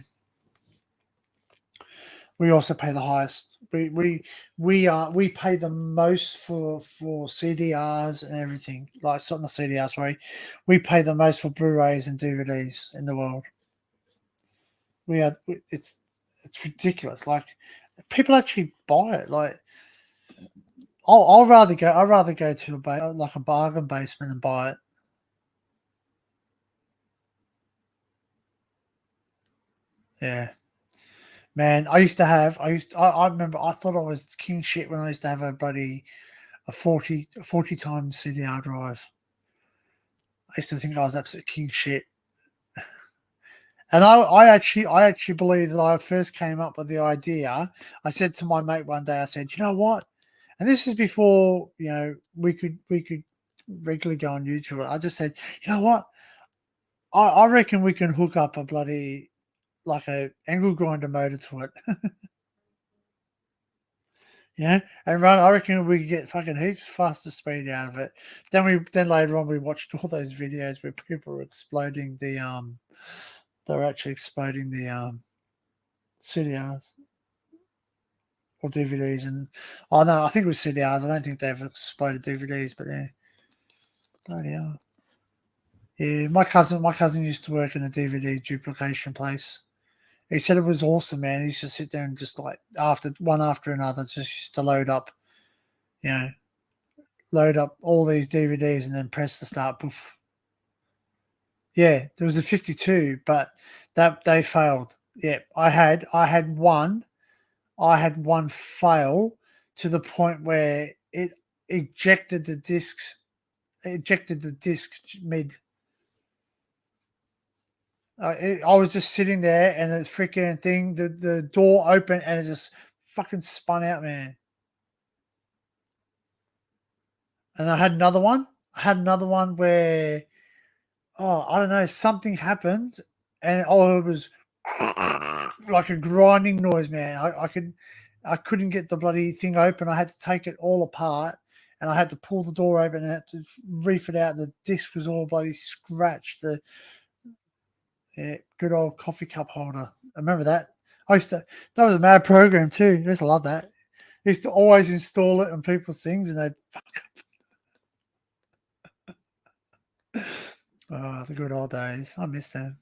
We also pay the highest. We pay the most for CDRs and everything. Like, it's not the CDR, sorry. We pay the most for Blu-rays and DVDs in the world. We are. It's ridiculous. Like, people actually buy it. Like, I'd rather go to like a bargain basement and buy it. Yeah, man. I remember I thought I was king shit when I used to have a 40 times CDR drive. I used to think I was absolute king shit. And I actually believe that I first came up with the idea. I said to my mate one day, I said, you know what? And this is before, we could regularly go on YouTube. I just said, you know what? I reckon we can hook up a bloody like a angle grinder motor to it. And run. I reckon we could get fucking heaps faster speed out of it. Then later on we watched all those videos where people were exploding they were actually exploding the CDRs or DVDs, and no, I think it was CDRs. I don't think they've exploded DVDs, but yeah, bloody hell. Yeah, my cousin used to work in a DVD duplication place. He said it was awesome, man. He used to sit there and just like after another, just used to you know, load up all these DVDs and then press the start. Poof. Yeah, there was a 52, but that they failed. Yeah, I had one fail to the point where it ejected the discs, ejected the disc mid. I was just sitting there, and the freaking thing, the door opened, and it just fucking spun out, man. And I had another one. I had another one where, I don't know, something happened, and it was like a grinding noise, man. I couldn't get the bloody thing open. I had to take it all apart, and I had to pull the door open and I had to reef it out. The disc was all bloody scratched. The good old coffee cup holder. I remember that. That was a mad program too. I used to love that. I used to always install it on people's things, and they oh, the good old days. I miss them.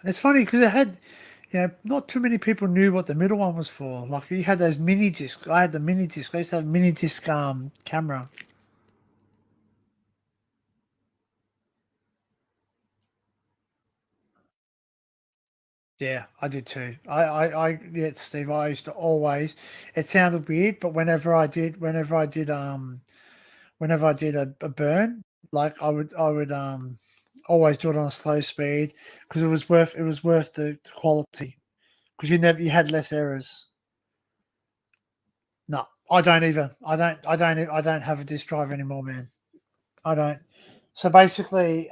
It's funny because not too many people knew what the middle one was for. Like, you had those mini discs. I had the mini disc. I used to have mini disc camera. Yeah, I did too. Yeah, Steve. I used to always. It sounded weird, but whenever I did a burn, like I would always do it on a slow speed because it was worth the quality because you had less errors. No, I don't either. I don't have a disk drive anymore, man. I don't. So basically,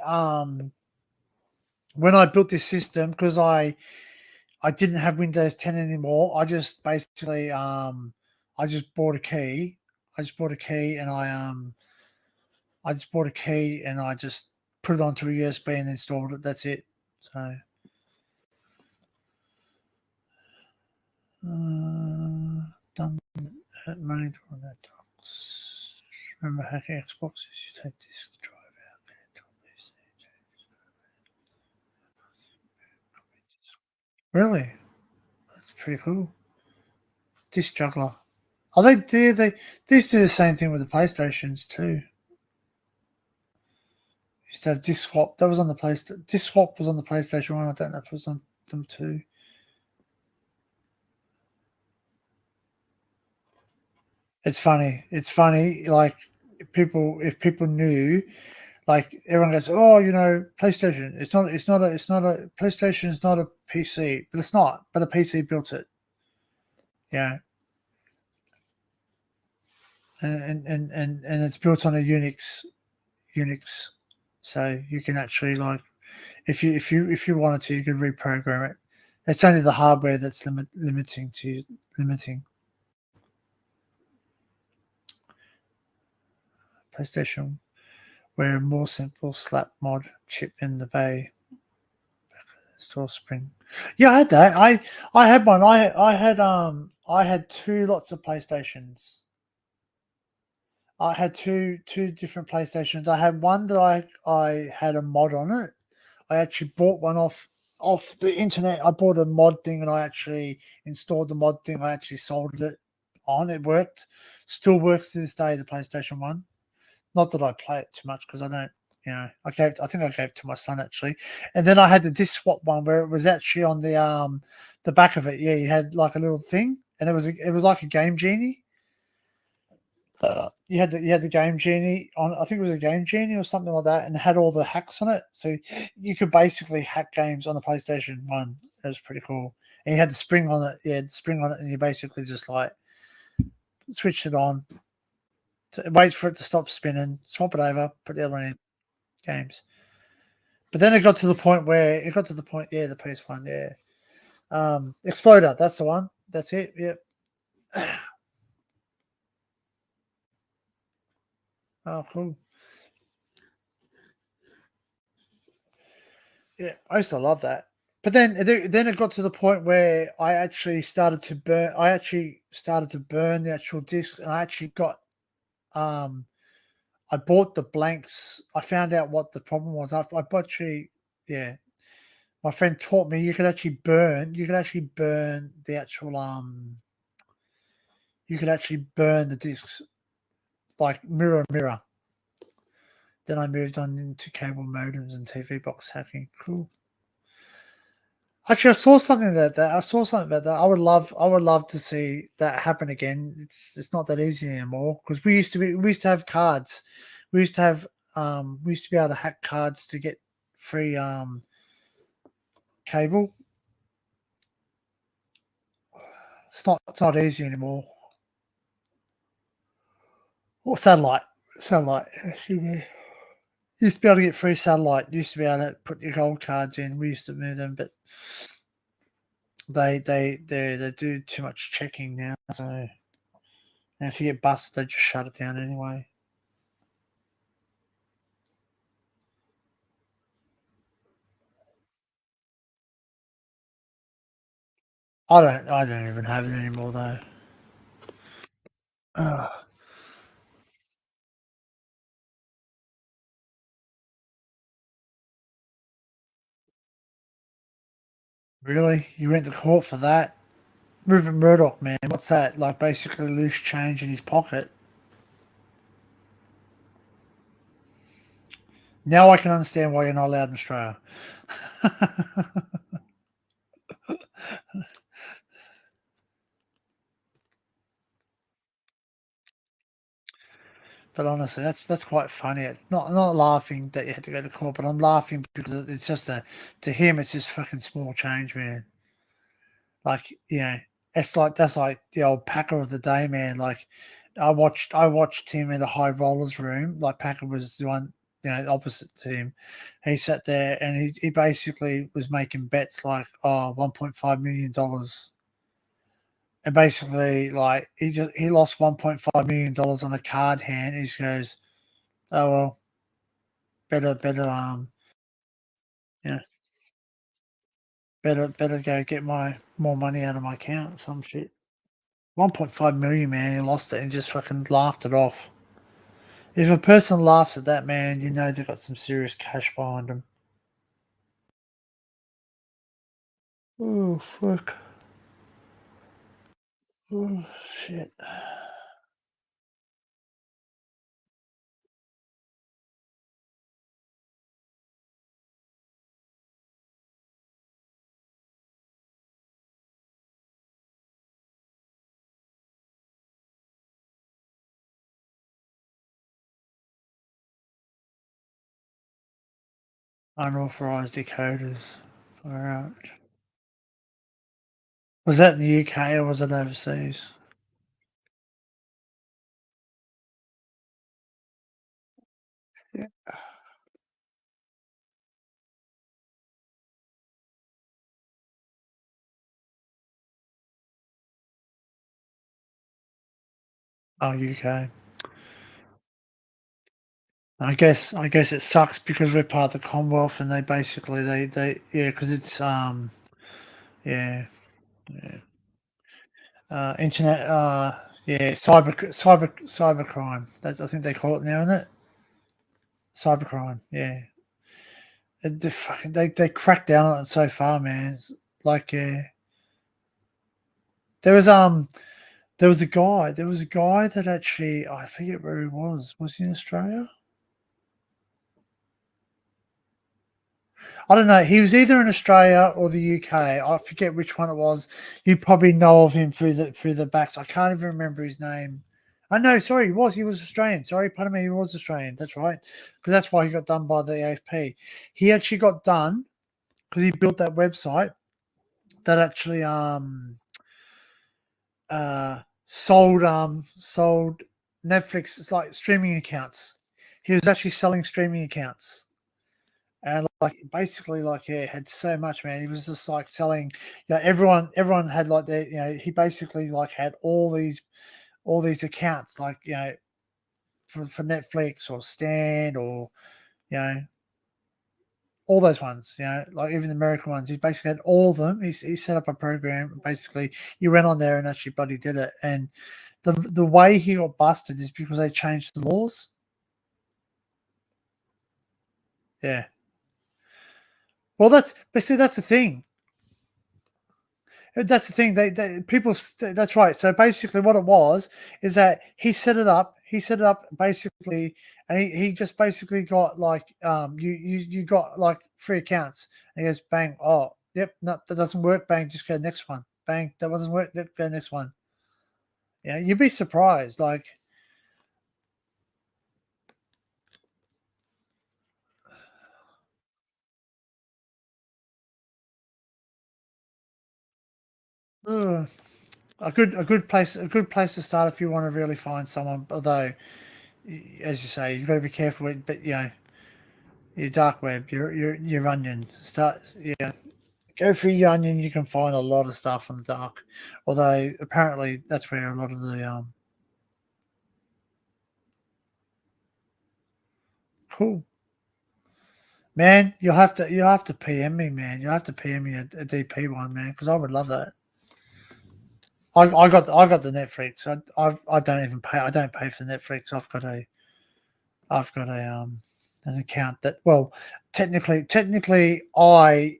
when I built this system, because I didn't have Windows 10 anymore, I just basically I just bought a key. I just bought a key and I just bought a key and I just put it onto a USB and installed it. That's it. So done money on that docs. Remember hacking Xboxes? You take this drive out. Really? That's pretty cool. Disc juggler. Oh, they used to do the same thing with the PlayStations too. Used to have disc swap. That was on the PlayStation. Disc swap was on the PlayStation One. I don't know if it was on them too. It's funny. It's funny. Like if people knew, like everyone goes, oh, PlayStation. It's not a PlayStation. Is not a PC, but it's not. But a PC built it. Yeah, and it's built on a Unix, so you can actually like if you wanted to, you could reprogram it. It's only the hardware that's limiting. PlayStation, where a more simple slap mod chip in the bay store spring. Yeah, I had that. I had one. I had two lots of PlayStations. I had two different PlayStations. I had one that I had a mod on it. I actually bought one off the internet. I bought a mod thing and I actually installed the mod thing. I actually soldered it on. It worked. Still works to this day. The PlayStation One. Not that I play it too much because I don't. I think I gave it to my son actually. And then I had the disc swap one where it was actually on the back of it. Yeah, you had like a little thing, and it was like a game genie. You had the game genie on. I think it was a game genie or something like that, and it had all the hacks on it. So you could basically hack games on the PlayStation One. It was pretty cool. And you had the spring on it. Yeah, the spring on it, and you basically just like switched it on, wait for it to stop spinning, swap it over, put the other one in games. But then yeah, the PS1, yeah. Exploder, that's the one. That's it. Yep. Oh, cool. Yeah, I used to love that. But then it got to the point where I actually started to burn. I actually started to burn the actual disc, and I actually got um. I bought the blanks. I found out what the problem was. I actually, yeah. My friend taught me you could actually burn. You could actually burn the actual You could actually burn the discs like mirror. Then I moved on into cable modems and TV box hacking. Cool. Actually, I saw something about that. I would love to see that happen again. It's not that easy anymore because we used to have cards. We used to be able to hack cards to get free cable. It's not easy anymore. Or satellite. Used to be able to get free satellite. Used to be able to put your gold cards in. We used to move them, but they do too much checking now. So, and if you get busted, they just shut it down anyway. I don't even have it anymore though. Ugh, really? You went to court for that? Rupert Murdoch, man. What's that? Like basically loose change in his pocket. Now I can understand why you're not allowed in Australia. But honestly, that's quite funny. Not laughing that you had to go to court, but I'm laughing because it's just to him it's just fucking small change, man. Like it's like that's like the old packer of the day, man. Like I watched him in the high rollers room. Like Packer was the one, opposite to him. He sat there and he basically was making bets like, oh, $1.5 million. And basically, like he lost $1.5 million on a card hand. He just goes, oh well, better yeah, better go get my more money out of my account. Some shit. 1.5 million, man. He lost it and just fucking laughed it off. If a person laughs at that, man, you know they've got some serious cash behind them. Oh fuck. Oh shit. Unauthorized decoders. Far out. Was that in the UK or was it overseas? Yeah. Oh, UK. I guess it sucks because we're part of the Commonwealth and they basically they yeah, because it's yeah, yeah. Internet yeah, cybercrime. That's, I think they call it now, isn't it? Cybercrime, yeah. They cracked down on it so far, man. It's like, there was there was a guy that actually, I forget where he was. Was he in Australia? I don't know. He was either in Australia or the UK. I forget which one it was. You probably know of him through the backs. I can't even remember his name. I know. Sorry, he was Australian. Sorry, pardon me. He was Australian. That's right. Because that's why he got done by the AFP. He actually got done because he built that website that actually sold Netflix. It's like streaming accounts. He was actually selling streaming accounts. And like basically, like, yeah, had so much, man. He was just like selling, everyone had like their, he basically like had all these accounts, like, for Netflix or Stand or, you know all those ones, like even the American ones. He basically had all of them. He set up a program. Basically, you went on there and actually bloody did it. And the way he got busted is because they changed the laws. Yeah. Well, but see, that's the thing. That's the thing. That's right. So basically, what it was is that he set it up. He set it up basically, and he just basically got like, you got like free accounts. And he goes bang. Oh, yep. No, that doesn't work. Bang. Just go next one. Bang. That doesn't work. Yep, go next one. Yeah, you'd be surprised. Like, ugh, a good place to start if you want to really find someone. Although, as you say, you've got to be careful with. But your dark web, your onion. Yeah. Go through your onion, you can find a lot of stuff in the dark. Although apparently that's where a lot of the cool, man. You'll have to PM me, man. You'll have to PM me a DP one, man, because I would love that. I got the Netflix. I don't even pay. I don't pay for Netflix. I've got an account that, well, technically I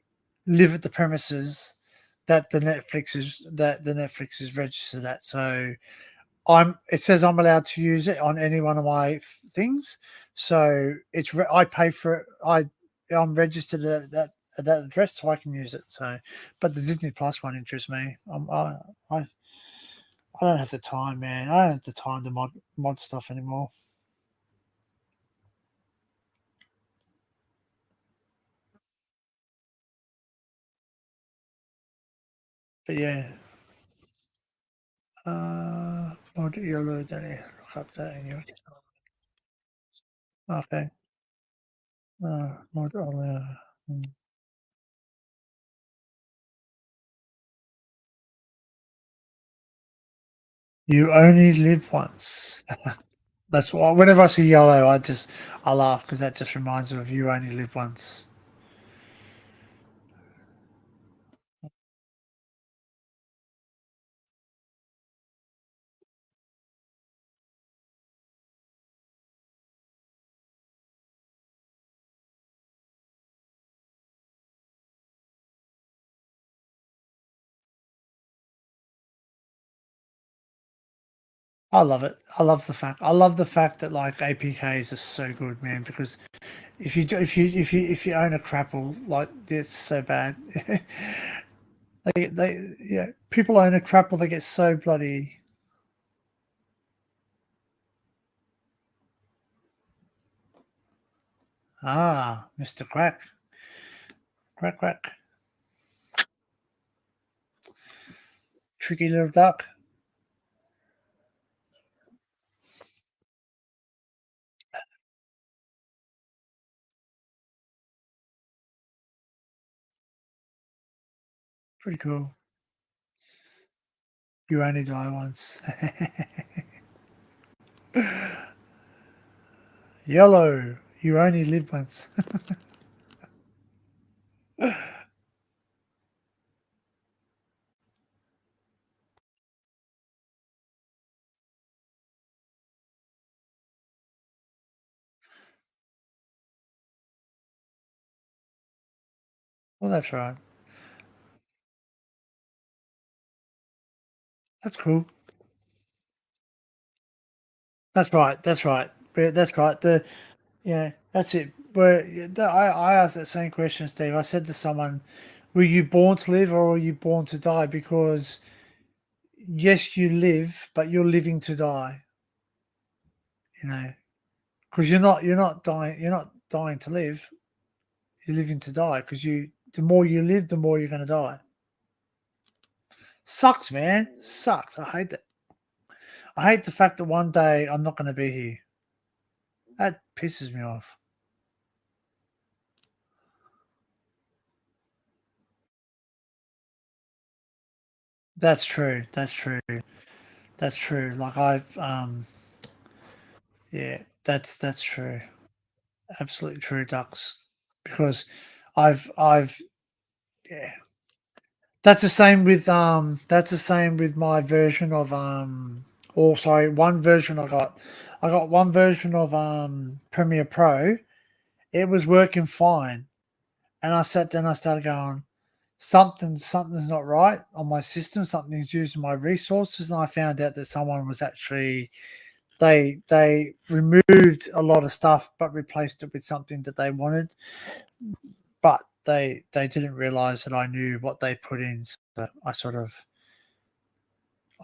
live at the premises that the Netflix is registered at. So it says I'm allowed to use it on any one of my things. So I pay for it. I'm registered at that address, so I can use it. So, but the Disney Plus one interests me. I don't have the time, man. I don't have the time to mod stuff anymore. But yeah, Mod yellow, Danny. Look up that in your. Okay. Mod mm. You only live once. That's why whenever I see yellow, I laugh because that just reminds me of you only live once. I love it. I love the fact that like APKs are so good, man. Because if you own a crapple, like it's so bad. Yeah, people own a crapple, they get so bloody. Mr. Crack, crack, tricky little duck. Pretty cool. You only die once. Yellow. You only live once. Well, that's right. That's cool. That's right. That's right. That's right. Yeah, that's it. But I asked that same question, Steve. I said to someone, "Were you born to live or were you born to die?" Because yes, you live, but you're living to die. You know, because you're not dying. You're not dying to live. You're living to die. Because the more you live, the more you're going to die. Sucks, man. Sucks. I hate that. I hate the fact that one day I'm not going to be here. That pisses me off. That's true. That's true. That's true. Like yeah, that's true. Absolutely true, ducks. Because I've yeah. That's the same with my version of or sorry, one version I got one version of Premiere Pro. It was working fine. And I sat down, I started going, something's not right on my system, something's using my resources, and I found out that someone was actually they removed a lot of stuff but replaced it with something that they wanted, but they didn't realize that I knew what they put in. So I sort of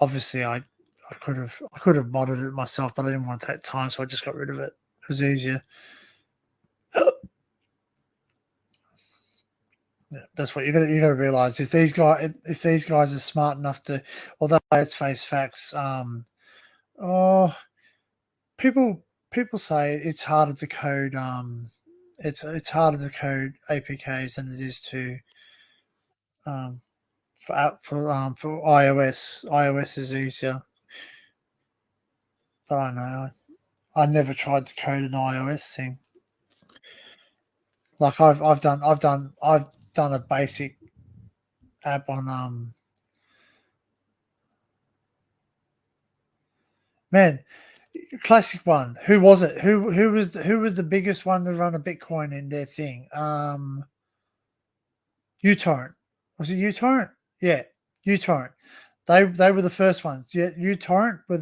obviously I could have modded it myself, but I didn't want to take time, so I just got rid of it. It was easier. Yeah, that's what you got to realize. If these guys are smart enough to, although let's face facts, oh, people say it's harder to code. It's harder to code APKs than it is to um, for iOS. iOS is easier, but I don't know. I never tried to code an iOS thing. Like I've done a basic app on man, classic one. Who was it? Who was the biggest one to run a Bitcoin in their thing? uTorrent. Was it uTorrent? Yeah, uTorrent. They were the first ones. Yeah, uTorrent but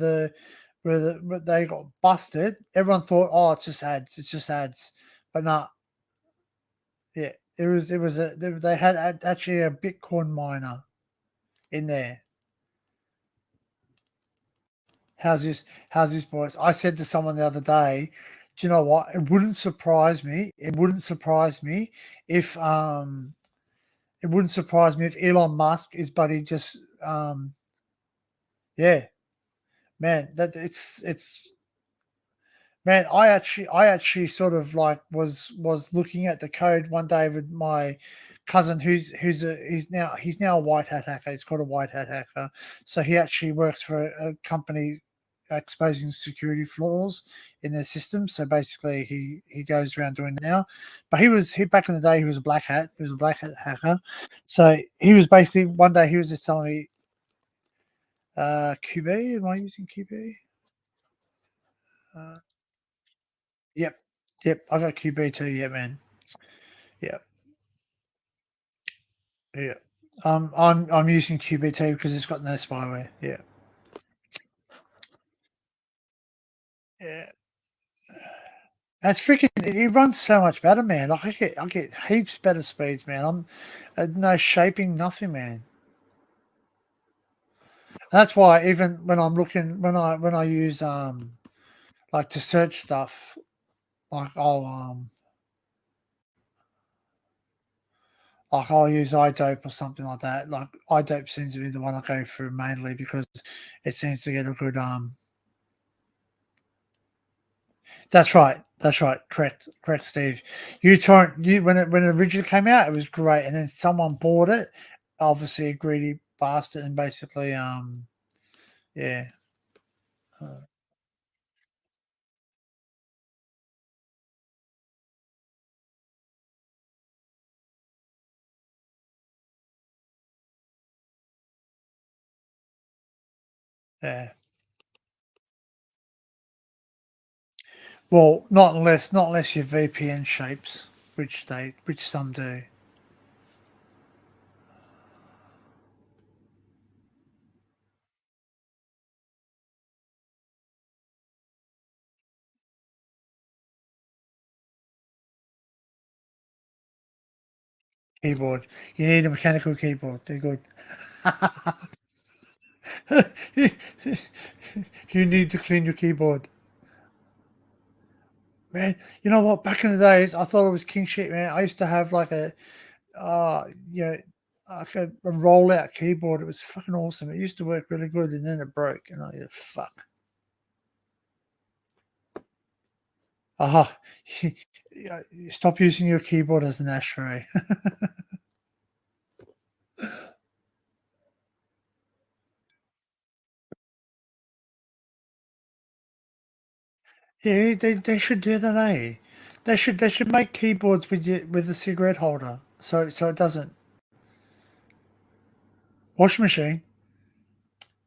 they got busted. Everyone thought, oh, it's just ads. It's just ads. But nah, yeah, they had actually a Bitcoin miner in there. How's this, boys? I said to someone the other day, do you know what? It wouldn't surprise me. If it wouldn't surprise me if Elon Musk is buddy just yeah. man, that it's man, I actually sort of like was looking at the code one day with my cousin he's now a white hat hacker. He's called a white hat hacker. So he actually works for a company exposing security flaws in their system. So basically he goes around doing it now. But he back in the day he was a black hat. He was a black hat hacker. So he was basically one day he was just telling me QB, am I using QB? Uh, yep. Yep, I got QB too, yeah, man. Yeah, yeah. I'm using QBT because it's got no spyware. Yeah, yeah. That's freaking. It runs so much better, man. Like I get heaps better speeds, man. I'm no shaping, nothing, man. That's why even when I'm looking, when I use like to search stuff, like I'll use iDope or something like that. Like iDope seems to be the one I go through mainly because it seems to get a good. That's right. That's right. Correct. Correct, Steve. You when it originally came out, it was great, and then someone bought it. Obviously, a greedy bastard, and basically, yeah, uh, yeah. Well, not unless your VPN shapes, which some do. Keyboard. You need a mechanical keyboard. They're good. You need to clean your keyboard, man. You know what? Back in the days, I thought it was king shit, man. I used to have like yeah, like a rollout keyboard. It was fucking awesome. It used to work really good, and then it broke. And I go, fuck. Aha. Yeah, stop using your keyboard as an ashtray. Yeah, they should do that, eh? They should make keyboards with a cigarette holder, so it doesn't. Washing machine.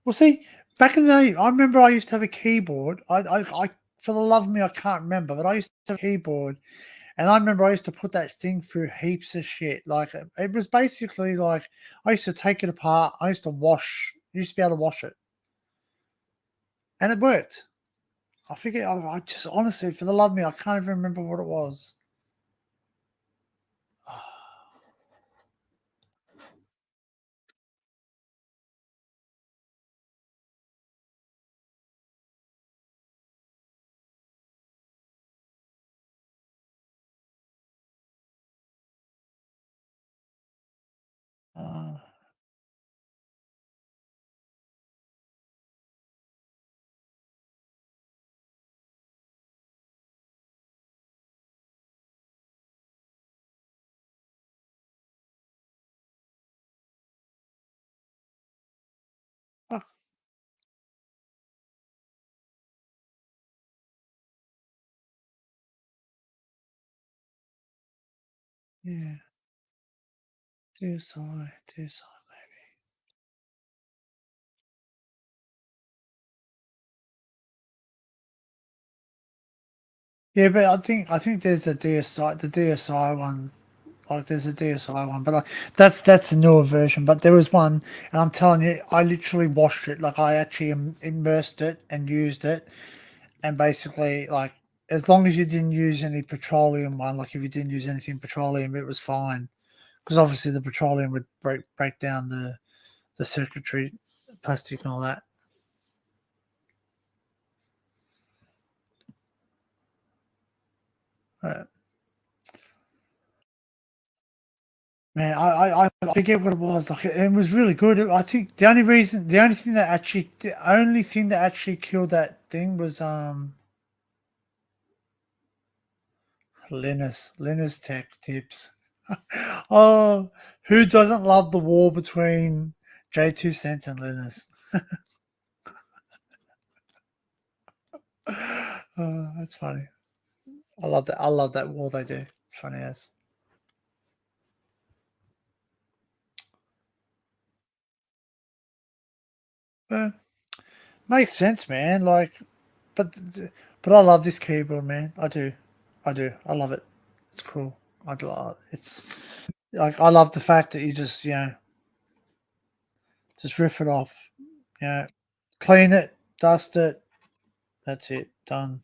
Well, see, back in the day, I remember I used to have a keyboard. I for the love of me, I can't remember, but I used to have a keyboard. And I remember I used to put that thing through heaps of shit. Like it was basically like I used to take it apart. I used to wash. Used to be able to wash it, and it worked. I forget. I just honestly, for the love of me, I can't even remember what it was. Uh, oh, yeah, DSI, DSI. Yeah, but I think there's a DSI, the DSI one. Like there's a DSI one, but that's a newer version. But there was one, and I'm telling you, I literally washed it. Like I actually immersed it and used it, and basically like as long as you didn't use any petroleum one, like if you didn't use anything petroleum, it was fine because obviously the petroleum would break down the circuitry, plastic and all that. Uh, Man, I forget what it was. Like it was really good. I think the only thing that actually killed that thing was Linus Tech Tips. Oh, who doesn't love the war between J2 Cents and Linus? Oh, that's funny. I love that. I love that war they do. It's funny as. Uh, Makes sense, man. Like, but but I love this keyboard, man. I do, I do. I love it. It's cool. It's like I love the fact that you just just riff it off. Clean it, dust it. That's it. Done.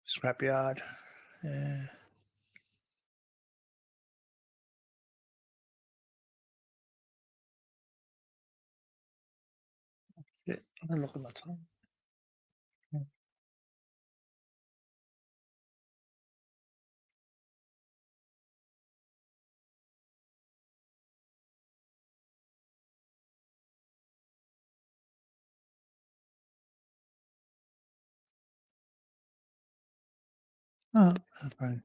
Scrapyard. Yeah. Yeah. I'm gonna look at my time. Yeah. Oh, okay.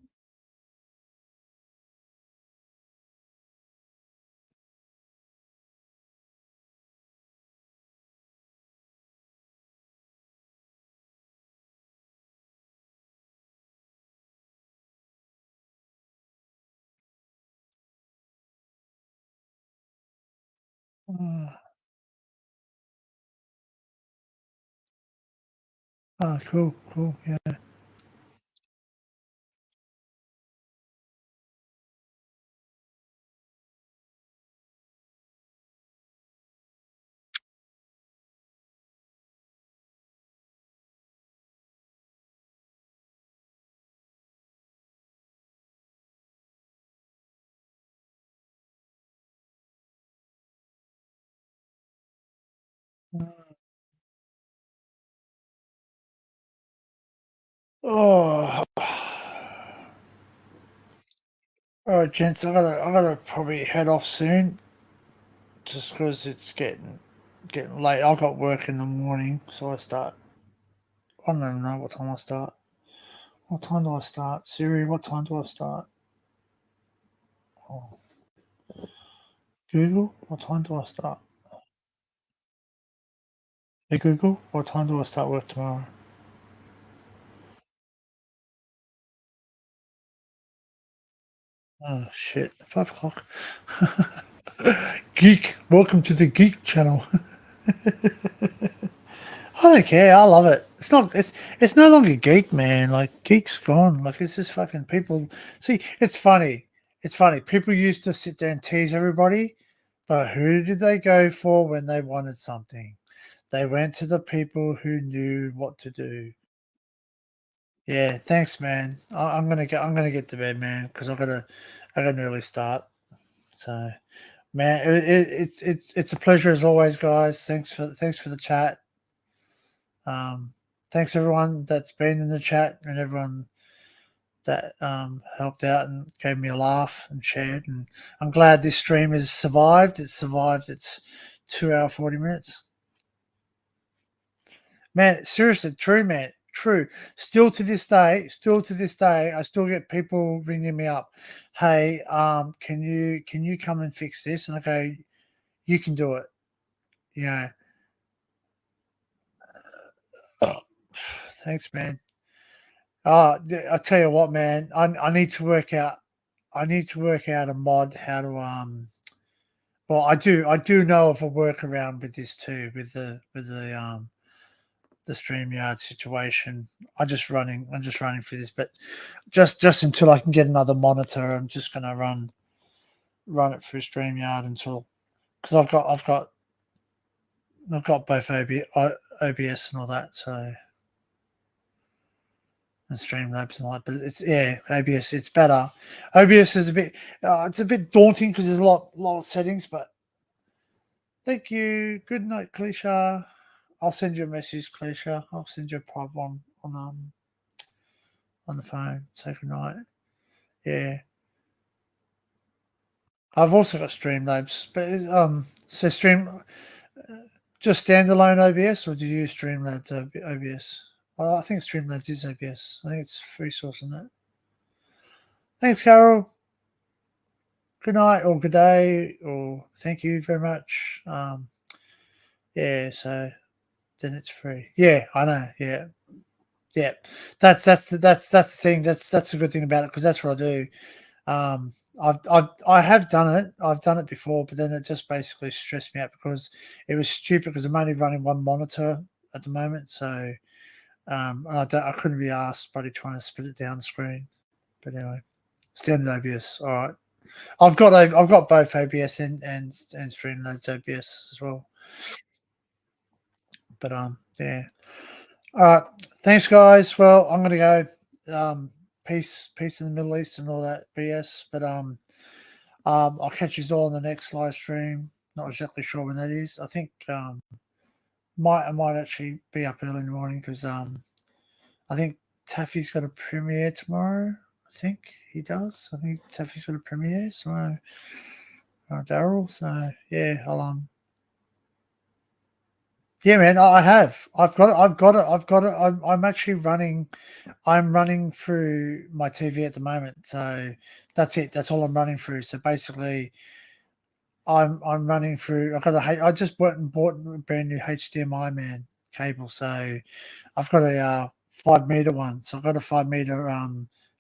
Oh, cool, cool. Yeah. Oh. All right, gents. I gotta probably head off soon, just because it's getting late. I got work in the morning, so I start. I don't even know what time I start. What time do I start? Siri, what time do I start? Oh, Google, what time do I start? Hey Google, what time do I start work tomorrow? Oh shit, 5 o'clock. Geek, welcome to the Geek channel. I don't care. I love it. It's not. It's no longer geek, man. Like geek's gone. Like it's just fucking people. See, it's funny. It's funny. People used to sit there and tease everybody, but who did they go for when they wanted something? They went to the people who knew what to do. Yeah. Thanks, man. I'm gonna get. I'm gonna get to bed, man, because I got an early start. So, man, it's a pleasure as always, guys. Thanks for the chat. Um, Thanks everyone that's been in the chat and everyone that helped out and gave me a laugh and shared. And I'm glad this stream has survived. It's survived. It's 2 hour 40 minutes. Man, seriously, true, man, true. Still to this day, I still get people ringing me up. Hey, can you come and fix this? And I go, you can do it. You know. Oh, thanks, man. I tell you what, man. I need to work out. I need to work out a mod how to Well, I do know of a workaround with this too, with the StreamYard situation. I'm just running for this, but just until I can get another monitor, I'm just gonna run it through StreamYard until because I've got both OBS and all that, so and Streamlabs and all that. But it's OBS. It's better. OBS is it's a bit daunting because there's a lot of settings. But thank you. Good night, Kalisha. I'll send you a message, Cleisha. I'll send you a private one on the phone. Say good night. Yeah. I've also got Streamlabs, but so just standalone OBS, or do you use Streamlabs OBS? Well, I think Streamlabs is OBS. I think it's free source on that. Thanks, Carol. Good night, or good day, or thank you very much. Yeah, so then it's free. Yeah, I know. Yeah, yeah. That's the thing. That's the good thing about it, because that's what I do. I have done it. I've done it before, but then it just basically stressed me out because it was stupid because I'm only running one monitor at the moment, so I couldn't be asked, buddy, trying to split it down the screen. But anyway, standard OBS. All right, I've got both OBS and Streamlabs OBS as well. But yeah. All right, thanks, guys. Well, I'm gonna go. Peace in the Middle East and all that BS. But I'll catch you all in the next live stream. Not exactly sure when that is. I think I might actually be up early in the morning because I think Taffy's got a premiere tomorrow. I think he does. I think Taffy's got a premiere. So Daryl. So yeah, I'll yeah, man. I have. I've got it. I'm actually running. I'm running through my TV at the moment. So that's it. That's all I'm running through. So basically, I'm running through. I just went and bought a brand new HDMI cable. So I've got a 5 meter one. So I've got a 5 meter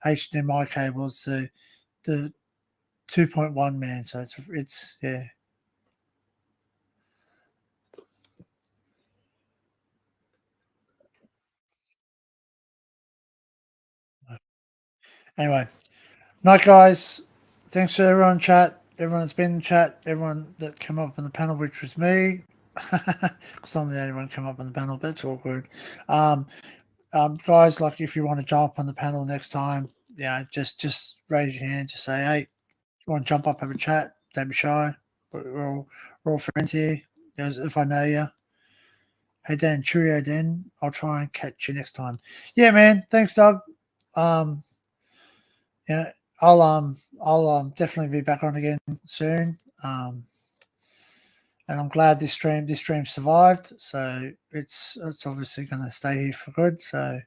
HDMI cable. So the 2.1 man. So it's yeah. Anyway, night, guys. Thanks to everyone in chat. Everyone that's been in chat. Everyone that came up on the panel, which was me. Some of the only one come up on the panel, but it's all good. Guys, like if you want to jump up on the panel next time, yeah, just raise your hand. Just say, hey, you want to jump up, have a chat? Don't be shy. We're all friends here. If I know you, hey Dan, cheerio, Dan. I'll try and catch you next time. Yeah, man. Thanks, Doug. Um, yeah, I'll definitely be back on again soon. And I'm glad this stream survived. So it's obviously going to stay here for good. So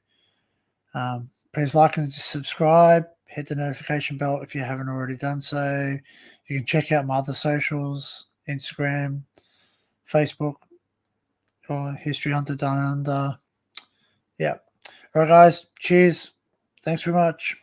please like and subscribe. Hit the notification bell if you haven't already done so. You can check out my other socials: Instagram, Facebook, or History Hunter Down Under. Yeah. All right, guys. Cheers. Thanks very much.